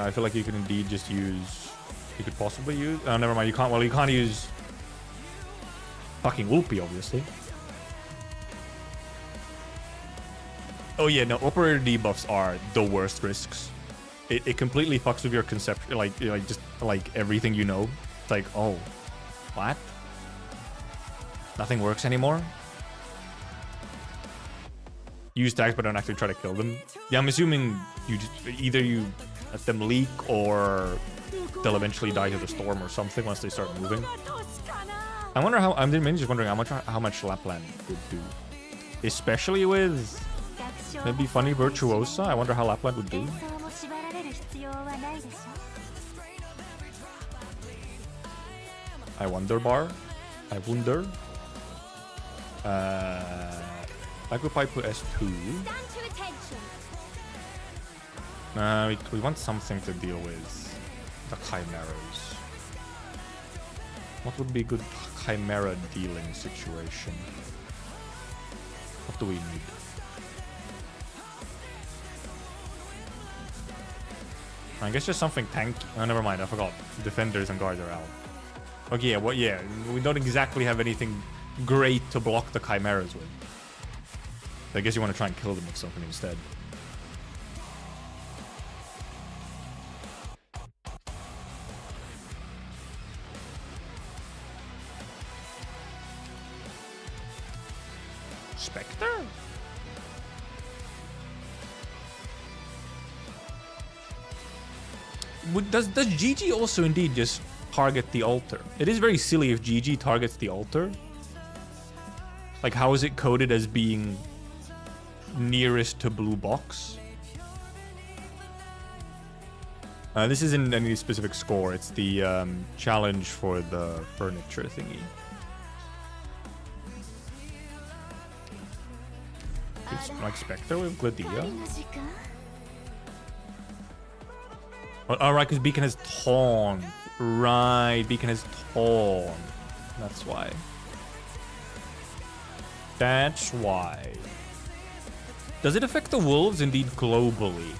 I feel like you could indeed just use... You could possibly use... Oh, never mind. You can't... Well, you can't use... fucking Whoopi, obviously. Oh, yeah. No, operator debuffs are the worst risks. It completely fucks with your conception. Like, just, like, everything you know. It's like, oh... What? Nothing works anymore? Use tags but don't actually try to kill them. Yeah, I'm assuming you just either you let them leak or they'll eventually die to the storm or something once they start moving. I wonder how... I'm just wondering how much Lapland would do. Especially with maybe Funny Virtuosa. I wonder how Lapland would do. I wonder bar. I wonder. I could probably put S2. We want something to deal with the chimeras. What would be a good chimera dealing situation? What do we need? I guess just something tanky. Oh, never mind. I forgot. Defenders and guards are out. Okay, yeah, well, yeah, we don't exactly have anything great to block the chimeras with. I guess you want to try and kill them with something instead. Spectre? Does GG also indeed just target the altar? It is very silly if GG targets the altar. Like, how is it coded as being nearest to blue box? This isn't any specific score. It's the challenge for the furniture thingy. It's like Spectre with Gladia. Oh, right, because Beacon has Taunt. Right, Beacon has Taunt. That's why. That's why. Does it affect the wolves indeed globally?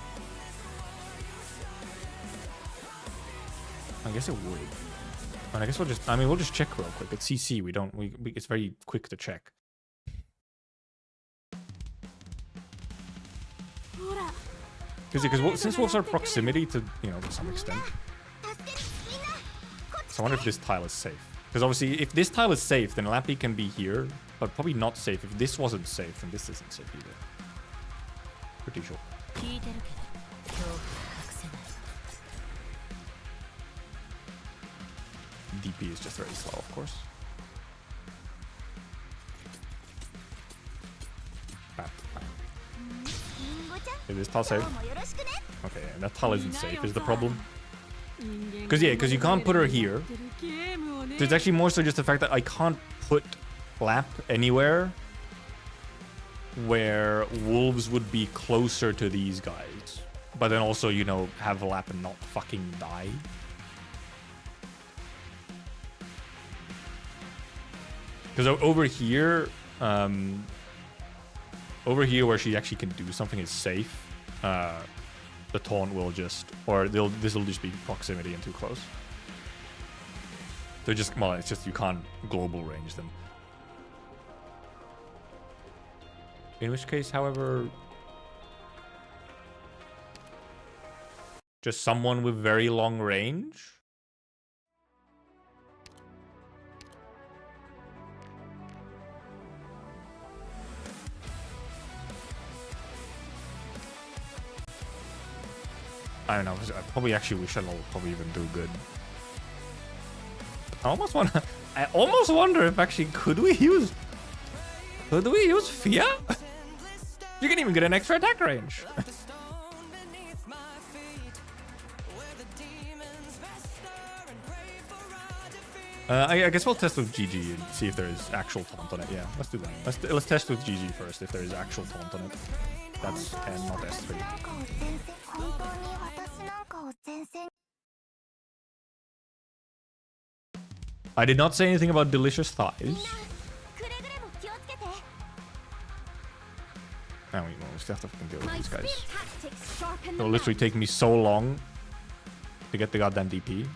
I guess it would. And I guess we'll just check real quick. It's CC. It's very quick to check. Because since wolves are proximity to, to some extent. So I wonder if this tile is safe. Because obviously, if this tile is safe, then Lappy can be here. But probably not safe. If this wasn't safe, then this isn't safe either. Pretty sure. DP is just very slow, of course. Is this tile safe? Okay, and that tile isn't safe is the problem. Because you can't put her here. So it's actually more so just the fact that I can't put Lap anywhere where wolves would be closer to these guys. But then also, have Lap and not fucking die. Because over here where she actually can do something is safe. The taunt will just, or this will just be proximity and too close. They're just, well, it's just you can't global range them. In which case, however, just someone with very long range. I don't know. I probably actually wish I'll probably even do good. I almost wonder if actually could we use Fia? You can even get an extra attack range. I guess we'll test with GG and see if there is actual taunt on it. Yeah, let's do that. Let's test with GG first if there is actual taunt on it. That's N, not S3. I did not say anything about delicious thighs. Now we still have to fucking deal with these guys. It'll literally take me so long to get the goddamn DP.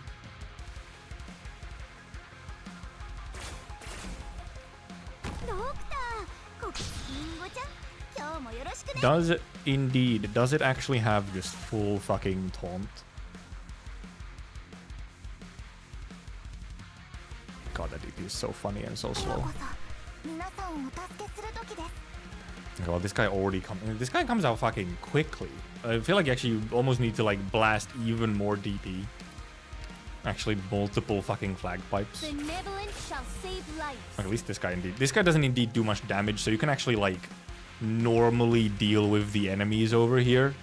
Does it actually have just full fucking taunt? God, that DP is so funny and so slow. Well, this guy already this guy comes out fucking quickly. I feel like actually you almost need to like blast even more DP. Actually, multiple fucking flag pipes. Like, at least this guy doesn't indeed do much damage, so you can actually like normally deal with the enemies over here.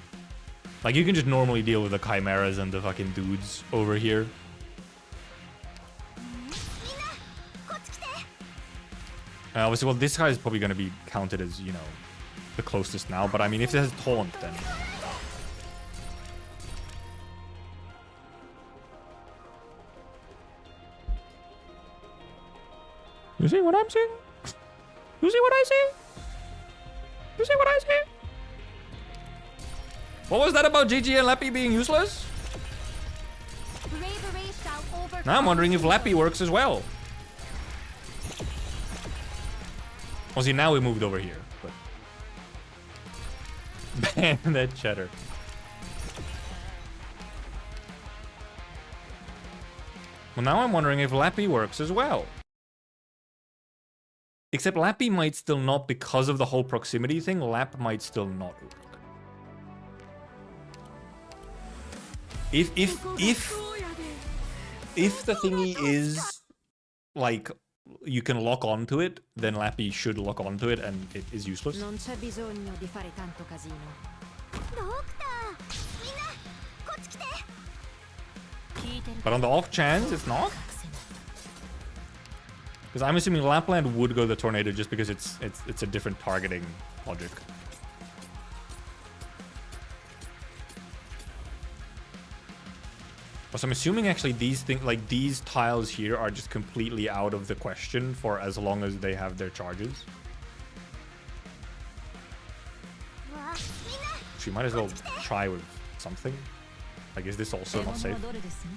Like you can just normally deal with the chimeras and the fucking dudes over here. Obviously, well, this guy is probably going to be counted as, the closest now. But I mean, if it has taunt, then... You see what I'm seeing? You see what I see? You see what I see? What was that about GG and Lappy being useless? Now I'm wondering if Lappy works as well. Well, see, now we moved over here, but... Ban that cheddar. Well, now I'm wondering if Lappy works as well. Except Lappy might still not, because of the whole proximity thing, Lap might still not work. If the thingy is, like... you can lock onto it, then Lappy should lock onto it and it is useless. But on the off chance it's not? Because I'm assuming Lapland would go the tornado just because it's a different targeting logic. So I'm assuming actually these things, like these tiles here, are just completely out of the question for as long as they have their charges. she might as well try with something. Like, is this also not safe?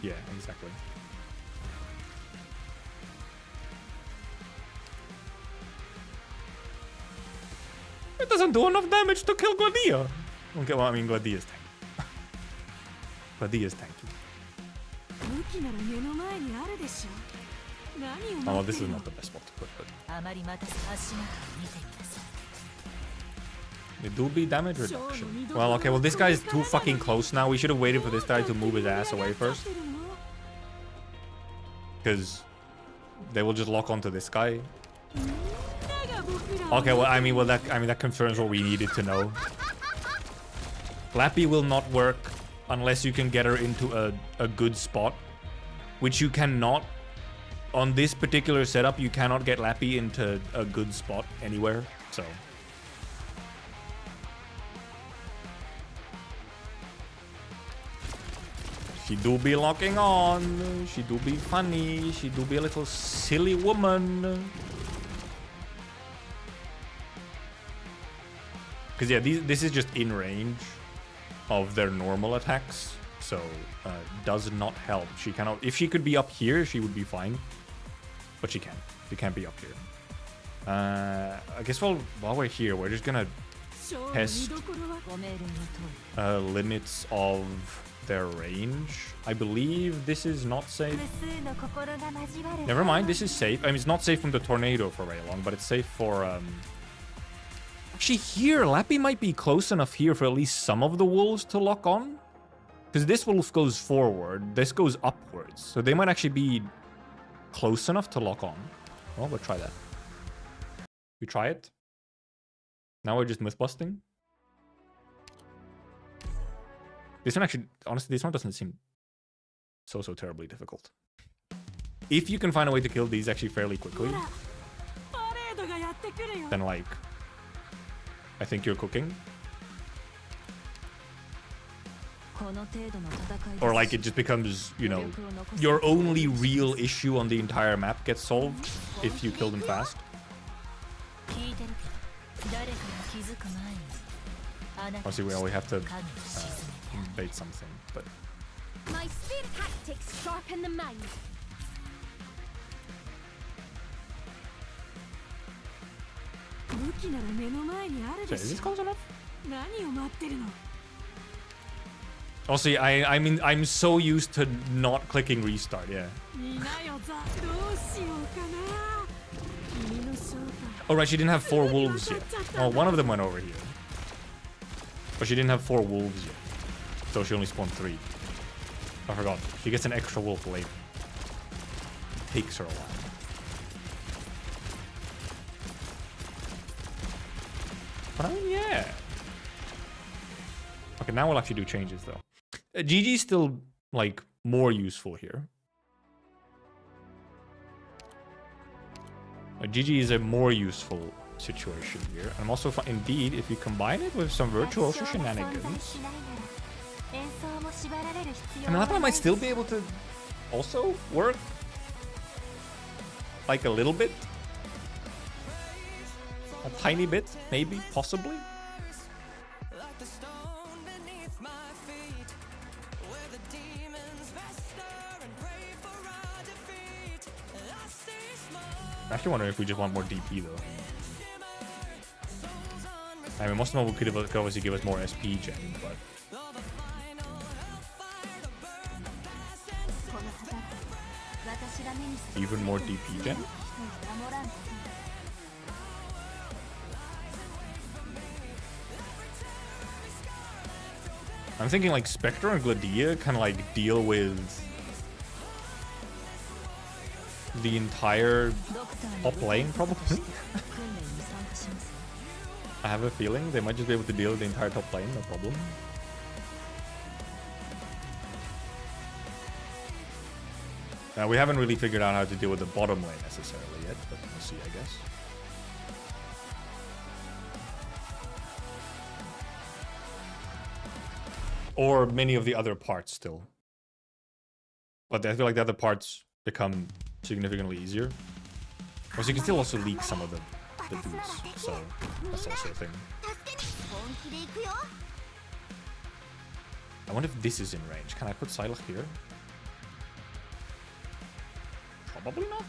Yeah, exactly. It doesn't do enough damage to kill Gladia. Okay, well, I mean, Gladia's tanky. Gladia's tanky. Oh, this is not the best spot to put, but... It do be damage reduction. Well, okay, well, this guy's too fucking close now. We should have waited for this guy to move his ass away first. Because they will just lock onto this guy. Okay, well, that confirms what we needed to know. Lappy will not work unless you can get her into a good spot, which you cannot. On this particular setup, you cannot get Lappy into a good spot anywhere, so... She do be locking on, she do be funny, she do be a little silly woman. Because yeah, this is just in range of their normal attacks, so does not help. She cannot. If she could be up here, she would be fine, but she can't. She can't be up here. I guess while we're here, we're just gonna test limits of their range. I believe this is not safe. Never mind, this is safe. I mean, it's not safe from the tornado for very long, but it's safe for actually, here, Lappy might be close enough here for at least some of the wolves to lock on. Because this wolf goes forward, this goes upwards. So they might actually be close enough to lock on. Well, we'll try that. We try it. Now we're just myth busting. This one actually, honestly, this one doesn't seem so terribly difficult. If you can find a way to kill these actually fairly quickly, then like... I think you're cooking. Or like it just becomes, you know, your only real issue on the entire map gets solved if you kill them fast. Obviously, we only have to bait something, but... My spear tactics sharpen the mind. Okay, is this close enough? Oh, see, I mean, I'm so used to not clicking restart, yeah. Oh, right, she didn't have 4 wolves yet. Well, one of them went over here. But she didn't have 4 wolves yet. So she only spawned 3. I forgot. She gets an extra wolf later. Takes her a while. But I mean, yeah. Okay, now we'll actually do changes, though. GG's still, like, more useful here. GG is a more useful situation here. And also, indeed, if you combine it with some virtuoso shenanigans... I mean, that might still be able to also work. Like, a little bit. A tiny bit, maybe, possibly. I actually wonder if we just want more DP though. I mean, most of them could obviously give us more SP gen, but... Even more DP gen? I'm thinking like Spectre and Gladia can like deal with the entire top lane probably. I have a feeling they might just be able to deal with the entire top lane, no problem. Now we haven't really figured out how to deal with the bottom lane necessarily yet, but we'll see, I guess. Or many of the other parts still. But I feel like the other parts become significantly easier. Because you can still also leak some of the dudes, so that's also a thing. I wonder if this is in range. Can I put Silas here? Probably not.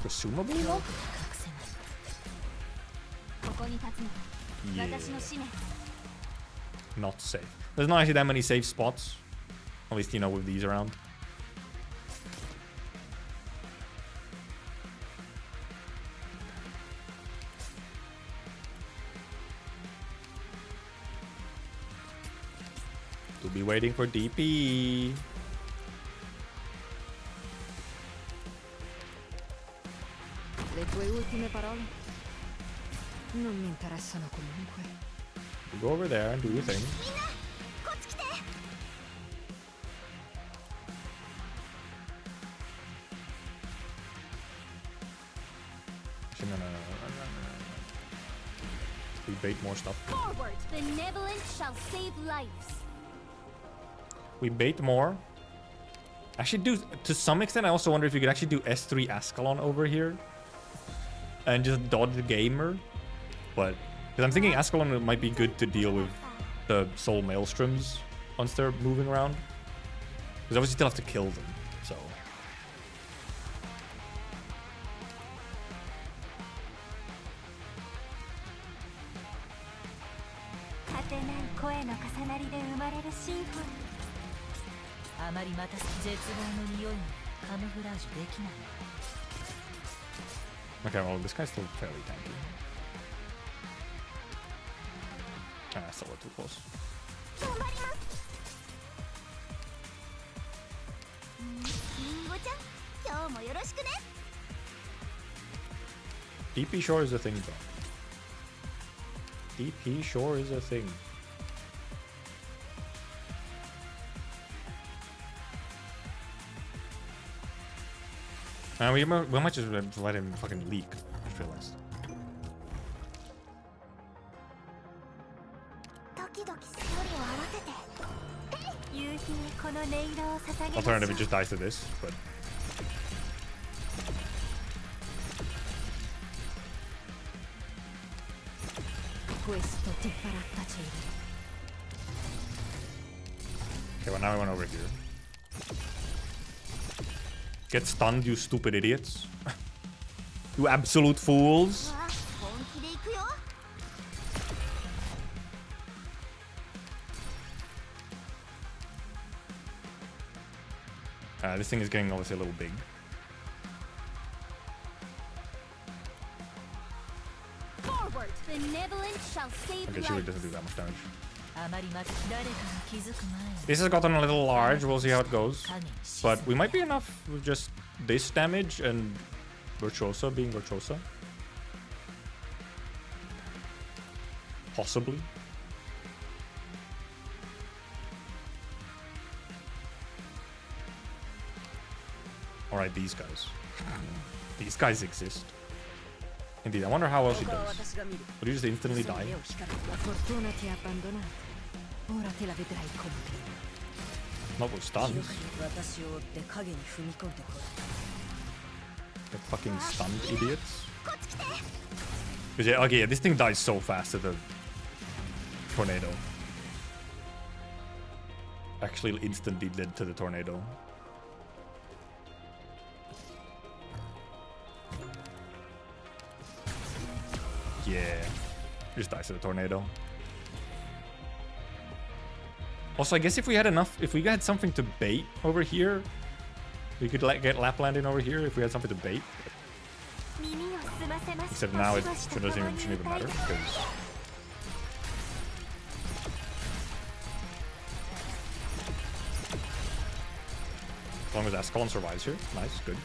Presumably not. Yeah. Not safe. There's not actually that many safe spots. At least, you know, with these around. To be waiting for DP. Le tue ultime parole non mi interessano comunque. You go over there and do your thing. No. We bait more stuff. Forward, benevolence shall save lives. We bait more. Actually, do to some extent. I also wonder if you could actually do S3 Ascalon over here and just dodge the gamer. But because I'm thinking Ascalon might be good to deal with the soul maelstroms once they're moving around. Because obviously you still have to kill them. So. Okay, well, this guy's still fairly tanky. Ah, still a too close. DP sure is a thing, bro. DP sure is a thing. We might just let him fucking leak. I just realized. Alternative, it just dies to this, but. Okay, well now I went over here. Get stunned, you stupid idiots. You absolute fools. This thing is getting obviously a little big. Forward, benevolence shall save Okay, she really doesn't do that much damage. あまりまた誰かが気づく前に This has gotten a little large, we'll see how it goes. But we might be enough with just this damage and Virtuosa being Virtuosa. Possibly. Alright, these guys. These guys exist. Indeed, I wonder how else he does. Would he just instantly die? Not with stuns. The fucking stunned idiots. Because yeah, okay, yeah, this thing dies so fast to the tornado. Actually, instantly led to the tornado. Yeah, just dies to the tornado. Also, I guess if we had enough, if we had something to bait over here, we could get Lapland in over here if we had something to bait. Except now it shouldn't even matter because. As long as Ascalon survives here, nice, good.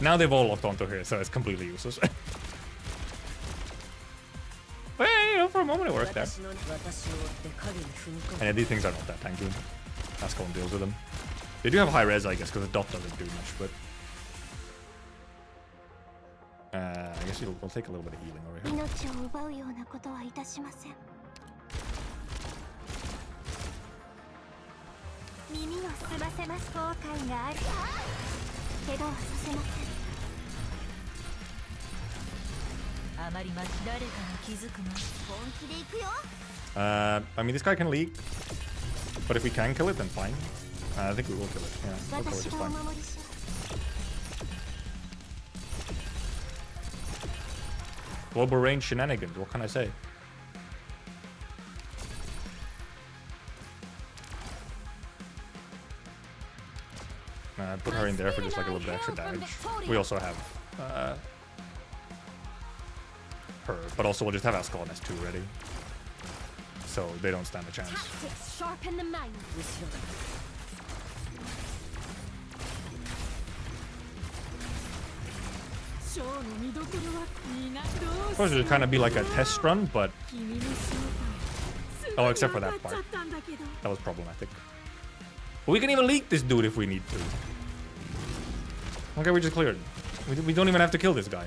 Now they've all locked onto her, so it's completely useless. But yeah, you know, for a moment it worked there. And yeah, these things are not that tanky. Ascalon deals with them. They do have high res, I guess, because the dot doesn't do much, but... I guess we'll take a little bit of healing over here. 命を奪うようなことはいたしません。耳をすませます後悔がある。怪我はさせません。あまり誰かが気づくまで。本気で行くよ。I mean, this guy can leak, but if we can kill it, then fine. I think we will kill it. Yeah, we'll kill it 私 just がお fine. 守りします。 Global range shenanigans. What can I say? Put her in there for just like a little bit extra damage. We also have her, but also we'll just have Ascalon S2 ready, so they don't stand a chance. Tactics sharpen the mind. Of course, it would kind of be like a test run, but oh, except for that part, that was problematic. But we can even leak this dude if we need to. Okay, we just cleared. We don't even have to kill this guy.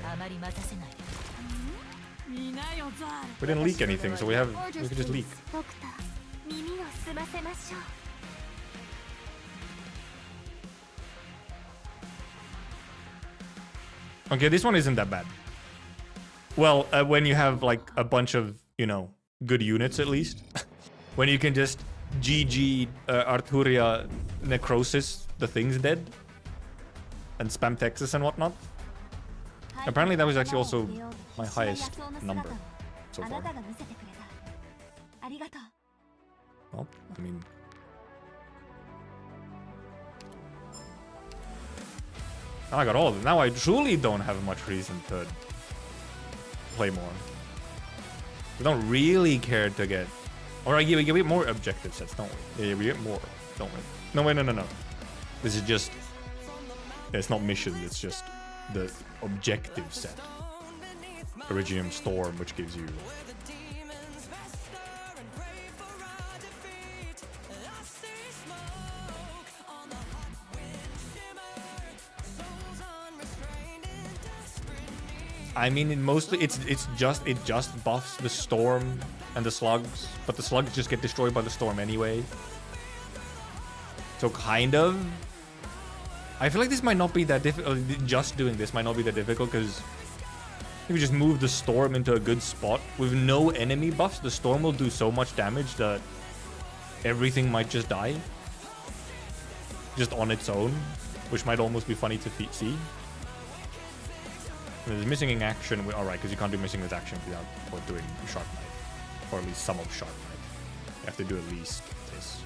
We didn't leak anything, so we can just leak. ドクター、耳をすませましょう。 Okay, this one isn't that bad. Well, when you have like a bunch of, you know, good units at least. When you can just GG Arturia Necrosis, the thing's dead. And spam Texas and whatnot. Apparently that was actually also my highest number so far. Well, I mean... Now I got all of them. Now I truly don't have much reason to play more. We don't really care to get... Or we get more objective sets, don't we? Yeah, we get more, don't we? No, wait, no. This is just... It's not missions, it's just the objective set. Iridium Storm, which gives you... I mean, it just buffs the storm and the slugs, but the slugs just get destroyed by the storm anyway. So kind of. I feel like this might not be that difficult. Just doing this might not be that difficult because if you just move the storm into a good spot with no enemy buffs, the storm will do so much damage that everything might just die, just on its own, which might almost be funny to see. There's missing in action. Alright, because you can't do missing with action without doing Sharp Knight. Or at least some of Sharp Knight. You have to do at least this.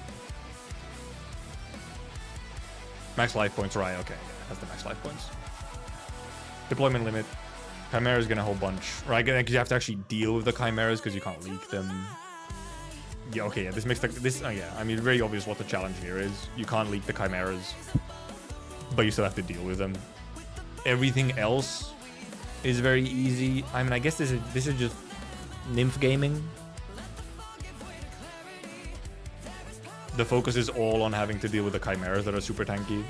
Max life points, right, okay. Yeah, that's the max life points. Deployment limit. Chimeras get a whole bunch. Right, because you have to actually deal with the Chimeras because you can't leak them. Yeah, okay, yeah, this makes this, yeah, I mean, very obvious what the challenge here is. You can't leak the Chimeras, but you still have to deal with them. Everything else is very easy. I mean, I guess this is just nymph gaming. The focus is all on having to deal with the chimeras that are super tanky.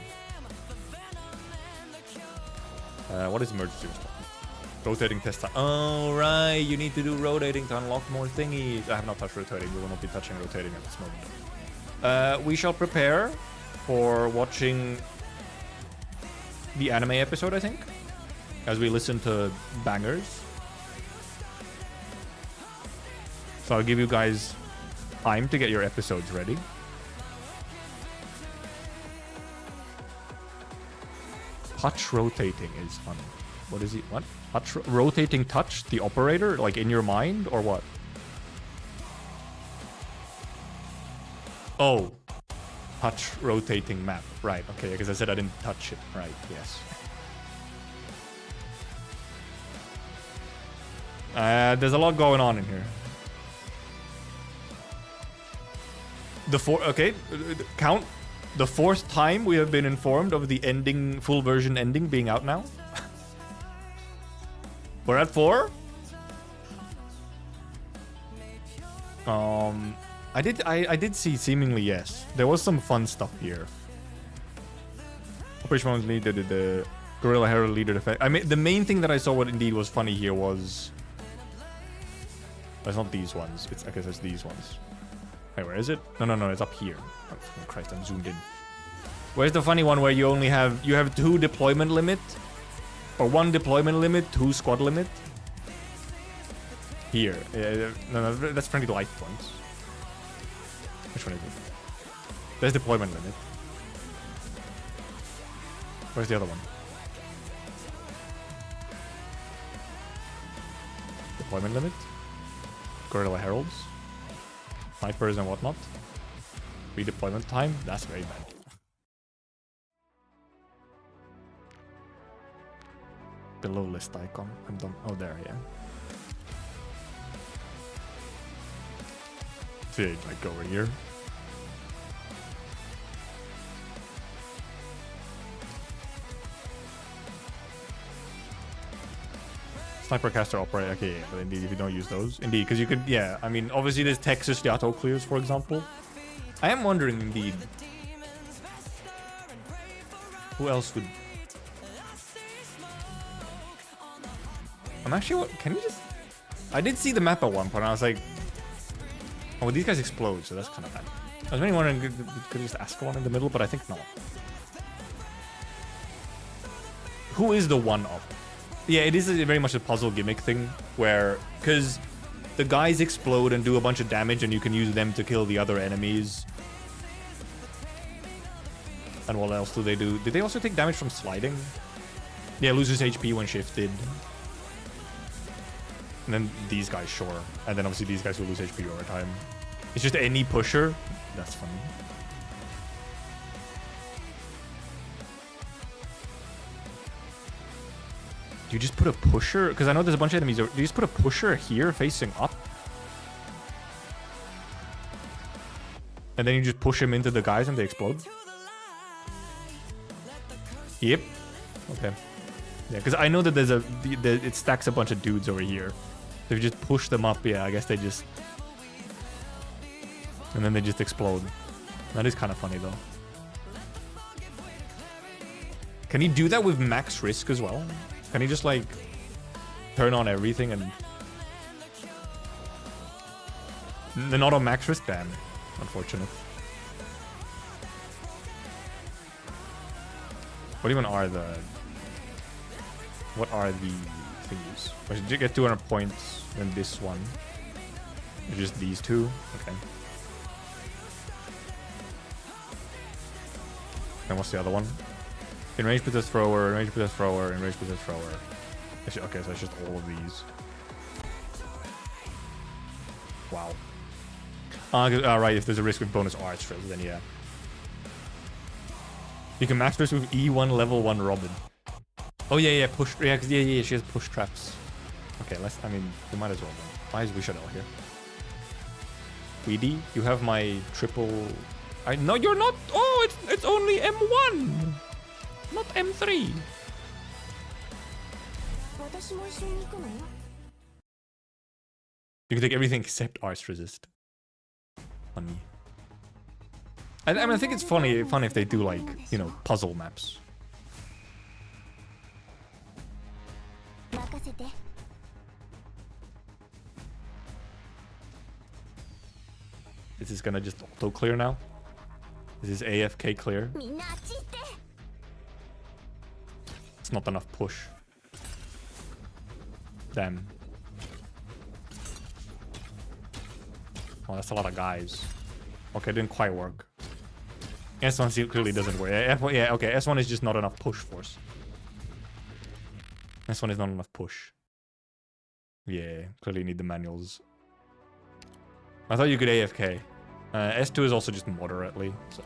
What is emergency response? Rotating test time. Oh, right. You need to do rotating to unlock more thingies. I have not touched rotating. We will not be touching rotating at this moment. We shall prepare for watching the anime episode, I think, as we listen to bangers. So I'll give you guys time to get your episodes ready. Touch rotating is on. What is it? What? Touch rotating touch the operator, like in your mind, or what? Oh, touch rotating map. Right. Okay. Because I said I didn't touch it. Right. Yes. There's a lot going on in here. Okay, count the 4th time we have been informed of the ending, full version ending being out now. We're at 4. I did see seemingly yes. There was some fun stuff here. Operation Moments needed the Gorilla Herald leader effect. I mean, the main thing that I saw what indeed was funny here was... It's not these ones. It's, I guess it's these ones. Wait, where is it? No, it's up here. Oh, Christ, I'm zoomed in. Where's the funny one where you only have... You have 2 deployment limit? Or 1 deployment limit, 2 squad limit? Here. No, that's friendly light points. Which one is it? There's deployment limit. Where's the other one? Deployment limit? Guerrilla Heralds? Snipers and whatnot? Redeployment time? That's very bad. Below list icon. I'm done. Oh, there, yeah. See, like over here. Sniper caster operator. Okay, yeah, but indeed, if you don't use those, indeed, because you could, yeah. I mean, obviously, there's Texas auto clears, for example. I am wondering, indeed, who else would. I'm actually. Can you just? I did see the map at one point. And I was like, oh, well, these guys explode, so that's kind of bad. I was really wondering, could I just ask one in the middle, but I think not. Who is the one up? Yeah, it is very much a puzzle gimmick thing where, because the guys explode and do a bunch of damage and you can use them to kill the other enemies. And what else do they do? Did they also take damage from sliding? Yeah, loses HP when shifted. And then these guys, sure. And then obviously these guys will lose HP over time. It's just any pusher. That's funny. Do you just put a pusher? Because I know there's a bunch of enemies. Do you just put a pusher here facing up? And then you just push him into the guys and they explode? Yep. Okay. Yeah, because I know that there's a... it stacks a bunch of dudes over here. So if you just push them up, yeah, I guess they just... And then they just explode. That is kind of funny, though. Can he do that with max risk as well? Can he just, like, turn on everything and... They're not on max risk, damn. Unfortunate. What even are the... What are the thingies? I should get 200 points in this one. Or just these two? Okay. And what's the other one? In range with this thrower, in range with this thrower, in range with this thrower. Okay, so it's just all of these. Wow. Right, if there's a risk with bonus arts for it, then yeah. You can max risk with E1 level 1 Robin. Oh yeah, push. Yeah, she has push traps. Okay, I mean, we might as well then. Why is Wishadel here? Weedy, you have my triple... No, you're not! Oh, it's only M1! Not M3! You can take everything except arts resist. Funny. I mean, I think it's funny if they do, like, you know, puzzle maps. This is gonna just auto clear now. This is AFK clear. It's not enough push. Damn. Oh, that's a lot of guys. Okay, didn't quite work. S1 clearly doesn't work. Yeah, okay, S1 is just not enough push force. S1 is not enough push. Yeah, clearly need the manuals. I thought you could AFK. S2 is also just moderately, so.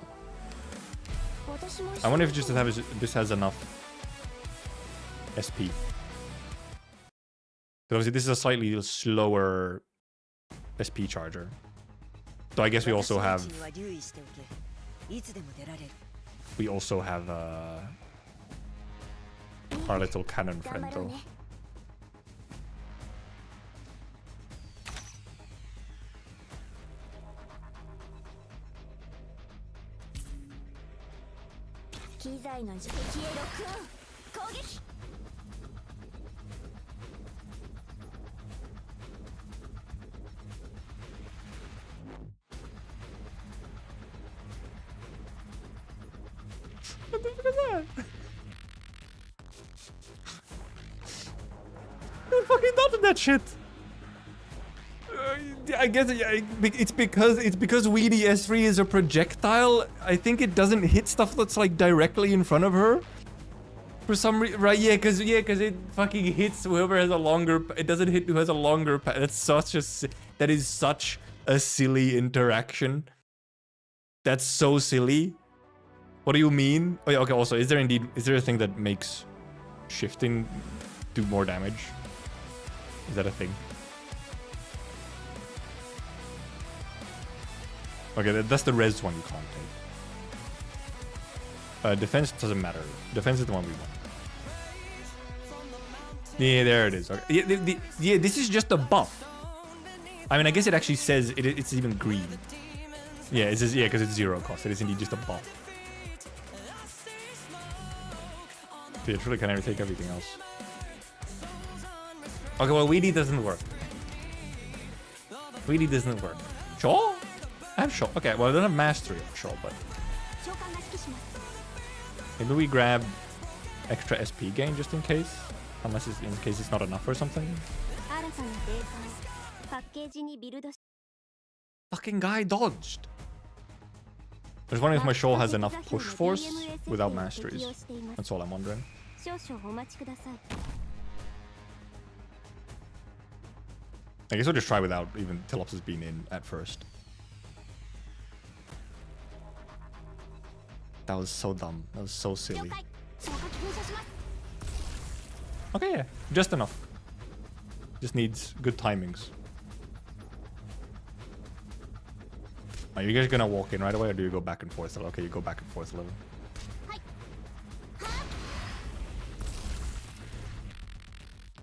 I wonder if this has enough SP. Because obviously this is a slightly slower SP charger. So I guess we also have our little cannon friend though. 撃 What the fuck is that? Who fucking done that shit? I guess it's because Weedy S3 is a projectile. I think it doesn't hit stuff that's like directly in front of her. For some reason, right? Yeah, because it fucking hits whoever has a longer. It doesn't hit who has a longer. That is such a silly interaction. That's so silly. What do you mean? Oh yeah, okay. Also, is there a thing that makes shifting do more damage? Is that a thing? Okay, that's the res one you can't take. Defense doesn't matter. Defense is the one we want. Yeah, there it is. Okay. Yeah, this is just a buff. I mean, I guess it actually says it's even green. Yeah, it says, yeah, because it's 0 cost. It is indeed just a buff. Yeah, truly can never take everything else. Okay, well, Weedy doesn't work. Weedy doesn't work. Sure? I have Shaw. Okay, well, I don't have mastery of Shaw, but maybe we grab extra SP gain just in case, unless it's in case it's not enough or something. Fucking guy dodged. I was wondering if my Shaw has enough push force without masteries. That's all I'm wondering. I guess I'll just try without even Tilopsis being in at first. That was so dumb. That was so silly. Okay, yeah. Just enough. Just needs good timings. Are you guys gonna walk in right away or do you go back and forth? Okay, you go back and forth a little.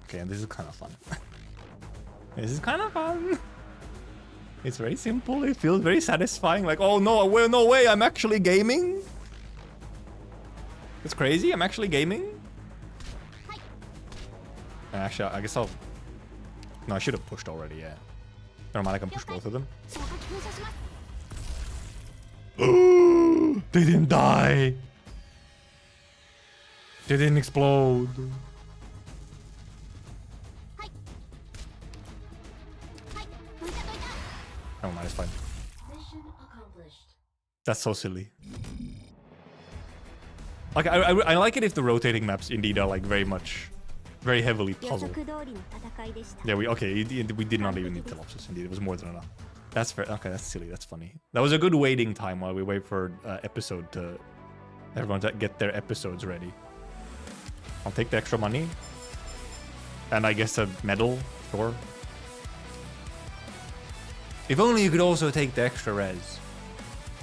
Okay, and this is kind of fun. This is kind of fun. It's very simple. It feels very satisfying. Like, oh no, no way, I'm actually gaming. It's crazy. I'm actually gaming. Actually, I guess I'll... No, I should have pushed already, yeah. Never mind, I can push both of them. They didn't die. They didn't explode. Never mind, it's fine. That's so silly. Like, I like it if the rotating maps indeed are like very heavily puzzled. Yeah, we did not even need Telopsis. Indeed, it was more than enough. That's fair. Okay, that's silly. That's funny. That was a good waiting time while we wait for everyone to get their episodes ready. I'll take the extra money, and I guess a medal, sure. If only you could also take the extra res.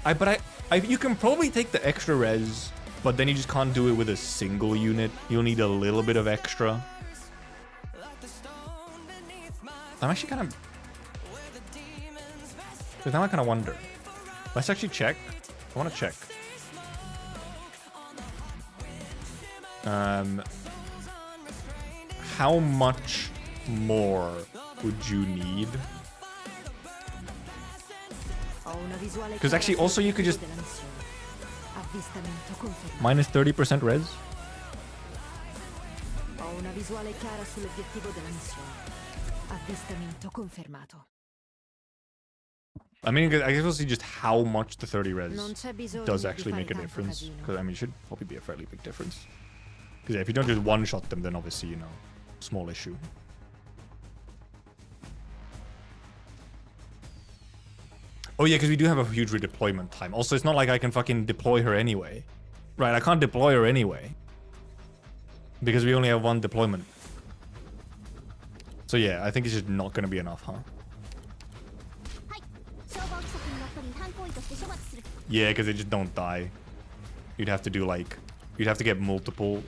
You can probably take the extra res. But then you just can't do it with a single unit. You'll need a little bit of extra. I'm actually kind of... Now I kind of wonder. Let's actually check. I want to check. How much more would you need? Because actually also you could just... Minus 30% res? I mean, I guess we'll see just how much the 30 res does actually make a difference. Because, I mean, it should probably be a fairly big difference. Because yeah, if you don't just one-shot them, then obviously, you know, small issue. Oh yeah, because we do have a huge redeployment time. Also, it's not like I can fucking deploy her anyway. Right, I can't deploy her anyway. Because we only have one deployment. So yeah, I think it's just not going to be enough, huh? Yeah, because they just don't die. You'd have to do like... You'd have to get multiple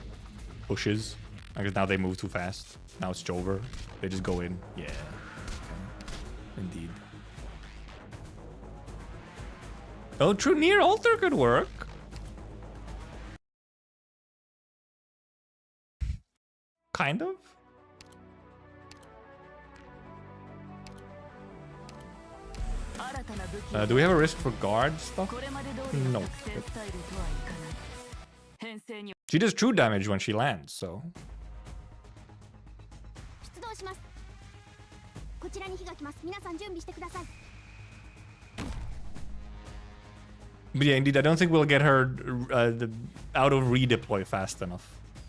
pushes. Because now they move too fast. Now it's over. They just go in. Yeah. Okay. Indeed. Oh, true near altar could work. kind of. Do we have a risk for guard stuff? No. She does true damage when she lands, so. 出動します。こちらに火が来ます。皆さん準備してください。 But yeah, indeed, I don't think we'll get her out of redeploy fast enough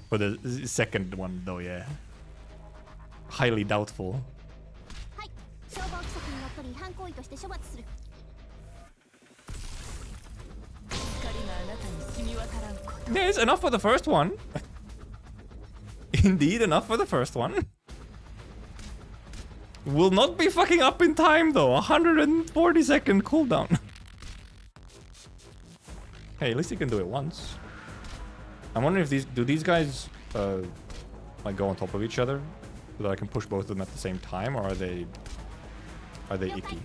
for the second one, though. Yeah, highly doubtful. はい。消防規則にのっとり違反行為として処罰する。 There's enough for the first one. Indeed, enough for the first one. Will not be fucking up in time though. 140-second cooldown. Hey, at least you can do it once. I'm wondering if these guys like go on top of each other so that I can push both of them at the same time, or are they icky?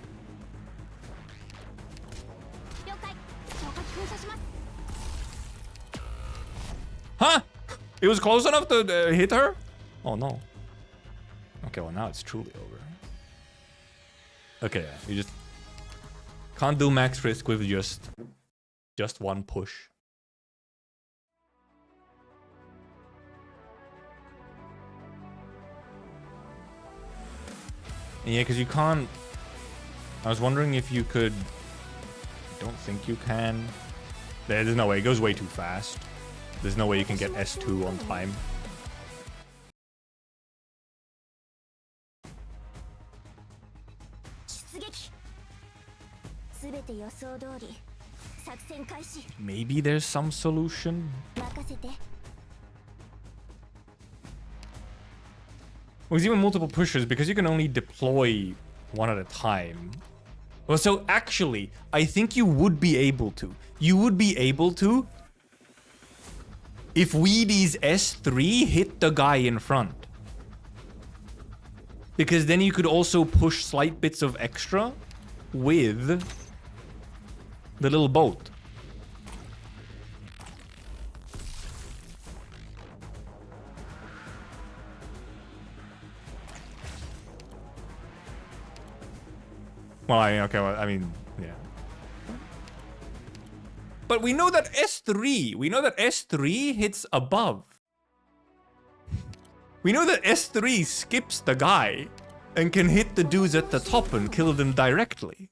了解。消火器噴射します。 Huh? It was close enough to hit her? Oh no. Okay, well now it's truly over. Okay, yeah, you just can't do max risk with just one push. Yeah, because you can't. I was wondering if you could. I don't think you can. There's no way. It goes way too fast. There's no way you can get S2 on time. Maybe there's some solution. Well, it's even multiple pushers because you can only deploy one at a time. Well, so actually, I think you would be able to. You would be able to if Weedy's S3 hit the guy in front. Because then you could also push slight bits of extra with the little boat. Well, I mean, okay, well, I mean, yeah. But we know that S3 hits above. We know that S3 skips the guy and can hit the dudes at the top and kill them directly.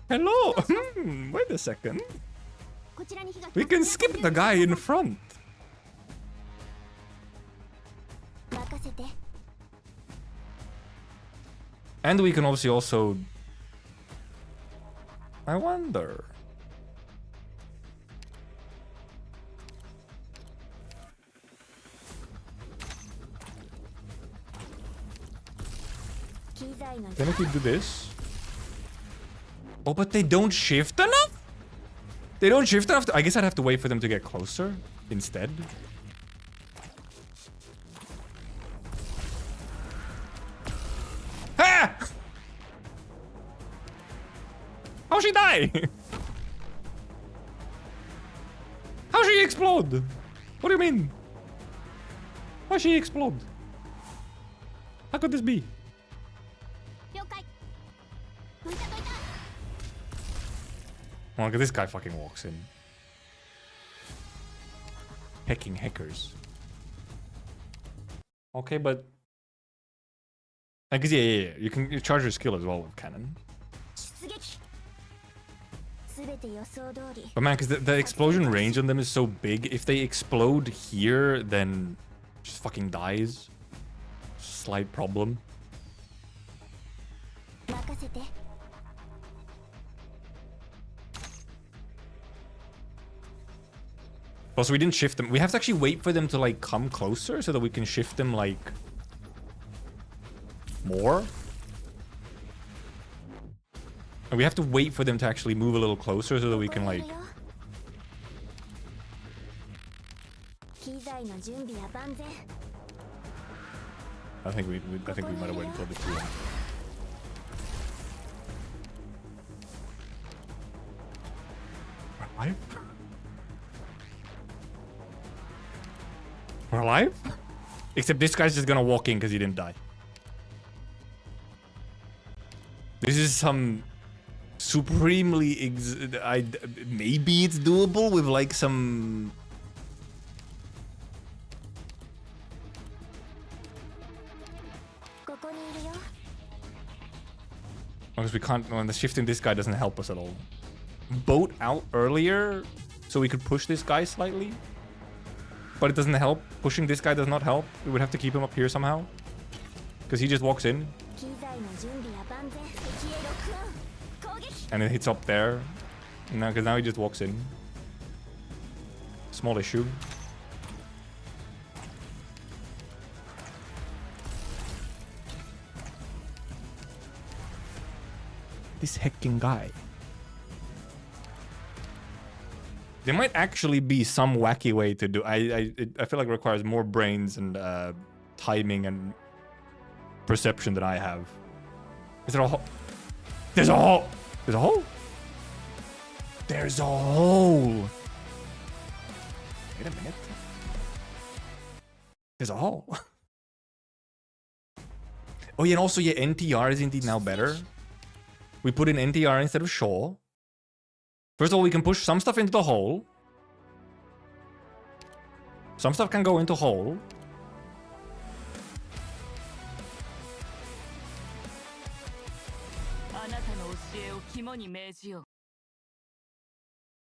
Hello. Wait a second. We can skip the guy in front. And we can obviously also... I wonder... Then if we do this... Oh, but they don't shift enough? They don't shift enough? I guess I'd have to wait for them to get closer instead. Ah! How'd she die? How'd she explode? What do you mean? Why'd she explode? How could this be? Oh, look at this guy fucking walks in. Hacking hackers. Okay, but... I guess, yeah. You can charge your skill as well with cannon. But man, because the explosion range on them is so big, if they explode here, then just fucking dies. Slight problem. Also, we didn't shift them. We have to actually wait for them to, like, come closer so that we can shift them, like, more. And we have to wait for them to actually move a little closer so that we can, like... I think we might have waited until a bit too long. Right? alive? Except this guy's just gonna walk in because he didn't die. This is some supremely maybe it's doable with like some... Because we can't... Well, the shifting this guy doesn't help us at all. Boat out earlier so we could push this guy slightly. But it doesn't help. Pushing this guy does not help. We would have to keep him up here somehow. Because he just walks in. And it hits up there. No, because now he just walks in. Small issue. This hecking guy. There might actually be some wacky way to do. I feel like it requires more brains and timing and perception than I have. Is there a hole? There's a hole. There's a hole. There's a hole. Wait a minute. There's a hole. Oh yeah, and also yeah, NTR is indeed now better. We put in NTR instead of Shaw. First of all, we can push some stuff into the hole. Some stuff can go into hole.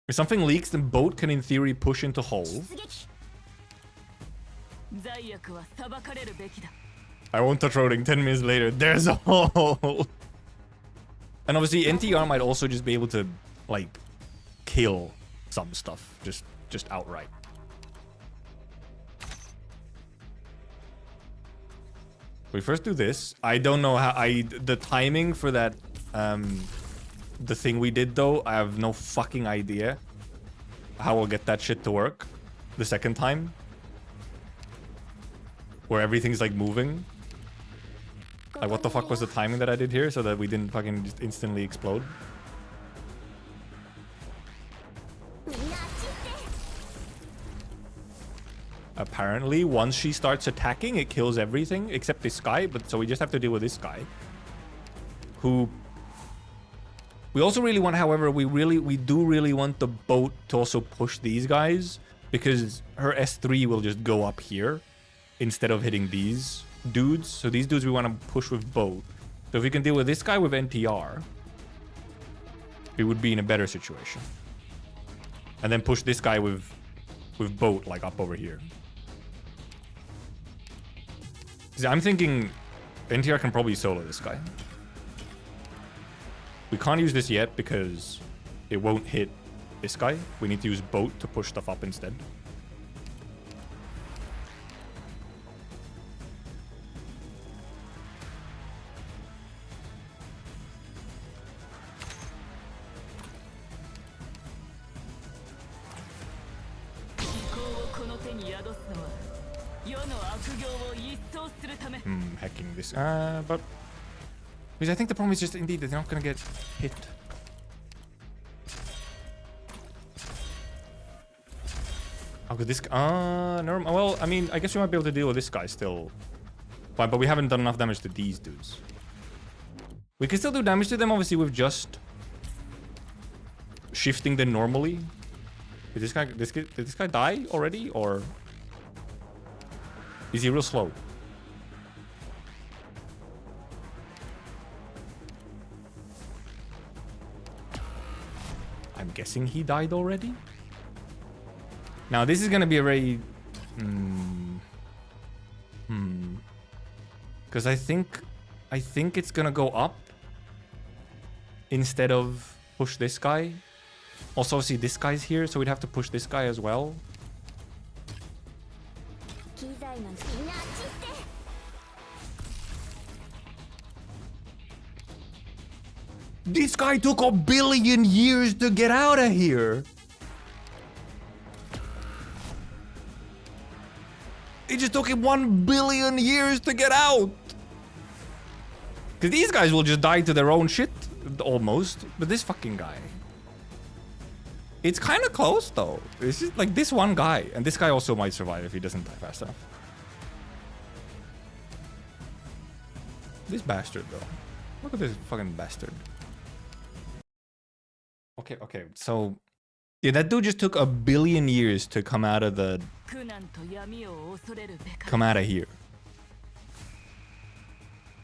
If something leaks, then boat can in theory push into hole. I won't touch roading. 10 minutes later, there's a hole. And obviously NTR might also just be able to like kill some stuff just outright. We first do this. I don't know how the timing for that the thing we did though. I have no fucking idea how we'll get that shit to work the second time. Where everything's like moving. Like what the fuck was the timing that I did here so that we didn't fucking just instantly explode? Apparently, once she starts attacking, it kills everything except this guy. But so we just have to deal with this guy, who we also really want. However, we do really want the boat to also push these guys because her S3 will just go up here instead of hitting these dudes. So these dudes we want to push with boat. So if we can deal with this guy with NTR, we would be in a better situation. And then push this guy with boat like up over here. I'm thinking NTR can probably solo this guy. We can't use this yet because it won't hit this guy. We need to use boat to push stuff up instead. Hacking this. But because I think the problem is just indeed that they're not gonna get hit. How could this? No. Well, I mean, I guess we might be able to deal with this guy still. But we haven't done enough damage to these dudes. We can still do damage to them, obviously, with just shifting them normally. Did this guy die already, or is he real slow? I'm guessing he died already. Now this is gonna be a very because I think it's gonna go up instead of push this guy. Also, see, this guy's here, so we'd have to push this guy as well. This guy took 1 billion years to get out of here. It just took him 1 billion years to get out. Because these guys will just die to their own shit, almost. But this fucking guy. It's kind of close though. It's just like this one guy, and this guy also might survive if he doesn't die fast enough. This bastard though. Look at this fucking bastard. Okay, so yeah, that dude just took 1 billion years to come out of the here.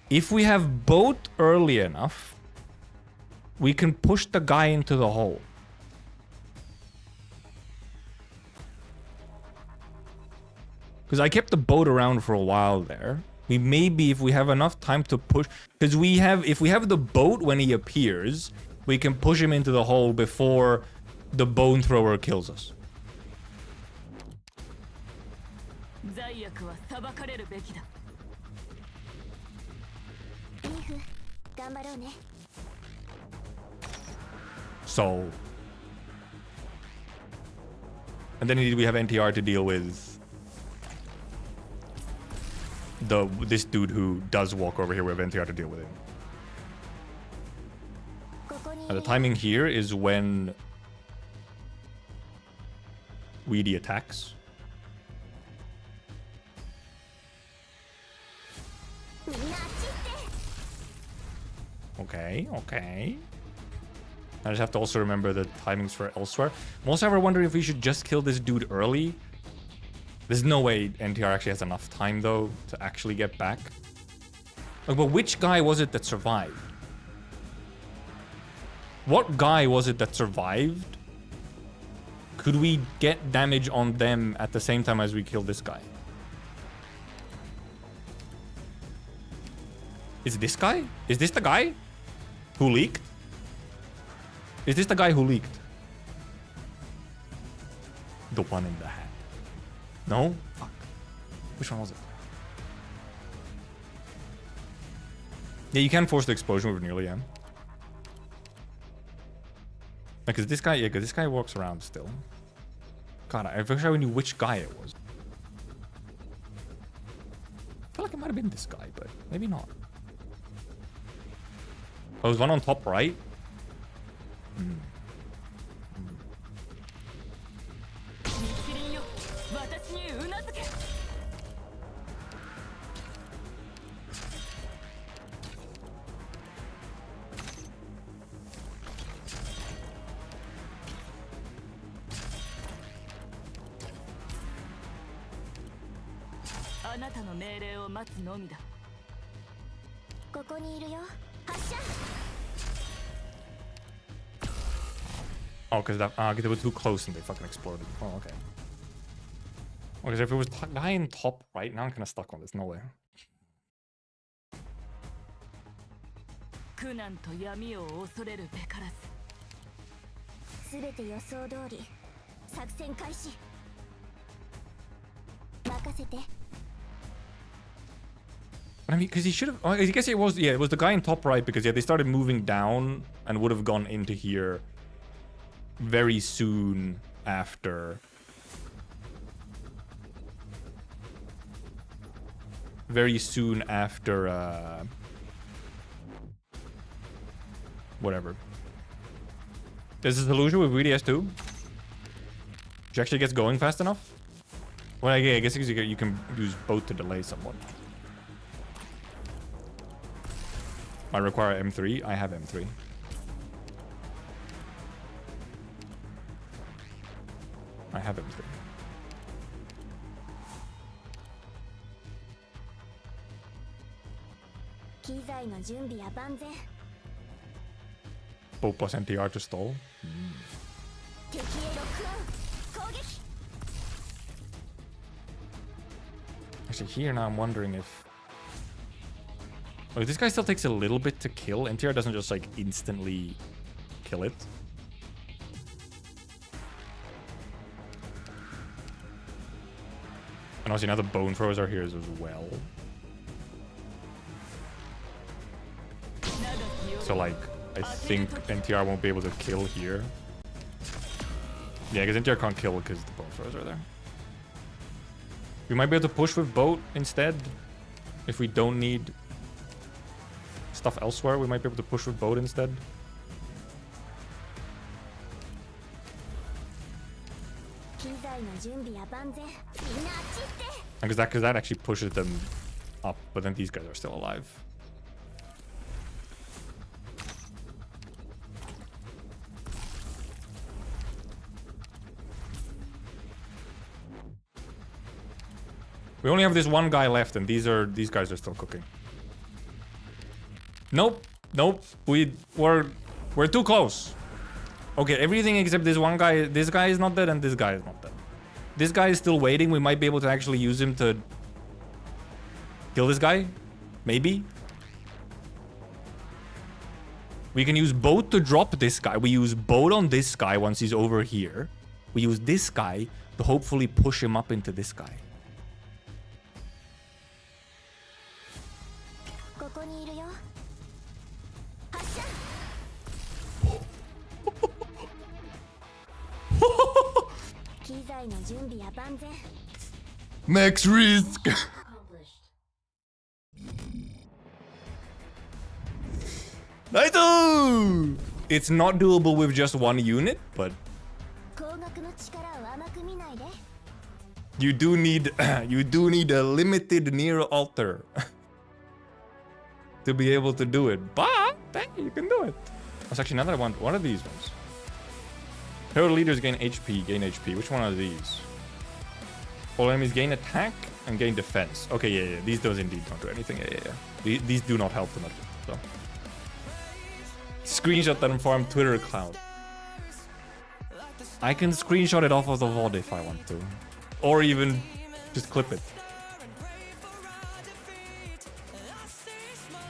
If we have boat early enough, we can push the guy into the hole. Because I kept the boat around for a while there. We maybe, if we have enough time to push, because if we have the boat when he appears, we can push him into the hole before the bone thrower kills us. So, and then we have NTR to deal with this dude who does walk over here. We have NTR to deal with him. And the timing here is when Weedy attacks. Okay. I just have to also remember the timings for elsewhere. I'm also ever wondering if we should just kill this dude early. There's no way NTR actually has enough time though to actually get back. Like, but which guy was it that survived? What guy was it that survived? Could we get damage on them at the same time as we kill this guy? Is this guy? Is this the guy who leaked? Is this the guy who leaked? The one in the hat. No? Fuck. Which one was it? Yeah, you can force the explosion over nearly, yeah. Because this guy, this guy walks around still. God, I wish I knew which guy it was. I feel like it might have been this guy, but maybe not. Oh, there's one on top right? Hmm. あなたの命令を待つのみだ。ここにいるよ。発射。 Oh, because they were too close and they fucking exploded. Oh, okay. Because if it was guy in top right, now I'm kind of stuck on this. No way. 苦難と闇を恐れるべからず。すべて予想通り。作戦開始。任せて。 I mean, because he should have. I guess it was. Yeah, it was the guy in top right because yeah, they started moving down and would have gone into here very soon after. Very soon after. Whatever. There's a solution with VDS too. She actually gets going fast enough. Well, yeah, I guess you can use both to delay someone. I require M3. I have M3. I have M3. Boat plus NTR to stall. Actually, here now I'm wondering if... Oh, this guy still takes a little bit to kill. NTR doesn't just like instantly kill it. And also now the bone throwers are here as well. So like, I think NTR won't be able to kill here. Yeah, because NTR can't kill because the bone throwers are there. We might be able to push with boat instead. If we don't need stuff elsewhere, we might be able to push with boat instead. Because that actually pushes them up, but then these guys are still alive. We only have this one guy left, and these guys are still cooking. Nope, we're too close. Okay, everything except this one guy. This guy is not dead, and this guy is not dead. This guy is still waiting. We might be able to actually use him to kill this guy, maybe. We can use boat to drop this guy. We use boat on this guy once he's over here. We use this guy to hopefully push him up into this guy. Max risk. Naito! It's not doable with just one unit, but you do need a limited near altar to be able to do it. But hey, you can do it. That's actually, now that I want one of these ones. Hero leaders gain HP. Which one are these? All enemies gain attack and gain defense. Okay, yeah. These does indeed don't do anything. Yeah. These do not help them at all. So. Screenshot that and farm Twitter account. I can screenshot it off of the VOD if I want to. Or even just clip it.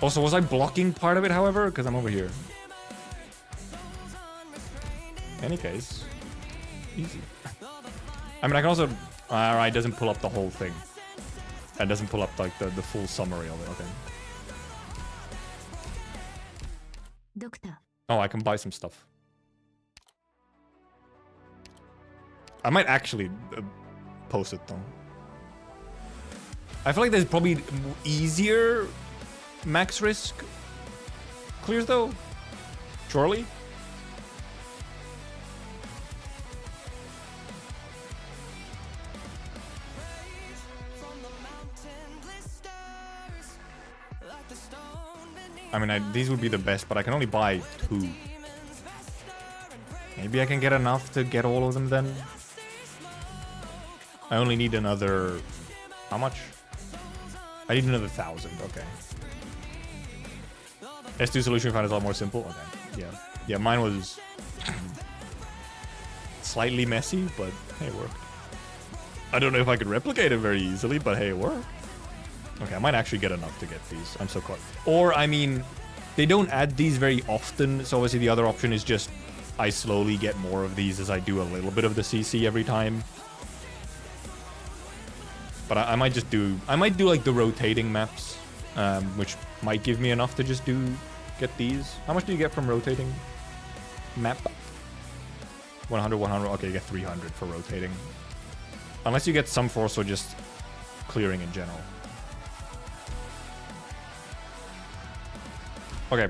Also, was I blocking part of it, however? Because I'm over here. Any case, easy. I mean, I can also... Alright, doesn't pull up the whole thing. It doesn't pull up like the full summary of it, okay. Doctor. Oh, I can buy some stuff. I might actually post it though. I feel like there's probably easier max risk clears though. Surely. I mean, these would be the best, but I can only buy 2. Maybe I can get enough to get all of them then. I only need another... How much? I need another 1,000, okay. S2 solution found is a lot more simple. Okay, yeah. Yeah, mine was slightly messy, but hey, it worked. I don't know if I could replicate it very easily, but hey, it worked. Okay, I might actually get enough to get these. I'm so close. Or, I mean, they don't add these very often, so obviously the other option is just I slowly get more of these as I do a little bit of the CC every time. But I might just do... I might do, like, the rotating maps, which might give me enough to just get these. How much do you get from rotating map? 100, 100. Okay, you get 300 for rotating. Unless you get some force or just clearing in general. Okay.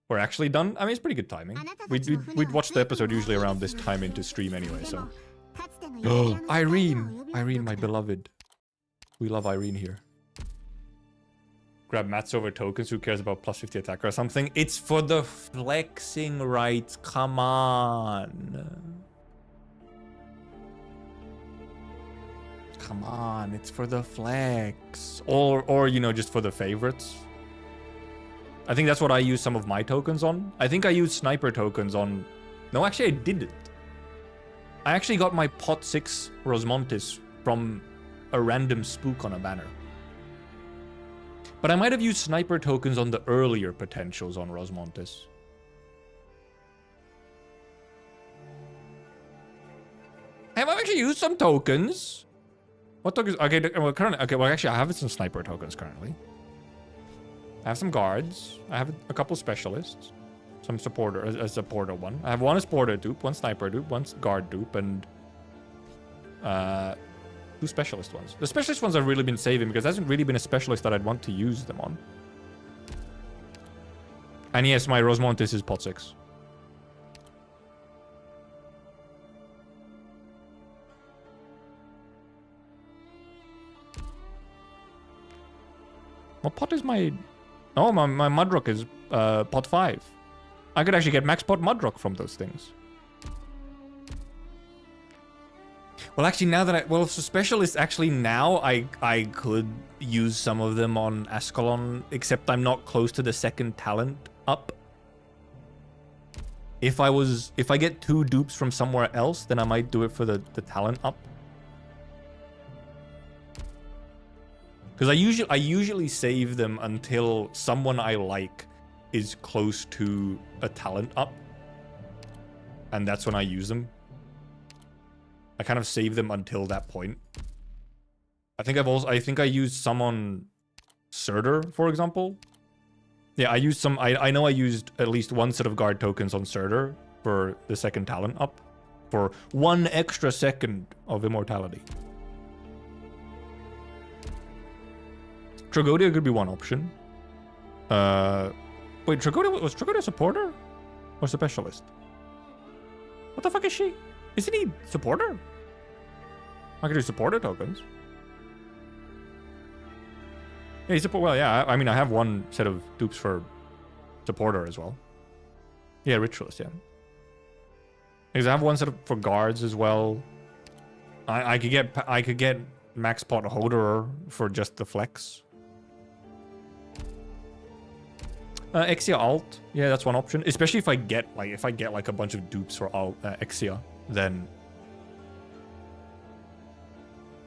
We're actually done. I mean, it's pretty good timing. We'd watch the episode usually around this time into stream anyway, so. Oh, Irene! Irene, my beloved. We love Irene here. Grab mats over tokens. Who cares about plus 50 attack or something? It's for the flexing rights. Come on. Come on. It's for the flex. Or you know, just for the favorites. I think that's what I use some of my tokens on. I think I used sniper tokens on... No, actually I didn't. I actually got my pot 6 Rosmontis from a random spook on a banner. But I might have used sniper tokens on the earlier potentials on Rosmontis. Have I actually used some tokens? What tokens? Okay, well, currently... Okay, well, actually, I have some sniper tokens currently. I have some guards. I have a couple specialists. Some supporter, a supporter one. I have one supporter dupe, one sniper dupe, one guard dupe, and 2 specialist ones. The specialist ones I've really been saving because there hasn't really been a specialist that I'd want to use them on. And yes, my Rosmontis is pot 6. What pot is my... Oh, my Mudrock is pot 5. I could actually get max pot Mudrock from those things. Well, actually, now that well, so specialists, actually, now I could use some of them on Ascalon, except I'm not close to the second talent up. If I get 2 dupes from somewhere else, then I might do it for the talent up. Because I usually save them until someone I like is close to a talent up. And that's when I use them. I kind of save them until that point. I think I used some on Surtur, for example. Yeah, I used some. I know I used at least 1 set of guard tokens on Surtur for the second talent up. For 1 extra second of immortality. Tragodia could be one option. Wait, was Tragodia a supporter? Or specialist? What the fuck is she? Isn't he supporter? I could do supporter tokens. Yeah, he's support. Well, yeah. I mean, I have 1 set of dupes for supporter as well. Yeah, ritualist. Yeah. Because I have 1 set of for guards as well. I could get max pot holder for just the flex. Exia alt. Yeah, that's one option. Especially if I get like a bunch of dupes for Exia, then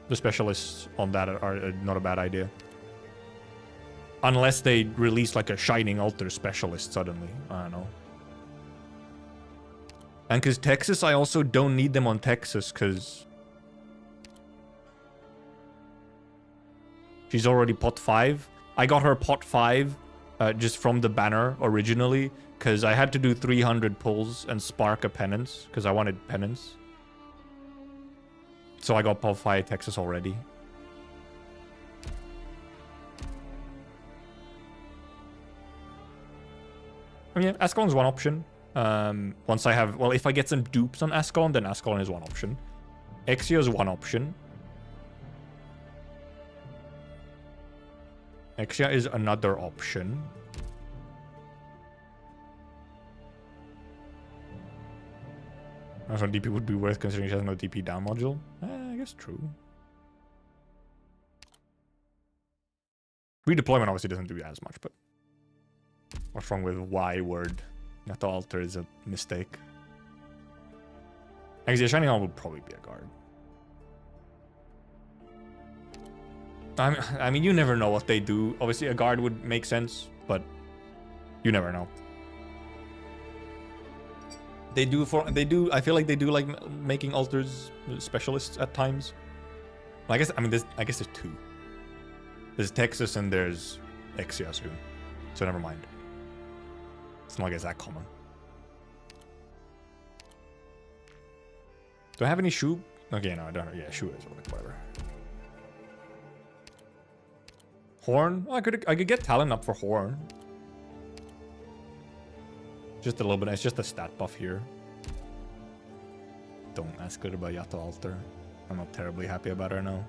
the specialists on that are not a bad idea. Unless they release like a Shining Altar specialist suddenly. I don't know. And because Texas, I also don't need them on Texas because she's already pot 5. I got her pot 5 just from the banner originally because I had to do 300 pulls and spark a penance because I wanted penance. So I got pot 5 Texas already. I mean, Ascalon's one option. Once I have... Well, if I get some dupes on Ascalon, then Ascalon is one option. Exia is one option. Exia is another option. Also, DP would be worth considering she has no DP down module. I guess true. Redeployment obviously doesn't do as much, but... What's wrong with Y word? Not the altar is a mistake. Actually, a Shining Arm would probably be a guard. I mean, you never know what they do. Obviously, a guard would make sense, but you never know. I feel like they do like making altars specialists at times. I guess there's 2. There's Texas and there's Exia soon. So never mind. It's not like it's that common. Do I have any Shu? Okay, no, I don't. Yeah, Shu is whatever. Horn? Oh, I could get talent up for Horn. Just a little bit. It's just a stat buff here. Don't ask her about Yato Altar. I'm not terribly happy about her now.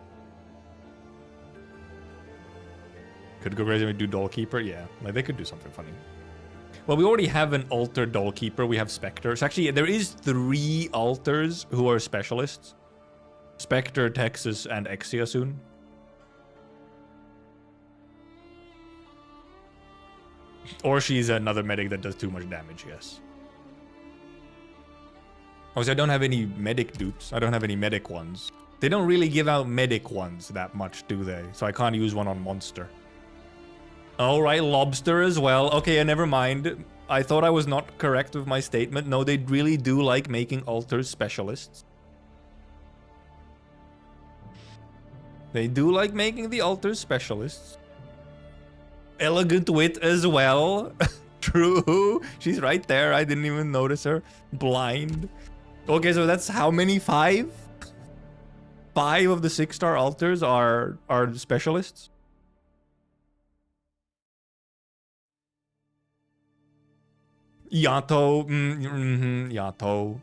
Could go crazy and do Dollkeeper? Yeah, like they could do something funny. Well, we already have an Altar Dollkeeper. We have Spectre. So actually, there is 3 altars who are specialists. Spectre, Texas, and Exia soon. Or she's another medic that does too much damage, yes. Obviously, I don't have any medic dupes. I don't have any medic ones. They don't really give out medic ones that much, do they? So I can't use one on monster. Alright, lobster as well. Okay, never mind. I thought I was not correct with my statement. No, they really do like making altars specialists. They do like making the altars specialists. Elegant Wit as well. True. She's right there. I didn't even notice her. Blind. Okay, so that's how many? 5? 5 of the 6-star altars are specialists? Yato. Yato.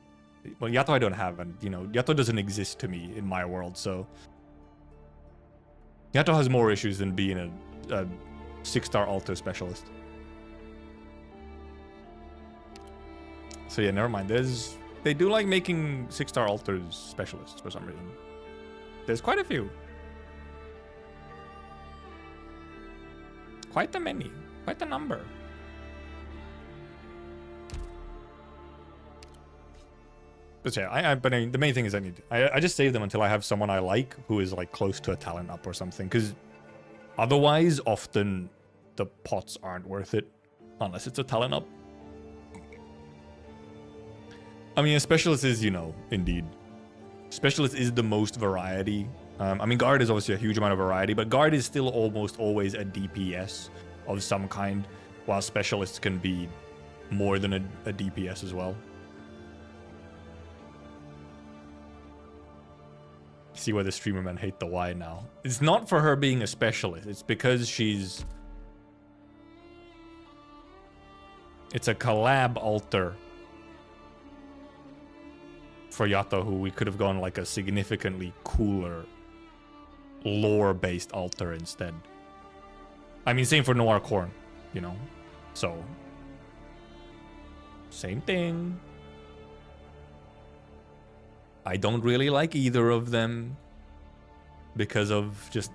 Well, Yato I don't have, and you know, Yato doesn't exist to me in my world, so... Yato has more issues than being a 6-star altar specialist. So yeah, never mind. They do like making 6-star altars specialists for some reason. There's quite a few. Quite a many. Quite a number. But yeah, but the main thing is I just save them until I have someone I like who is like close to a talent up or something. Because otherwise, often the pots aren't worth it unless it's a talent up. I mean, a specialist is, you know, indeed. Specialist is the most variety. I mean, guard is obviously a huge amount of variety, but guard is still almost always a DPS of some kind, while specialists can be more than a DPS as well. See why the streamer men hate the Y now. It's not for her being a specialist. It's because she's... It's a collab altar for Yato, who we could have gone like a significantly cooler lore-based altar instead. I mean, same for Noir Corn, you know? So... Same thing. I don't really like either of them because of just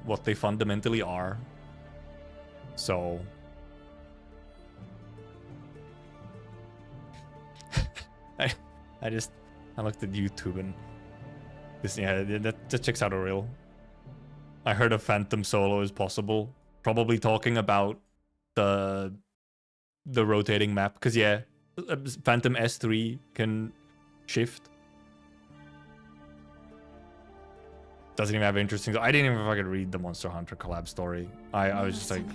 what they fundamentally are. So... I looked at YouTube and this, yeah, that checks out a reel. I heard a Phantom solo is possible. Probably talking about the rotating map, because yeah, Phantom S3 can shift. Doesn't even have interesting. I didn't even fucking read the Monster Hunter collab story. I was just like,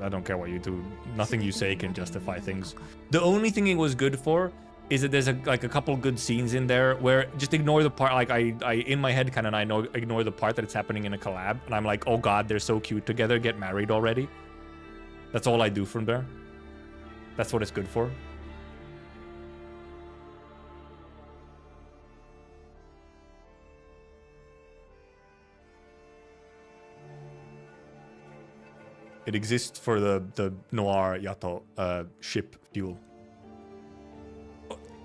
I don't care what you do. Nothing you say can justify things. The only thing it was good for is that there's a couple good scenes in there where just ignore the part, like I in my head kind of ignore the part that it's happening in a collab, and I'm like, oh god, they're so cute together, get married already. That's all I do from there. That's what it's good for. It exists for the Noir Yato ship fuel.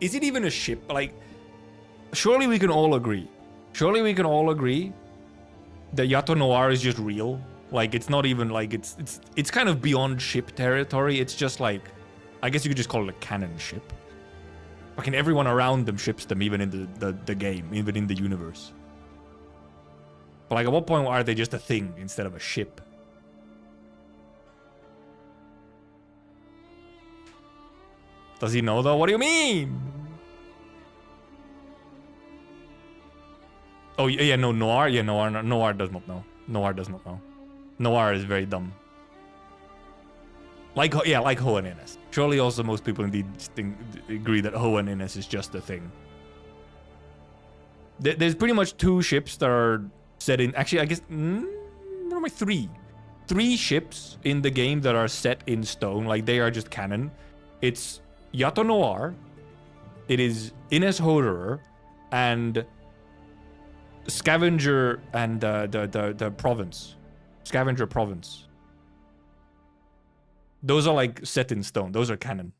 Is it even a ship? Like, surely we can all agree. Surely we can all agree that Yato Noir is just real. Like, it's not even like it's kind of beyond ship territory. It's just like, I guess you could just call it a canon ship. Fucking everyone around them ships them, even in the game, even in the universe. But like, at what point are they just a thing instead of a ship? Does he know though? What do you mean? Oh yeah, no, Noir. Yeah, Noir does not know. Noir does not know. Noir is very dumb. Like Ho and Ines. Surely also most people indeed agree that Ho and Ines is just a thing. There's pretty much 2 ships that are set in. Actually, I guess like 3. 3 ships in the game that are set in stone. Like, they are just canon. It's Yato Noir, it is Ines Hoderer, and Scavenger and the Province. Scavenger Province. Those are like set in stone. Those are canon.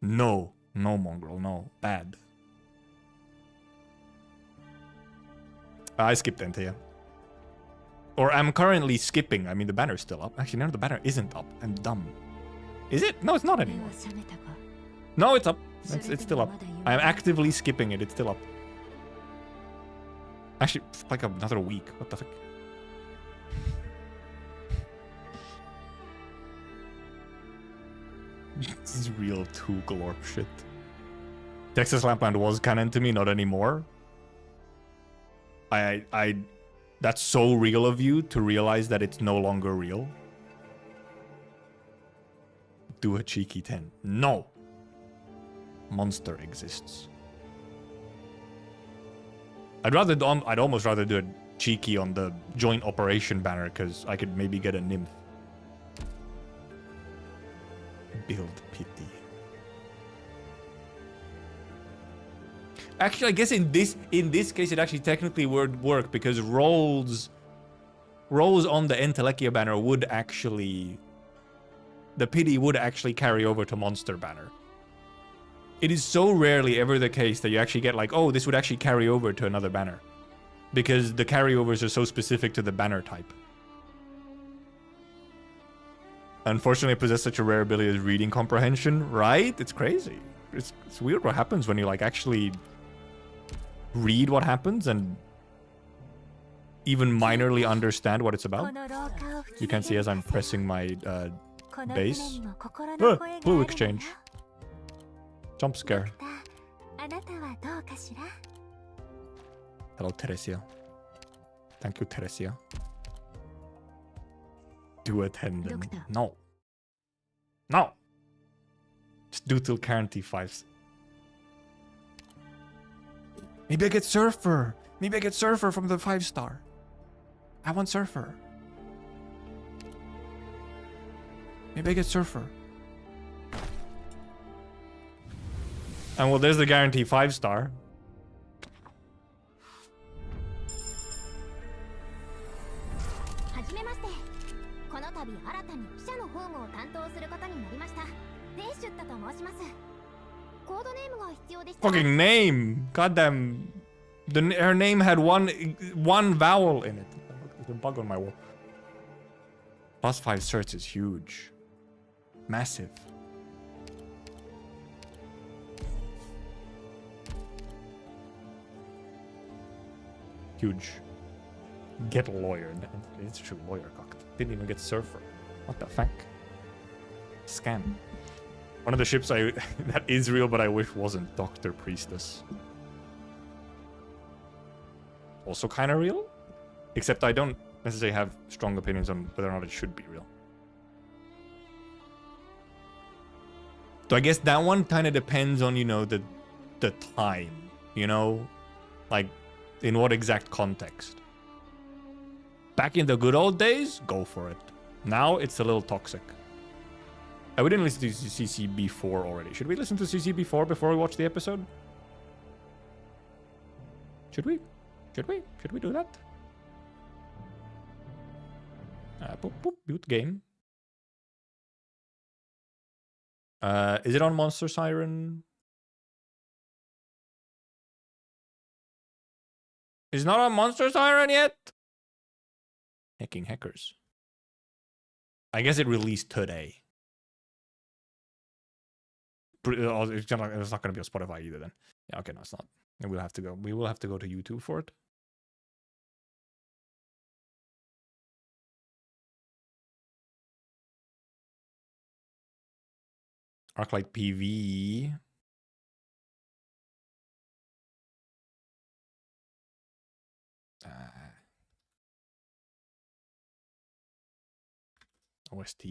No, Mongrel, no. Bad. I skipped Entea. Or I'm currently skipping. I mean, the banner's still up. Actually, no, the banner isn't up. I'm dumb. Is it? No, it's not anymore. No, it's up. It's still up. I'm actively skipping it. It's still up. Actually, like another week. What the fuck? This is real 2 glorp shit. Texas Lampland was canon to me, not anymore. That's so real of you to realize that it's no longer real. Do a cheeky 10. No. Monster exists. I'd almost rather do a cheeky on the joint operation banner, because I could maybe get a nymph. Build pity. Actually, I guess in this case it actually technically would work, because rolls rolls on the Entelekia banner would actually... The pity would actually carry over to Monster banner. It is so rarely ever the case that you actually get like, oh, this would actually carry over to another banner. Because the carryovers are so specific to the banner type. Unfortunately, I possess such a rare ability as reading comprehension, right? It's crazy. It's weird what happens when you like actually read what happens and even minorly understand what it's about. You can see as I'm pressing my base. Blue exchange. Jump scare. Hello, Teresia. Thank you, Teresia. Do attendant. No. No. Just do till current T5s. Maybe I get Surfer. Maybe I get Surfer from the 5-star. I want Surfer. Maybe I get Surfer. And well, there's the guarantee 5-star. Fucking name! Goddamn. Her name had one vowel in it. There's a bug on my wall. +5 certs is huge. Massive. Huge. Get lawyered. It's true, lawyer cocked. Didn't even get Surfer. What the fuck? Scam. One of the ships that is real, but I wish wasn't. Dr. Priestess. Also kind of real? Except I don't necessarily have strong opinions on whether or not it should be real. So I guess that one kind of depends on, you know, the time, you know? Like, in what exact context. Back in the good old days, go for it. Now, it's a little toxic. We didn't listen to CCB3 already. Should we listen to CCB3 before we watch the episode? Should we? Should we? Should we do that? Boop, boop, mute game. Is it on Monster Siren? It's not on Monster Siren yet? Hacking hackers. I guess it released today. It's not going to be on Spotify either then. Yeah, okay, no, it's not. And we'll have to go. We will have to go to YouTube for it. Arknight PV. OST.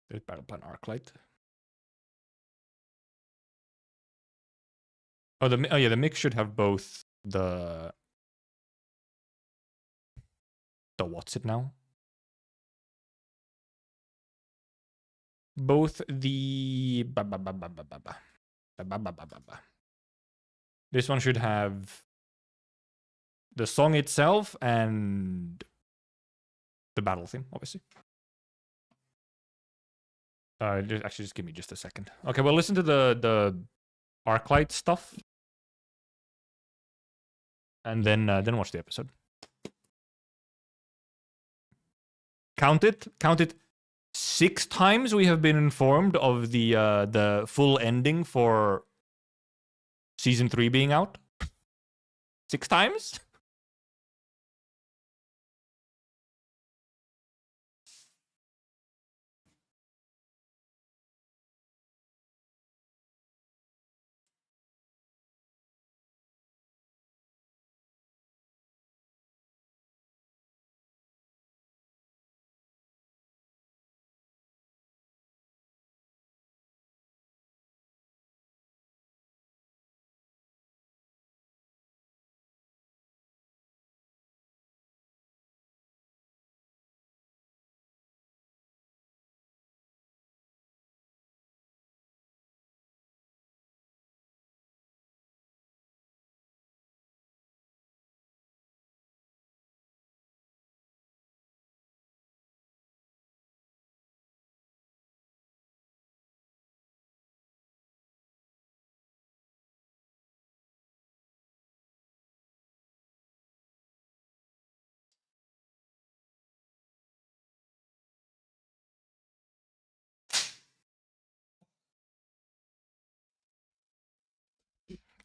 There's Battle Plan Arknight. Oh, yeah, the mix should have both the what's it now? Both the this one should have the song itself and the battle theme, obviously. Just give me just a second. Okay, well, listen to the Arknight stuff, and then watch the episode. Count it. 6 times we have been informed of the full ending for season 3 being out. 6 times.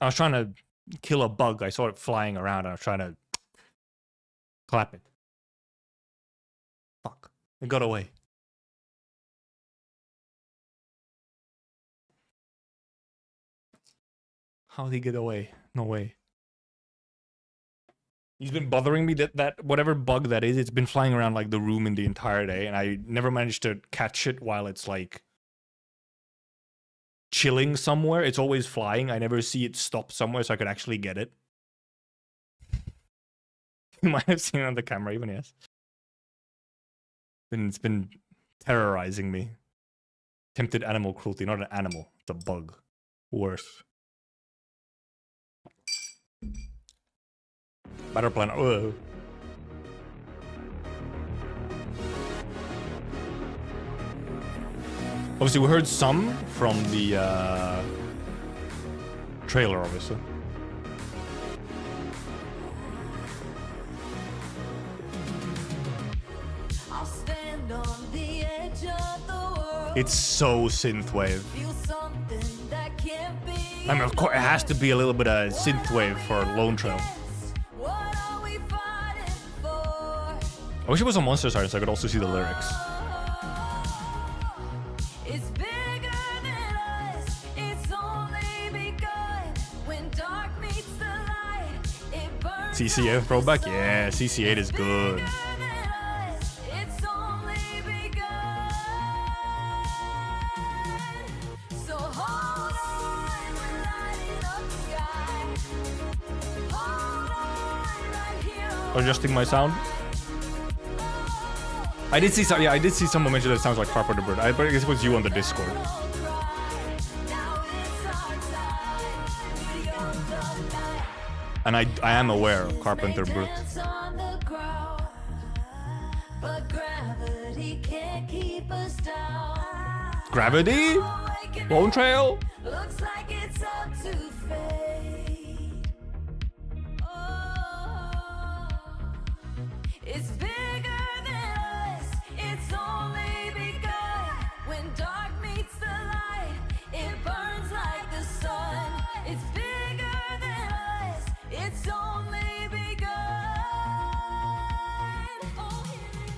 I was trying to kill a bug. I saw it flying around and I was trying to clap it. Fuck. It got away. How'd he get away? No way. He's been bothering me that whatever bug that is, it's been flying around like the room in the entire day, and I never managed to catch it while it's like chilling somewhere. It's always flying. I never see it stop somewhere so I could actually get it. You might have seen it on the camera even, yes. It's been terrorizing me. Attempted animal cruelty, not an animal. It's a bug. Worse. Better plan. Whoa. Obviously, we heard some from the trailer, obviously. I'll stand on the edge of the world. It's so synthwave. Feel something that can't be. I mean, of course, it has to be a little bit of synthwave for Lone Trail. What are we fighting for? I wish it was on Monster Side so I could also see the lyrics. It's bigger than us. It's only begun. When dark meets the light, it burns. CC8 throwback? Yeah, CC8 is good. It's only begun. So hold on, we're lighting up the sky. Hold on, right here. Adjusting my sound. I did see some. Yeah, I did see someone mention that it sounds like Carpenter Bird. I guess it was you on the Discord. And I am aware of Carpenter Brut. Gravity? Lone Trail? Looks like it's up to fate. Oh, it's bigger than us. It's only begun. When dark meets the light, it burns like the sun. It's bigger than us. It's only begun. Oh, here it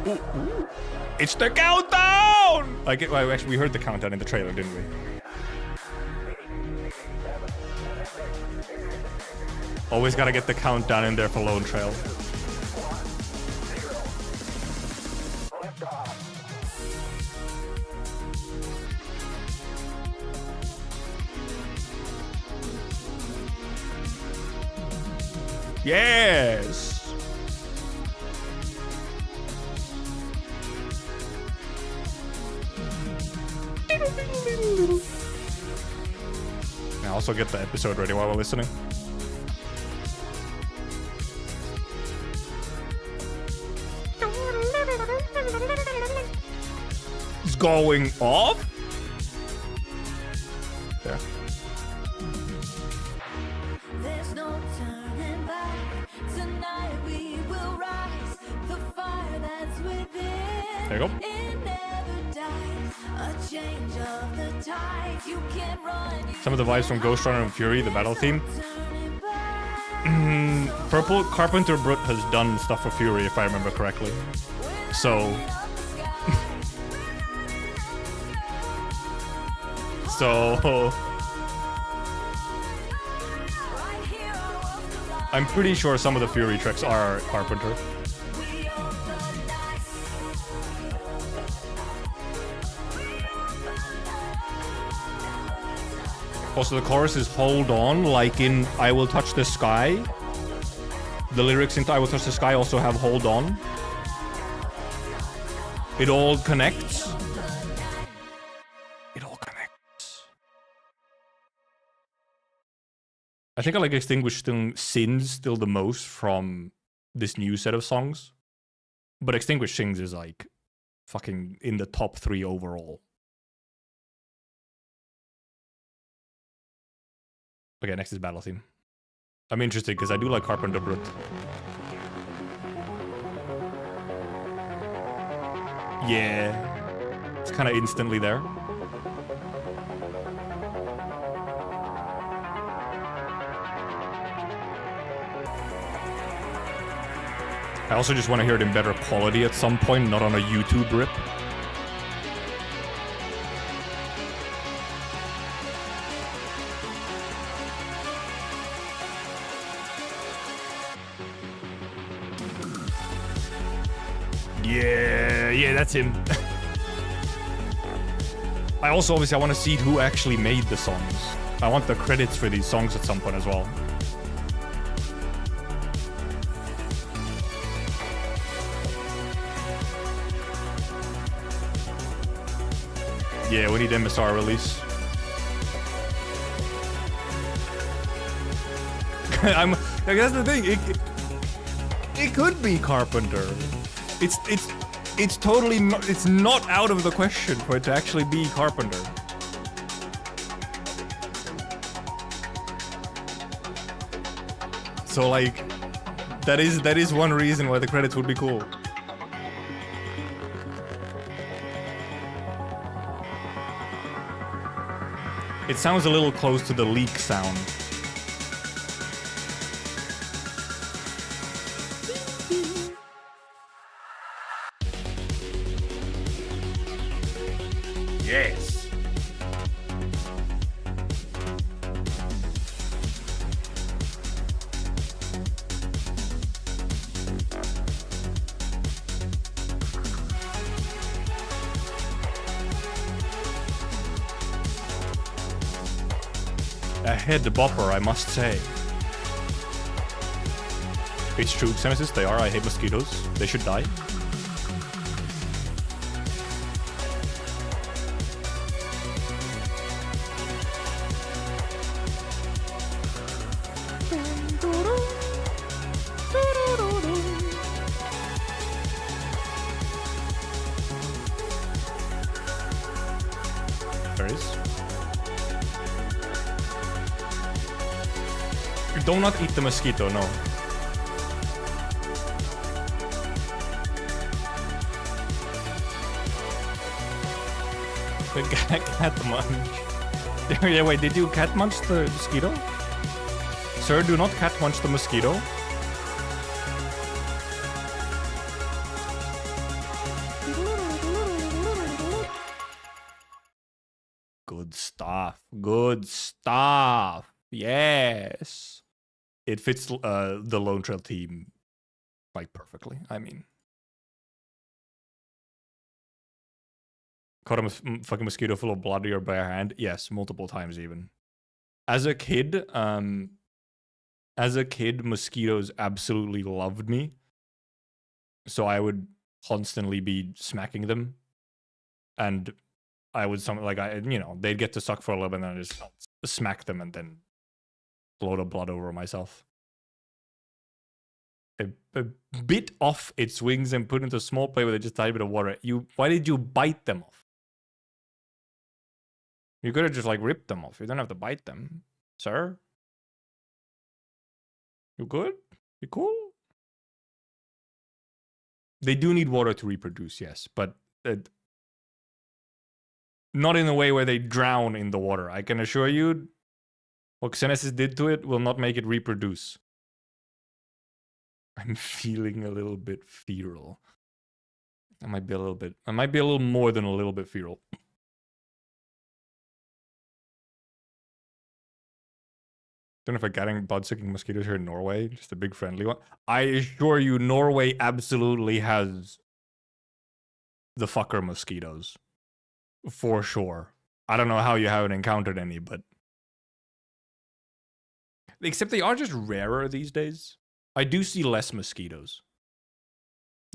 comes. It's the countdown! Well, actually, we heard the countdown in the trailer, didn't we? Always gotta get the countdown in there for Lone Trail. Yes! I also get the episode ready while we're listening. It's going off? Yeah. There's no turning back. Tonight we will rise. The fire that's within. There you go. It never dies. A change of the tides. You can't run. Some of the vibes from Ghost Runner and Fury, the battle theme. Turning back. Purple Carpenter Brut has done stuff for Fury, if I remember correctly. So, I'm pretty sure some of the Fury tracks are Carpenter. Also, the chorus is hold on, like in I Will Touch the Sky. The lyrics into I Will Touch the Sky also have hold on. It all connects. It all connects. I think I like Extinguished Sins still the most from this new set of songs. But Extinguished Sins is like fucking in the top 3 overall. Okay, next is battle theme. I'm interested because I do like Carpenter Brut. Yeah. It's kind of instantly there. I also just want to hear it in better quality at some point, not on a YouTube rip. Yeah, that's him. I also obviously I want to see who actually made the songs. I want the credits for these songs at some point as well. Yeah, we need MSR release. Like, that's the thing. It could be Carpenter. It's totally not, it's not out of the question for it to actually be Carpenter. So like, that is one reason why the credits would be cool. It sounds a little close to the leak sound. Yes. A head bopper, I must say. It's true, Nemesis, they are. I hate mosquitoes. They should die. There is. Do not eat the mosquito, no. The cat munch. Yeah, wait, did you cat munch the mosquito? Sir, do not cat munch the mosquito. Good stuff. Good stuff. Yes. It fits the Lone Trail team like perfectly. I mean, caught a fucking mosquito full of blood in your bare hand. Yes, multiple times even. As a kid, mosquitoes absolutely loved me. So I would constantly be smacking them, and I would they'd get to suck for a little bit, and then I just smack them, and then blow the blood over myself. A bit off its wings and put into a small plate with just a tiny bit of water. Why did you bite them off? You could have just like ripped them off. You don't have to bite them, sir. You good? You cool? They do need water to reproduce, yes, but not in a way where they drown in the water. I can assure you, what Xenesis did to it will not make it reproduce. I'm feeling a little bit feral. I might be a little more than a little bit feral. Don't know if I'm getting blood-sucking mosquitoes here in Norway. Just a big friendly one. I assure you, Norway absolutely has the fucker mosquitoes. For sure. I don't know how you haven't encountered any, but... Except they are just rarer these days. I do see less mosquitoes.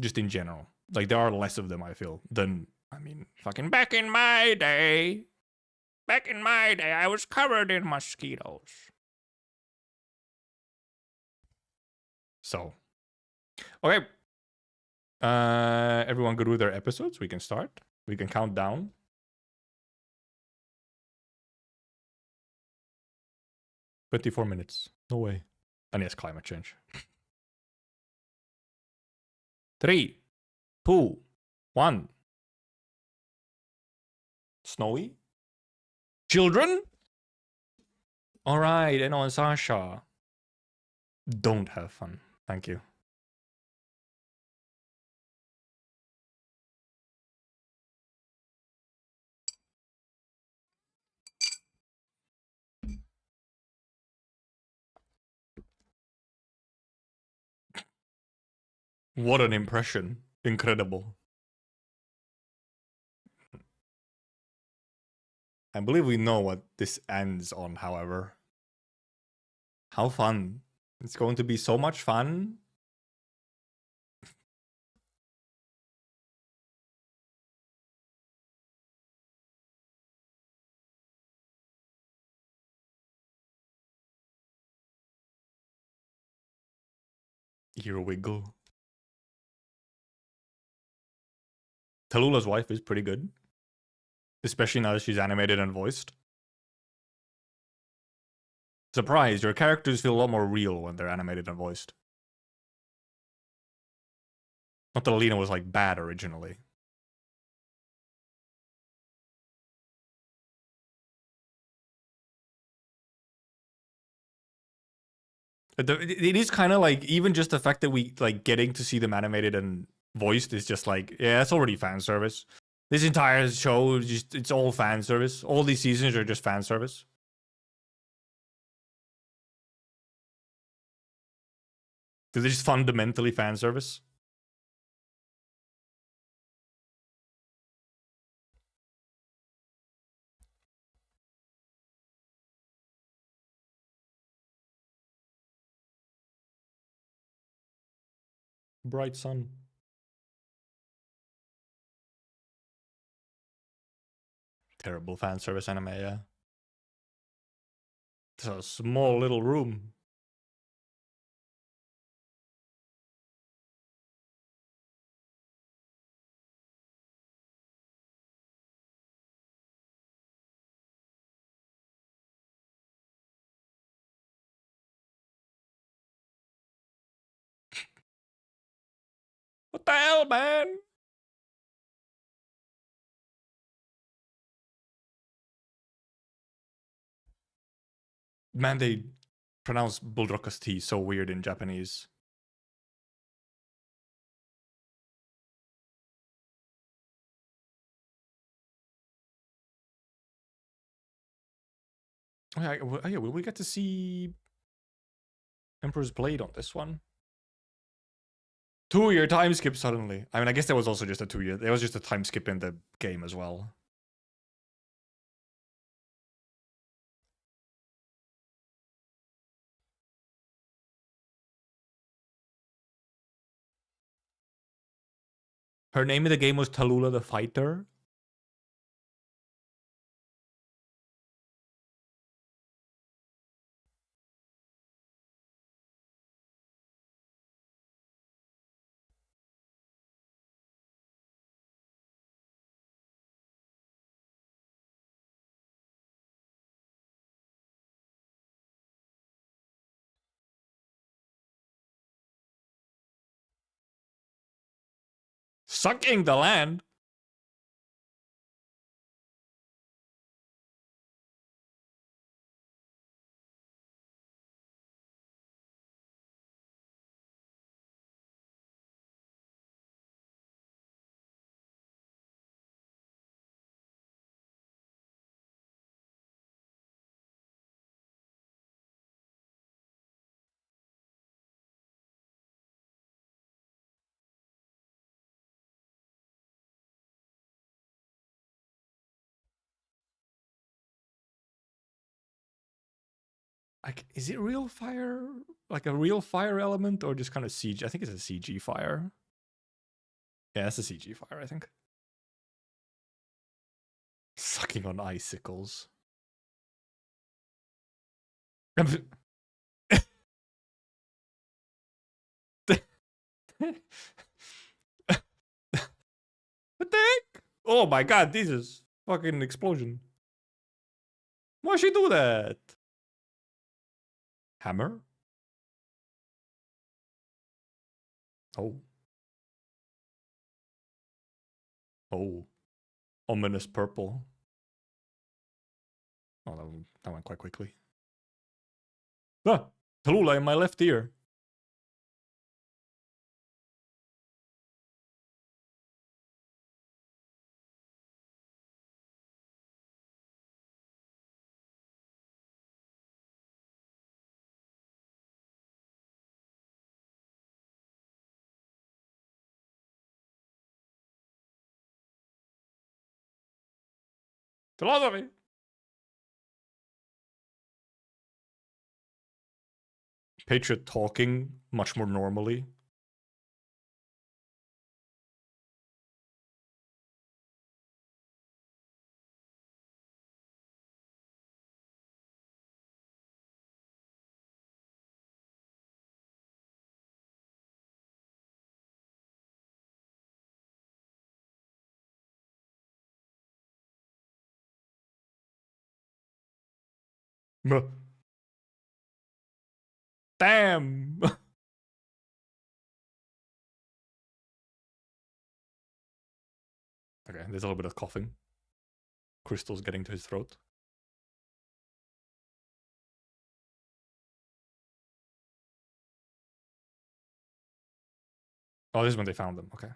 Just in general. Like, there are less of them, I feel, than... I mean, fucking back in my day, I was covered in mosquitoes. So, okay. Everyone good with their episodes? We can start. We can count down. "24 minutes. No way." And yes, climate change. 3, 2, 1. Snowy? Children? Alright, Eno and Sasha. Don't have fun. Thank you. What an impression. Incredible. I believe we know what this ends on, however. How fun. It's going to be so much fun. Ear wiggle. Tallulah wife is pretty good. Especially now that she's animated and voiced. Surprise, your characters feel a lot more real when they're animated and voiced. Not that Alina was like bad originally. It is kind of like, even just the fact that we like getting to see them animated and voiced is just like, yeah, it's already fan service. This entire show is just, it's all fan service. All these seasons are just fan service. Because it's just fundamentally fan service. Bright sun. Terrible fan service anime, yeah. It's a small little room. What the hell, man? Man, they pronounce Bullrocker's T so weird in Japanese. Oh yeah, will we get to see Emperor's Blade on this one? 2-year time skip suddenly. I mean, I guess there was also just a 2-year. There was just a time skip in the game as well. Her name in the game was Tallulah the Fighter. Sucking the land. Like, is it real fire? Like a real fire element or just kind of CG? I think it's a CG fire. Yeah, it's a CG fire, I think. Sucking on icicles. What the heck? Oh my god, this is fucking explosion. Why she do that? Hammer? Oh. Oh. Ominous purple. Oh, that went quite quickly. Ah! Tallulah in my left ear. Philosophy. Patriot talking much more normally. Damn. Okay, there's a little bit of coughing. Crystal's getting to his throat. Oh, this is when they found them. Okay.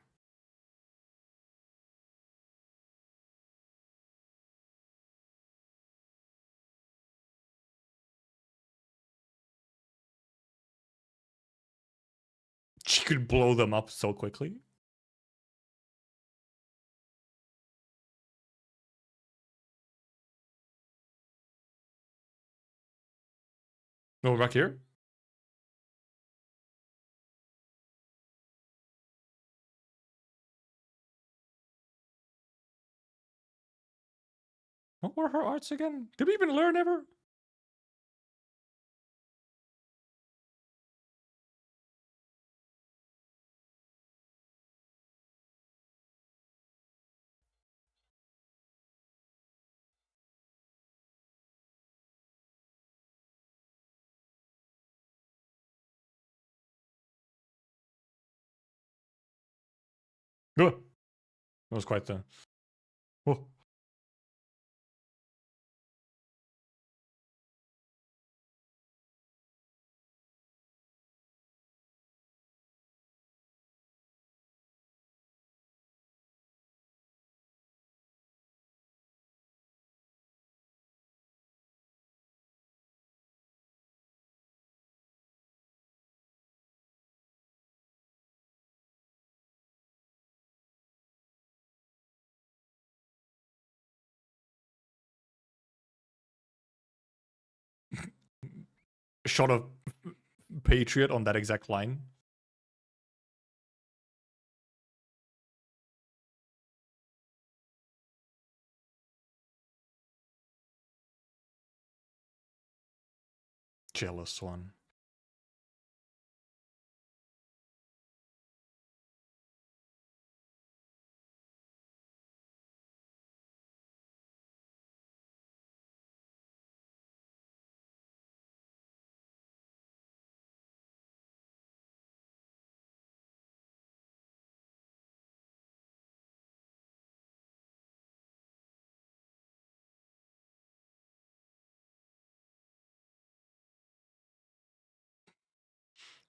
She could blow them up so quickly. No, back here. What were her arts again? Did we even learn ever? No. That was quite the... Oh. Shot of Patriot on that exact line. Jealous one.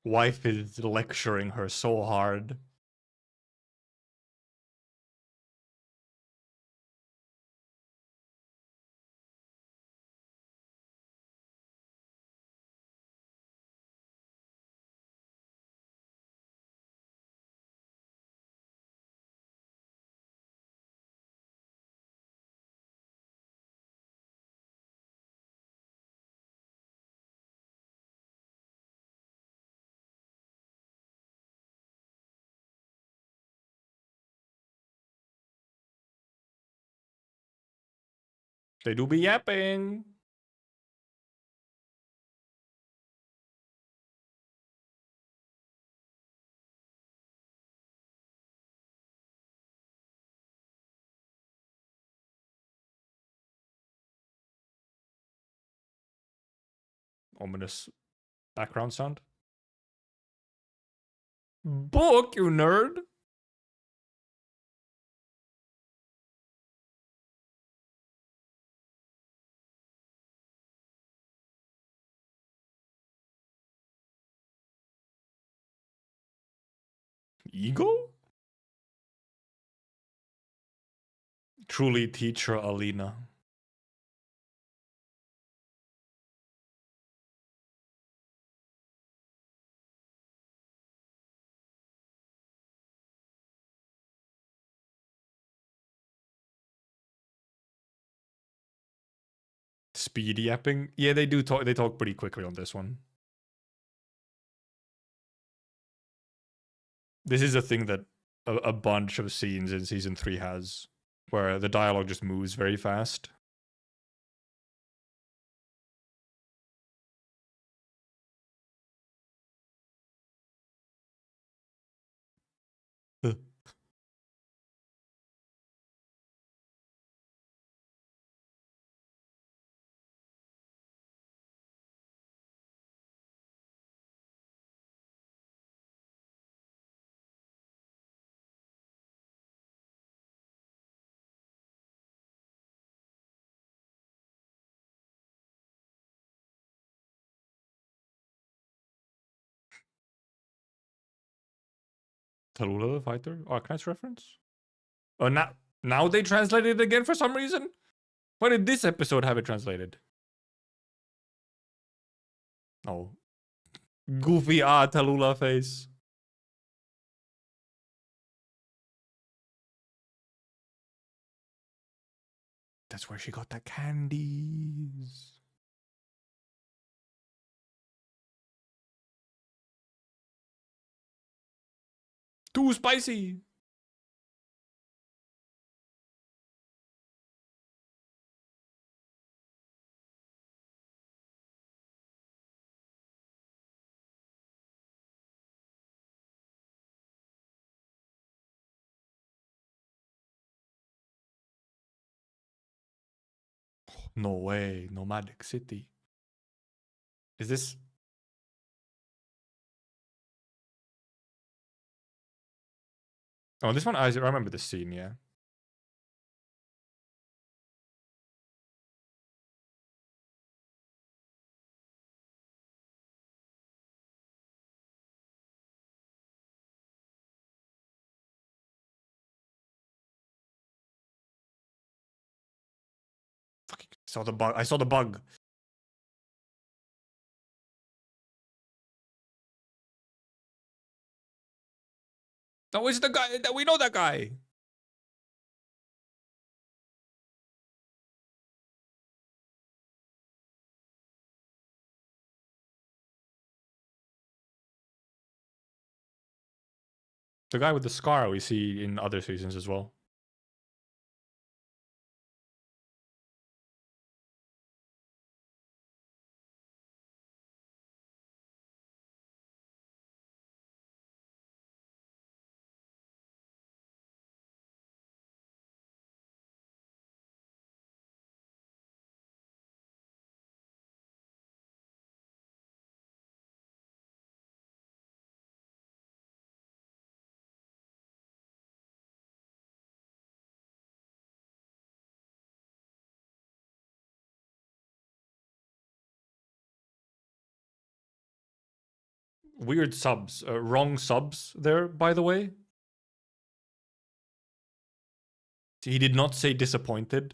Wife is lecturing her so hard. They do be yapping. Ominous background sound. Book, you nerd. Ego? Truly teacher Alina. speed yapping. Yeah, they do talk. They talk pretty quickly on this one. This is a thing that a bunch of scenes in season 3 has, where the dialogue just moves very fast. Tallulah the fighter? Arknights reference? Oh, now they translated it again for some reason? Why did this episode have it translated? Oh. Goofy Tallulah face. That's where she got the candies. Too spicy. No way. Nomadic City. Is this... Oh, this one, I remember this scene, yeah. Fucking saw the bug. I saw the bug. No, it's the guy that we know that guy. The guy with the scar we see in other seasons as well. Weird subs. Wrong subs there, by the way. He did not say disappointed.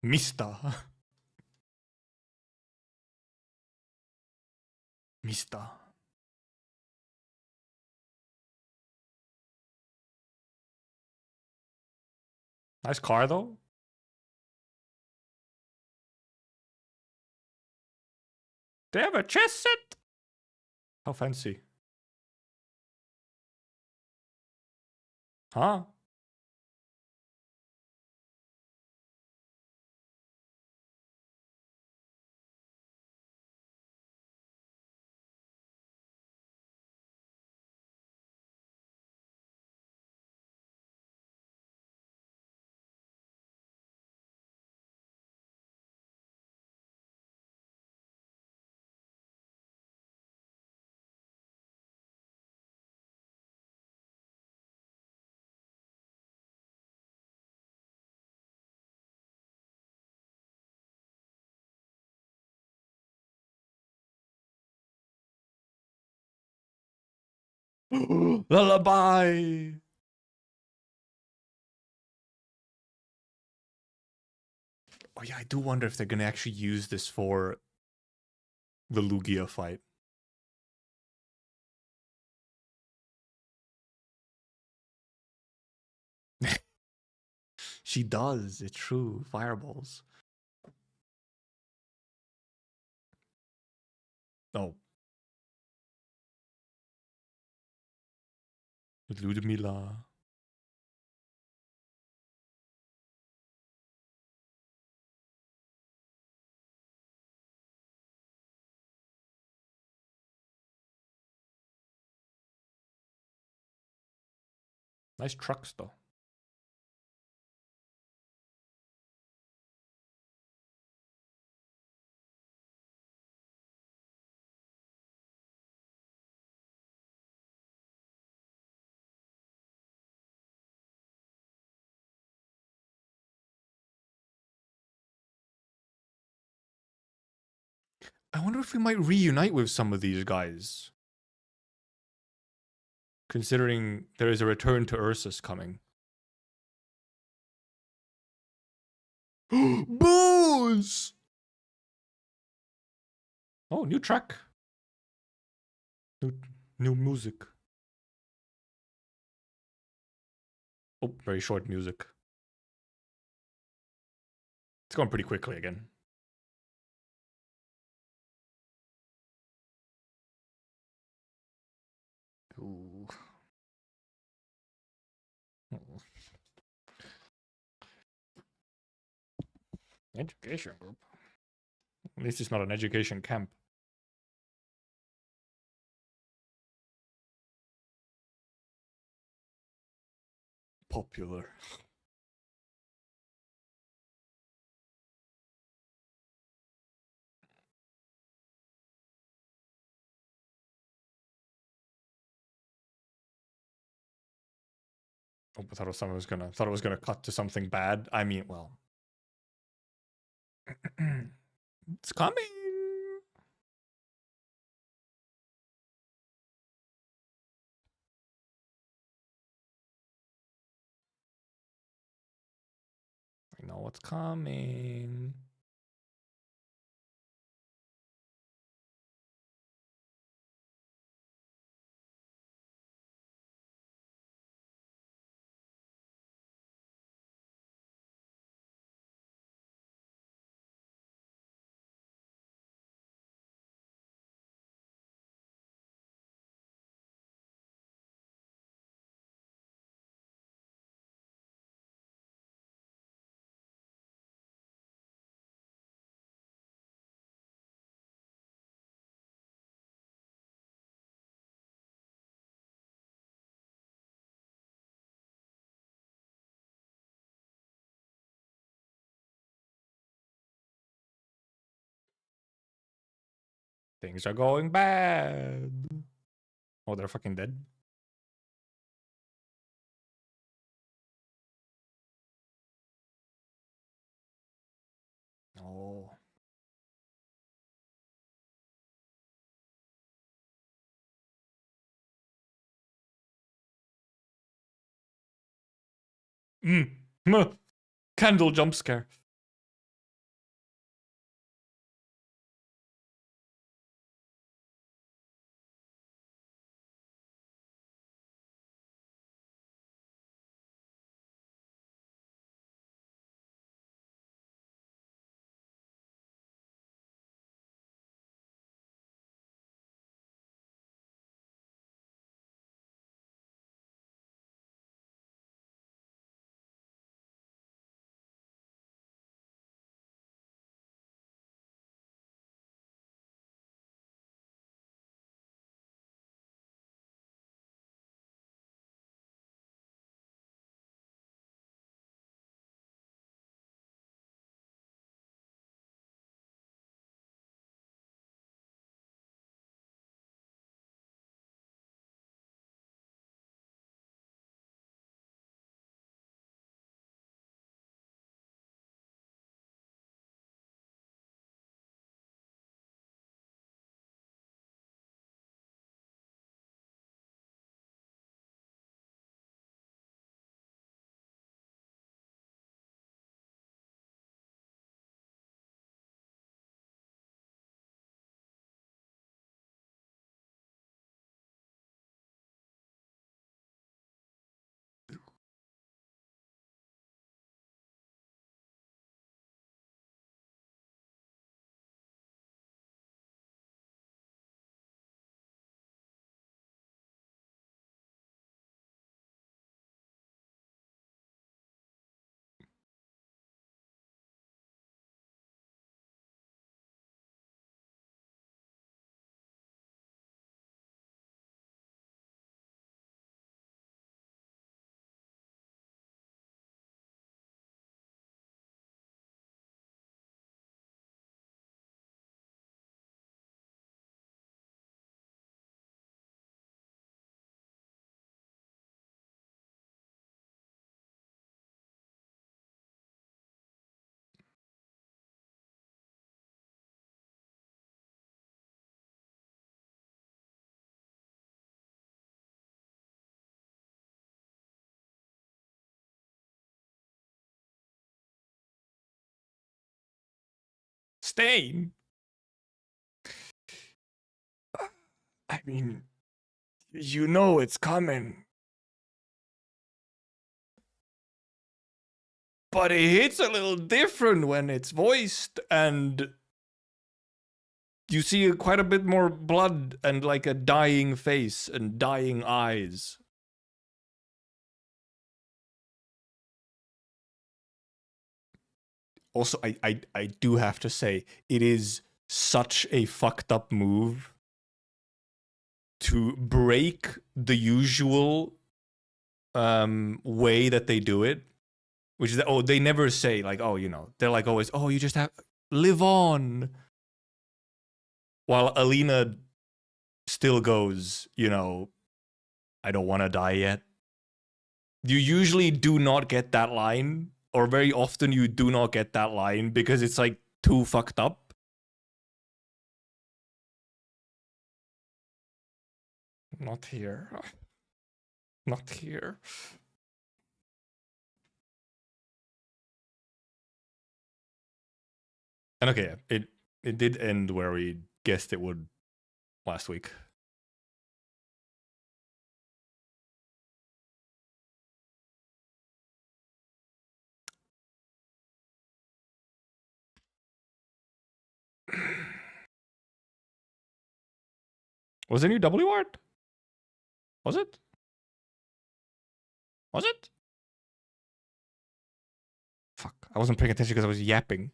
Mista. Mista. Nice car though. They have a chess set? How fancy. Huh? Lullaby. Oh yeah, I do wonder if they're gonna actually use this for the Lugia fight. She does, it's true. Fireballs. Oh. Ludmilla. Nice trucks though. I wonder if we might reunite with some of these guys. Considering there is a return to Ursus coming. Booze! Oh, new track. New music. Oh, very short music. It's going pretty quickly again. Ooh. Education group. At least it's not an education camp. Popular. Oh, I thought it was gonna cut to something bad. I mean, well. It's coming. I know what's coming. Things are going bad. Oh, they're fucking dead. Oh. Candle jump scare. Stain? I mean, you know it's coming. But it hits a little different when it's voiced, and you see quite a bit more blood and like a dying face and dying eyes. Also, I do have to say, it is such a fucked up move to break the usual way that they do it. Which is that, oh, they never say, like, oh, you know, they're like always, oh, you just have, live on. While Alina still goes, you know, I don't want to die yet. You usually do not get that line, or very often you do not get that line because it's like too fucked up. Not here. Not here. And okay, it did end where we guessed it would last week. Was there new W art? Was it? Was it? Fuck, I wasn't paying attention because I was yapping.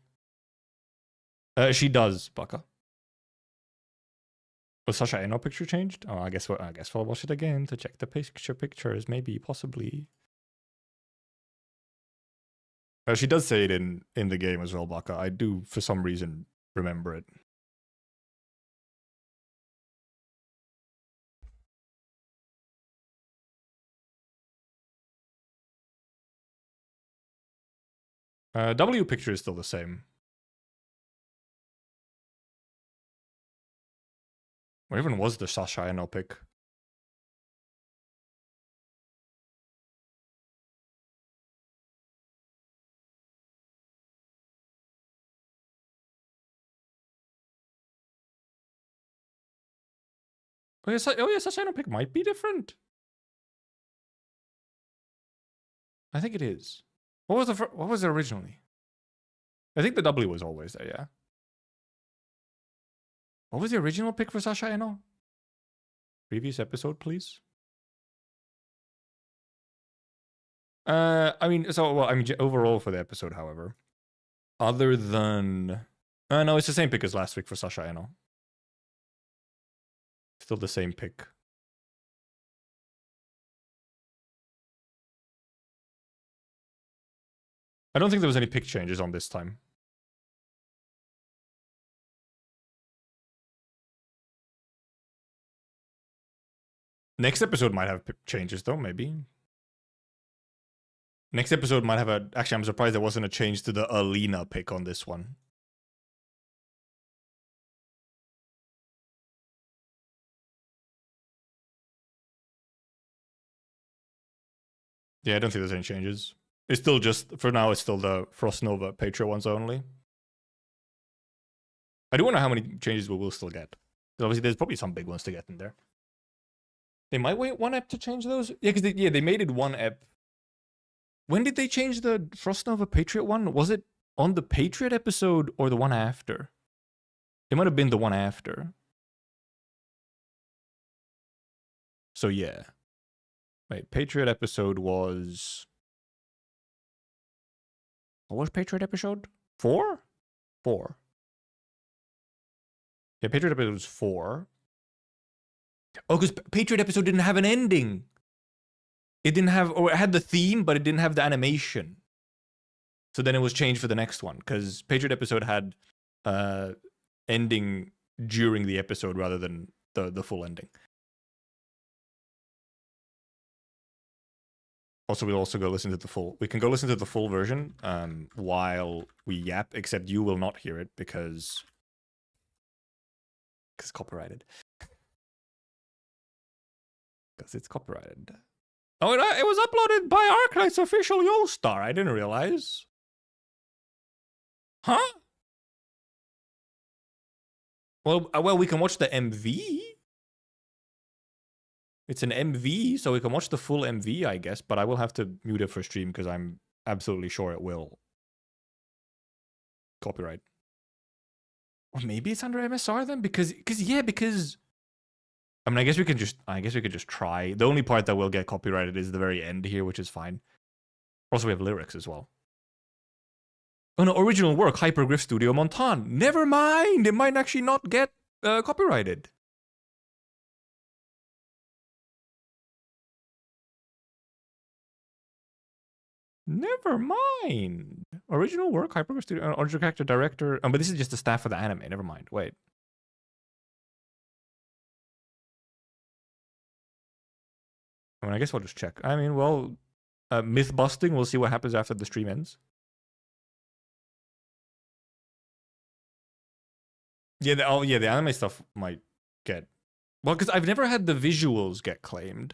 She does, Baka. Was Sasha Eno picture changed? Oh, I guess we'll watch it again to check the pictures, maybe, possibly. She does say it in the game as well, Baka. I do, for some reason, remember it. W picture is still the same. Where even was the Sasha Eno pic? Oh yeah, Sasha Eno pic might be different. I think it is. What was it originally? I think the W was always there, yeah. What was the original pick for Sasha Eno? Previous episode, please. I mean, overall for the episode, however, other than, no, it's the same pick as last week for Sasha Eno. Still the same pick. I don't think there was any pick changes on this time. Next episode might have changes though, maybe. Next episode might have a... Actually, I'm surprised there wasn't a change to the Alina pick on this one. Yeah, I don't think there's any changes. It's still just... For now, it's still the Frost Nova Patreon ones only. I do wonder how many changes we will still get. Obviously, there's probably some big ones to get in there. They might wait one ep to change those? Yeah, because they made it one ep. When did they change the Frost Nova Patriot one? Was it on the Patriot episode or the one after? It might have been the one after. So yeah. Wait, Patriot episode was... What was Patriot episode? 4? 4. Yeah, Patriot episode was 4. Oh, because Patriot episode didn't have an ending. It didn't have, or it had the theme, but it didn't have the animation. So then it was changed for the next one, because Patriot episode had ending during the episode rather than the full ending. Also, we'll also go listen to the full. We can go listen to the full version while we yap, except you will not hear it because copyrighted. Because it's copyrighted. Oh, it was uploaded by Arknights official Yolstar. I didn't realize. Huh? Well, we can watch the MV. It's an MV, so we can watch the full MV, I guess. But I will have to mute it for stream because I'm absolutely sure it will copyright. Or maybe it's under MSR then, because I mean, I guess we could just try. The only part that will get copyrighted is the very end here, which is fine. Also, we have lyrics as well. Oh no, original work, Hypergriff Studio Montan. Never mind, it might actually not get copyrighted. Never mind. Original work, Hypergriff Studio, original character, director. But this is just the staff of the anime. Never mind. Wait. I mean, I guess I'll just check. I mean, well, myth busting. We'll see what happens after the stream ends. Yeah, the anime stuff might get... Well, because I've never had the visuals get claimed.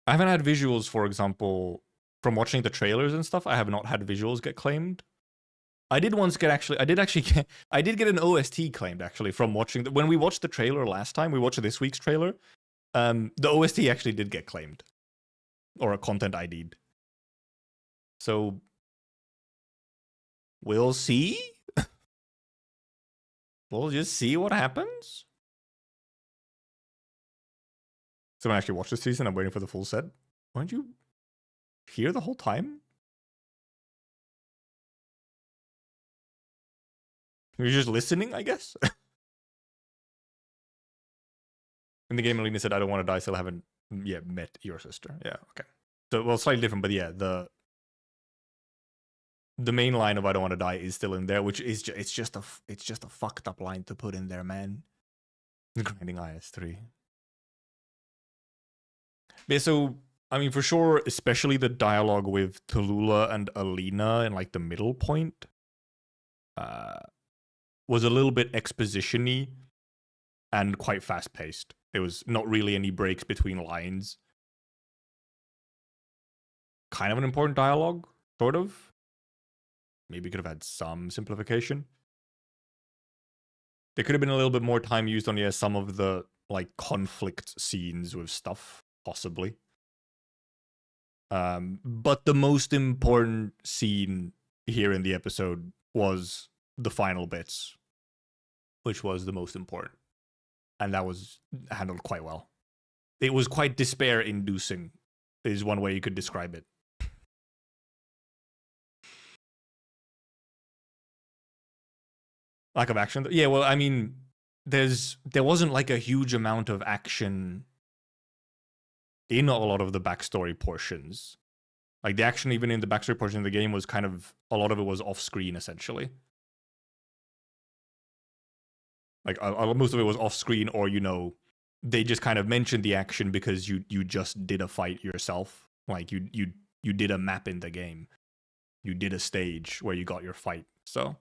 I haven't had visuals, for example, from watching the trailers and stuff. I have not had visuals get claimed. I did once get I did get an OST claimed actually from watching when we watched the trailer last time. We watched this week's trailer. The OST actually did get claimed, or a content ID'd. So we'll see. We'll just see what happens. Someone actually watched this season. I'm waiting for the full set. Weren't you here the whole time? You're just listening, I guess. In the game, Alina said, "I don't want to die, still haven't yet met your sister." Yeah, okay. So, well, slightly different, but yeah, the main line of "I don't want to die" is still in there, which is it's just a fucked up line to put in there, man. Grinding IS3. Yeah, so I mean, for sure, especially the dialogue with Tallulah and Alina in like the middle point, was a little bit exposition-y and quite fast-paced. There was not really any breaks between lines. Kind of an important dialogue, sort of. Maybe could have had some simplification. There could have been a little bit more time used on some of the like conflict scenes with stuff, possibly. But the most important scene here in the episode was the final bits, which was the most important. And that was handled quite well. It was quite despair-inducing, is one way you could describe it. Lack of action? Yeah, well, I mean, there wasn't like a huge amount of action in a lot of the backstory portions. Like, the action even in the backstory portion of the game was kind of, a lot of it was off-screen, essentially. Like, most of it was off-screen, or, you know, they just kind of mentioned the action because you just did a fight yourself. Like, you did a map in the game. You did a stage where you got your fight, so...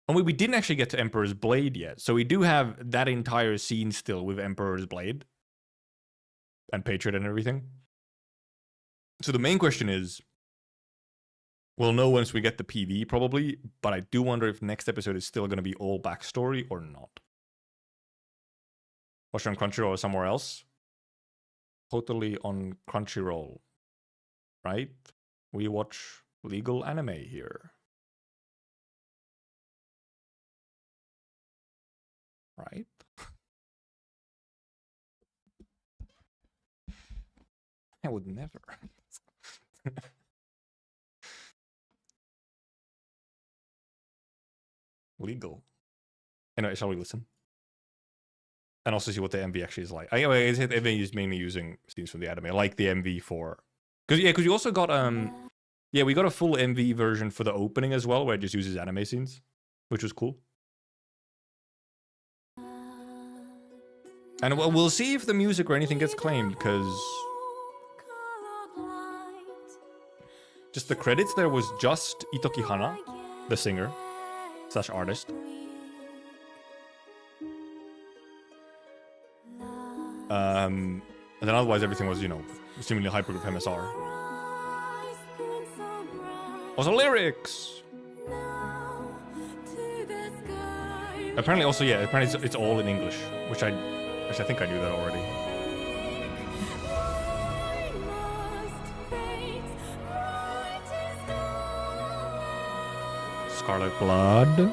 And we didn't actually get to Emperor's Blade yet, so we do have that entire scene still with Emperor's Blade. And Patriot and everything. So the main question is, we'll know once we get the PV, probably, but I do wonder if next episode is still going to be all backstory or not. Watch on Crunchyroll or somewhere else? Totally on Crunchyroll. Right? We watch legal anime here. Right? I would never. Legal. Anyway, shall we listen? And also see what the MV actually is like. Anyway, the MV is mainly using scenes from the anime, like the MV for... Because you also got... Yeah, we got a full MV version for the opening as well, where it just uses anime scenes, which was cool. And we'll see if the music or anything gets claimed, because... Just the credits there was just Itoki Hana, the singer / artist. And then otherwise everything was, you know, seemingly Hypergriff MSR. Also lyrics! Apparently also, yeah, apparently it's all in English, which I think I knew that already. Scarlet Blood.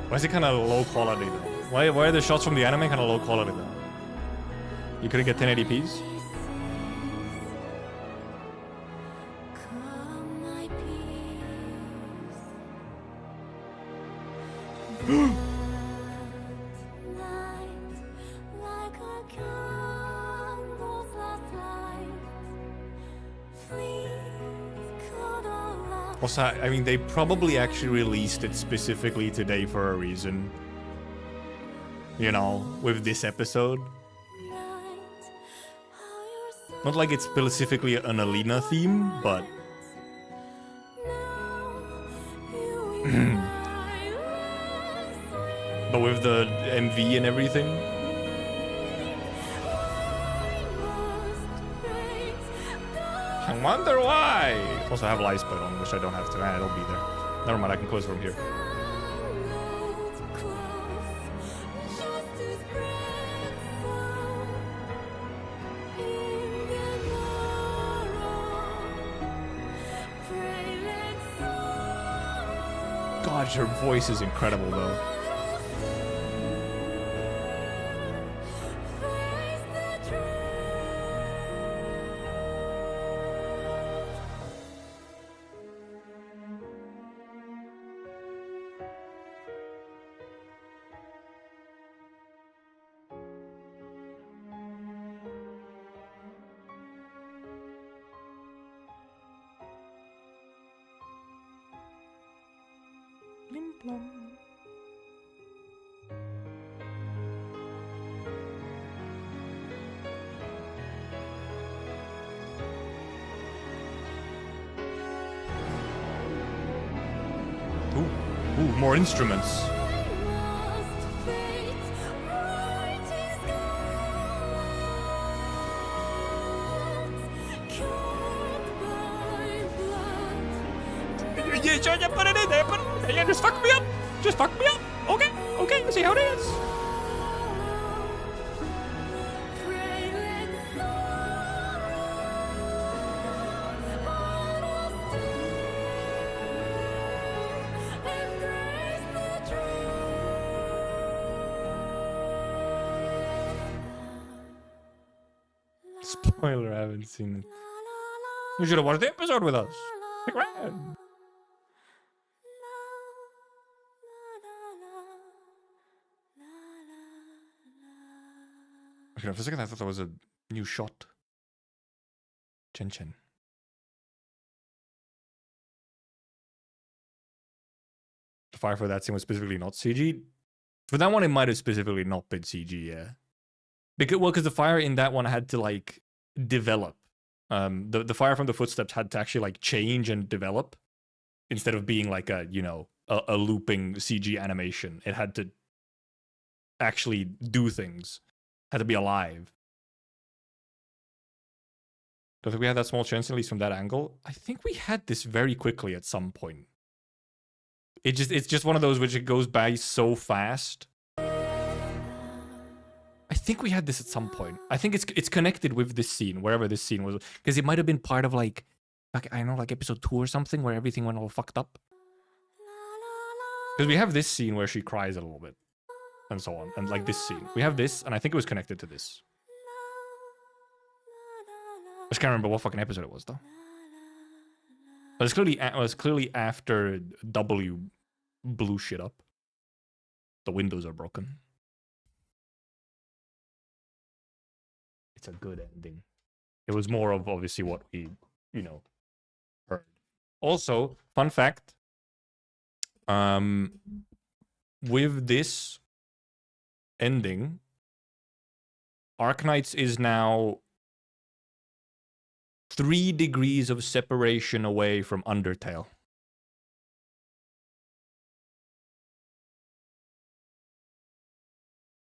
Why is it kind of low quality though? Why are the shots from the anime kind of low quality though? You couldn't get 1080p's? Also, I mean, they probably actually released it specifically today for a reason. You know, with this episode. Not like it's specifically an Alina theme, but... but with the MV and everything. I wonder why! Also, I have light split on, which I don't have to. It'll be there. Never mind, I can close from here. God, her voice is incredible, though. Ooh, more instruments. Yeah, put it in there, yeah, just fuck me up. Just fuck me up. Okay, okay, see how it is. Spoiler, I haven't seen it. You should have watched the episode with us. Congrats. Okay, for a second I thought that was a new shot. Chen. The fire for that scene was specifically not CG. For that one, it might have specifically not been CG, yeah. Because the fire in that one had to like develop. The fire from the footsteps had to actually like change and develop instead of being like a, you know, a looping CG animation. It had to actually do things. Had to be alive. Don't think we had that small chance, at least from that angle. I think we had this very quickly at some point. It's just one of those which it goes by so fast. I think we had this at some point. I think it's connected with this scene, wherever this scene was, because it might have been part of like I don't know, like episode 2 or something, where everything went all fucked up. Because we have this scene where she cries a little bit, and so on, and like this scene. We have this, and I think it was connected to this. I just can't remember what fucking episode it was though. But it was clearly after W blew shit up. The windows are broken. It's a good ending. It was more of obviously what we, you know, heard. Also, fun fact. With this ending, Arknights is now 3 degrees of separation away from Undertale.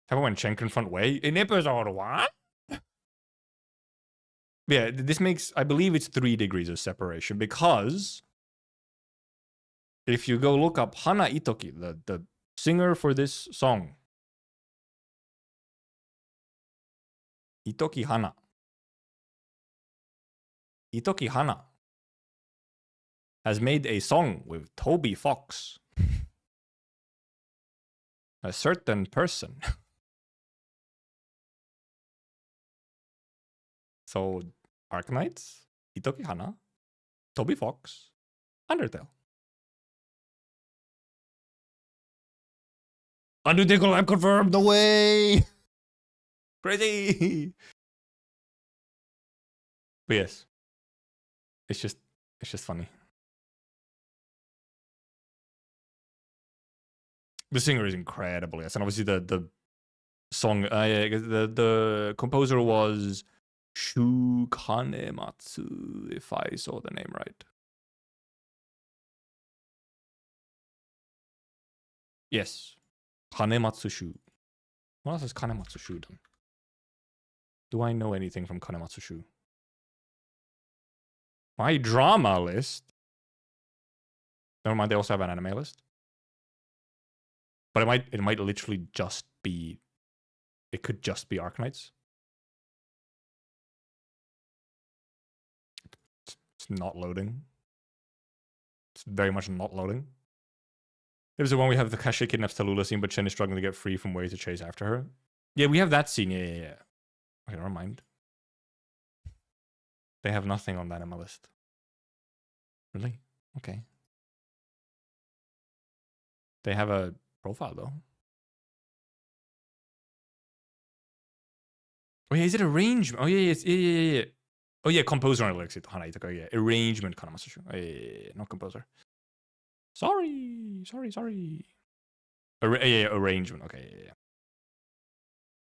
How about when Chen confront Wei in episode 1? Yeah, this makes, I believe it's 3 degrees of separation, because if you go look up Hana Itoki, the singer for this song, Itoki Hana has made a song with Toby Fox, a certain person. So, Arknights, Itoki Hana, Toby Fox, Undertale. Undertale collab confirmed, no way! Crazy! But yes, it's just funny. The singer is incredible, yes, and obviously the song, the composer was Shu Kanematsu, if I saw the name right. Yes, Kanematsu Shu. What else has Kanematsu Shu done? Do I know anything from Kanematsu Shu? My drama list. Never mind, they also have an anime list. But it might literally just be, it could just be Arknights. It's not loading. It's very much not loading. There's the one we have the Kashe kidnaps Tallulah scene, but Chen is struggling to get free from ways to chase after her. Yeah, we have that scene. Yeah. Okay, never mind. They have nothing on that anime list. Really? Okay. They have a profile though. Oh yeah, is it arrangement? Oh yeah. Oh yeah, composer on Alexi Hana Itaka. Yeah, arrangement Kanematsu. Oh yeah, not composer. Sorry. Arrangement. Okay, yeah.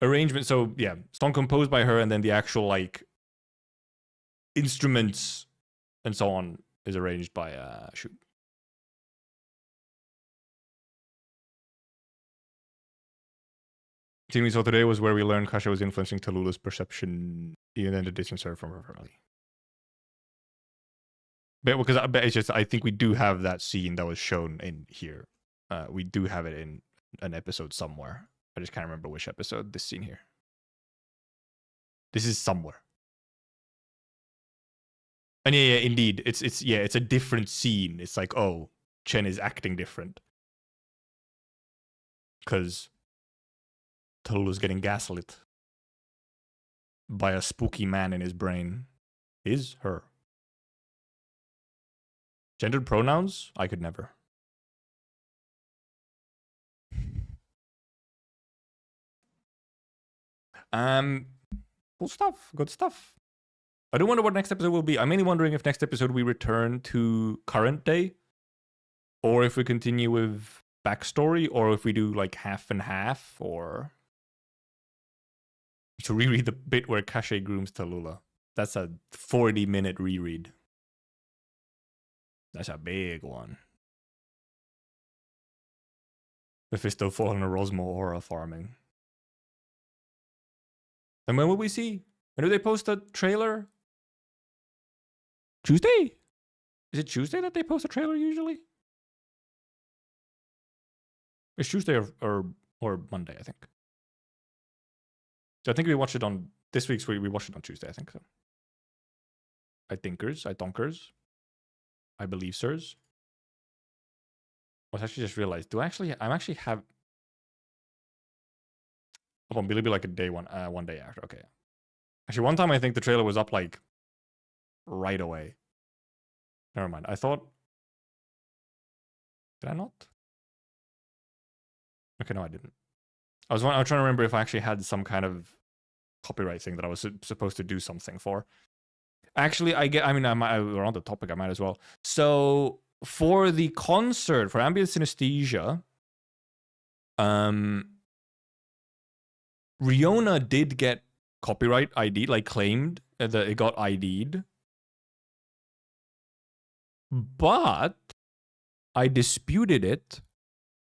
Arrangement. So yeah, song composed by her, and then the actual like instruments and so on is arranged by Shu. Thing we saw today was where we learned Kasha was influencing Tallulah's perception, even in the distance her from her family. But because it's just, I think we do have that scene that was shown in here. We do have it in an episode somewhere. I just can't remember which episode. This scene here. This is somewhere. And yeah, indeed, it's a different scene. It's like, oh, Chen is acting different because Tallulah's getting gaslit by a spooky man in his brain. Is her. Gendered pronouns? I could never. Cool stuff. Good stuff. I do wonder what next episode will be. I'm mainly wondering if next episode we return to current day, or if we continue with backstory, or if we do like half and half, or to reread the bit where Kashe grooms Tallulah. That's a 40-minute reread. That's a big one. Mephisto falling to Rosmo aura farming. And when will we see? When do they post a trailer? Tuesday? Is it Tuesday that they post a trailer usually? It's Tuesday or Monday, I think. So I think we watched it on this week's. We watched it on Tuesday, I think so. I donkers. I believe, sirs. I actually just realized. I'm actually have. Hold on, it'll be like a day one day after. Okay. Actually, one time I think the trailer was up like right away. Never mind. I thought. Did I not? Okay, no, I didn't. I was trying to remember if I actually had some kind of copyright thing that I was supposed to do something for. Actually, we're on the topic, I might as well. So, for the concert, for Ambient Synesthesia, Riona did get copyright ID, like claimed that it got ID'd. But I disputed it,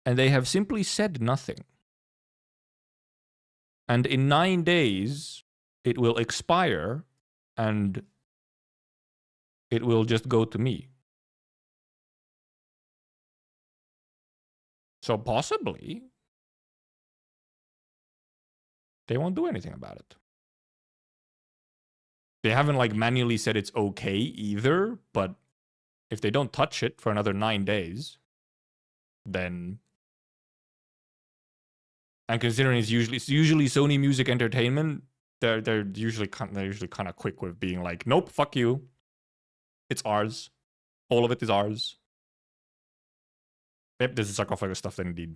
and they have simply said nothing. And in 9 days, it will expire, and it will just go to me. So possibly they won't do anything about it. They haven't like manually said it's okay either, but if they don't touch it for another 9 days, then, and considering it's usually Sony Music Entertainment, they're usually kind of quick with being like, nope, fuck you, it's ours, all of it is ours. Yep, this is sarcophagus stuff indeed.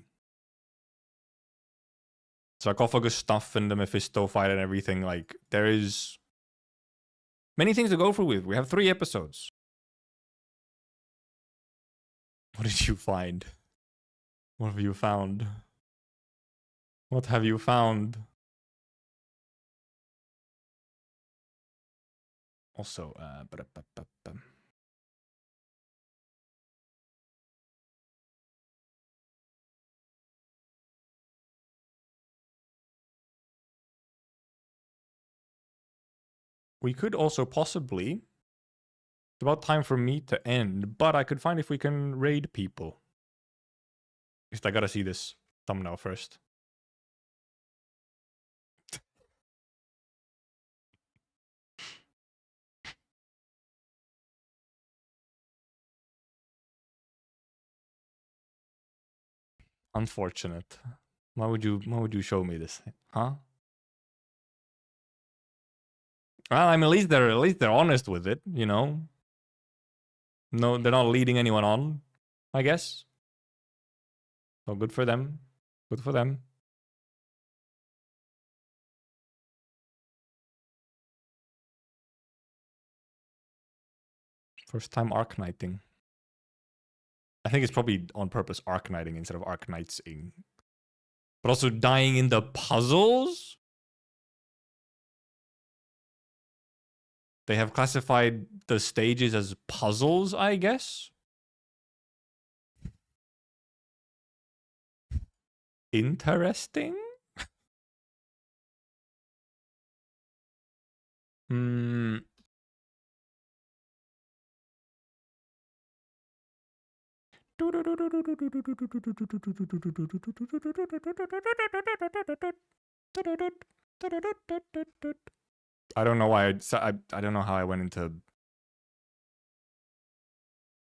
Sarcophagus stuff and the Mephisto fight and everything, like, there is many things to go through with. We have 3 episodes. What did you find? What have you found? What have you found? Also, we could also possibly, it's about time for me to end, but I could find if we can raid people. Just I gotta see this thumbnail first. Unfortunate. Why would you show me this? Huh? Well, I mean, at least they're honest with it, you know. No, they're not leading anyone on, I guess. So good for them. Good for them. First time Arknighting. I think it's probably on purpose Arknighting instead of Arknightsing. But also dying in the puzzles? They have classified the stages as puzzles, I guess? Interesting? Hmm. I don't know why I don't know how I went into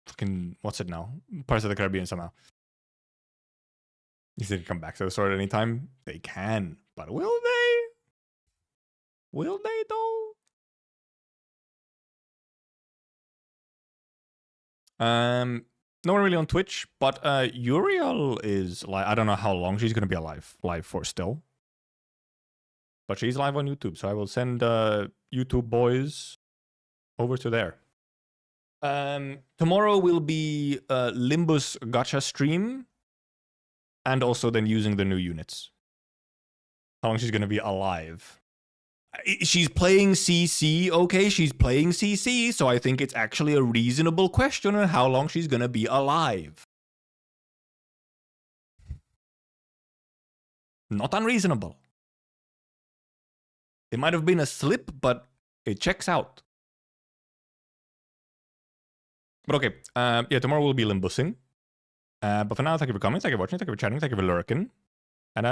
fucking what's it now? Parts of the Caribbean somehow. You think they can come back to the sword at any time? They can, but will they? Will they though? No one really on Twitch, but Uriel is like, I don't know how long she's gonna be live for still. But she's live on YouTube, so I will send YouTube boys over to there. Tomorrow will be Limbus gacha stream, and also then using the new units. How long she's gonna be alive? She's playing CC, okay? She's playing CC, so I think it's actually a reasonable question on how long she's gonna be alive. Not unreasonable. It might have been a slip, but it checks out. But okay, yeah, tomorrow we'll be limbusing. But for now, thank you for coming, thank you for watching, thank you for chatting, thank you for lurking. And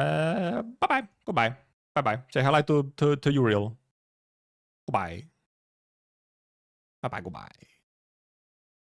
bye-bye, goodbye, bye-bye. Say hello to Uriel. Goodbye. Bye-bye, goodbye.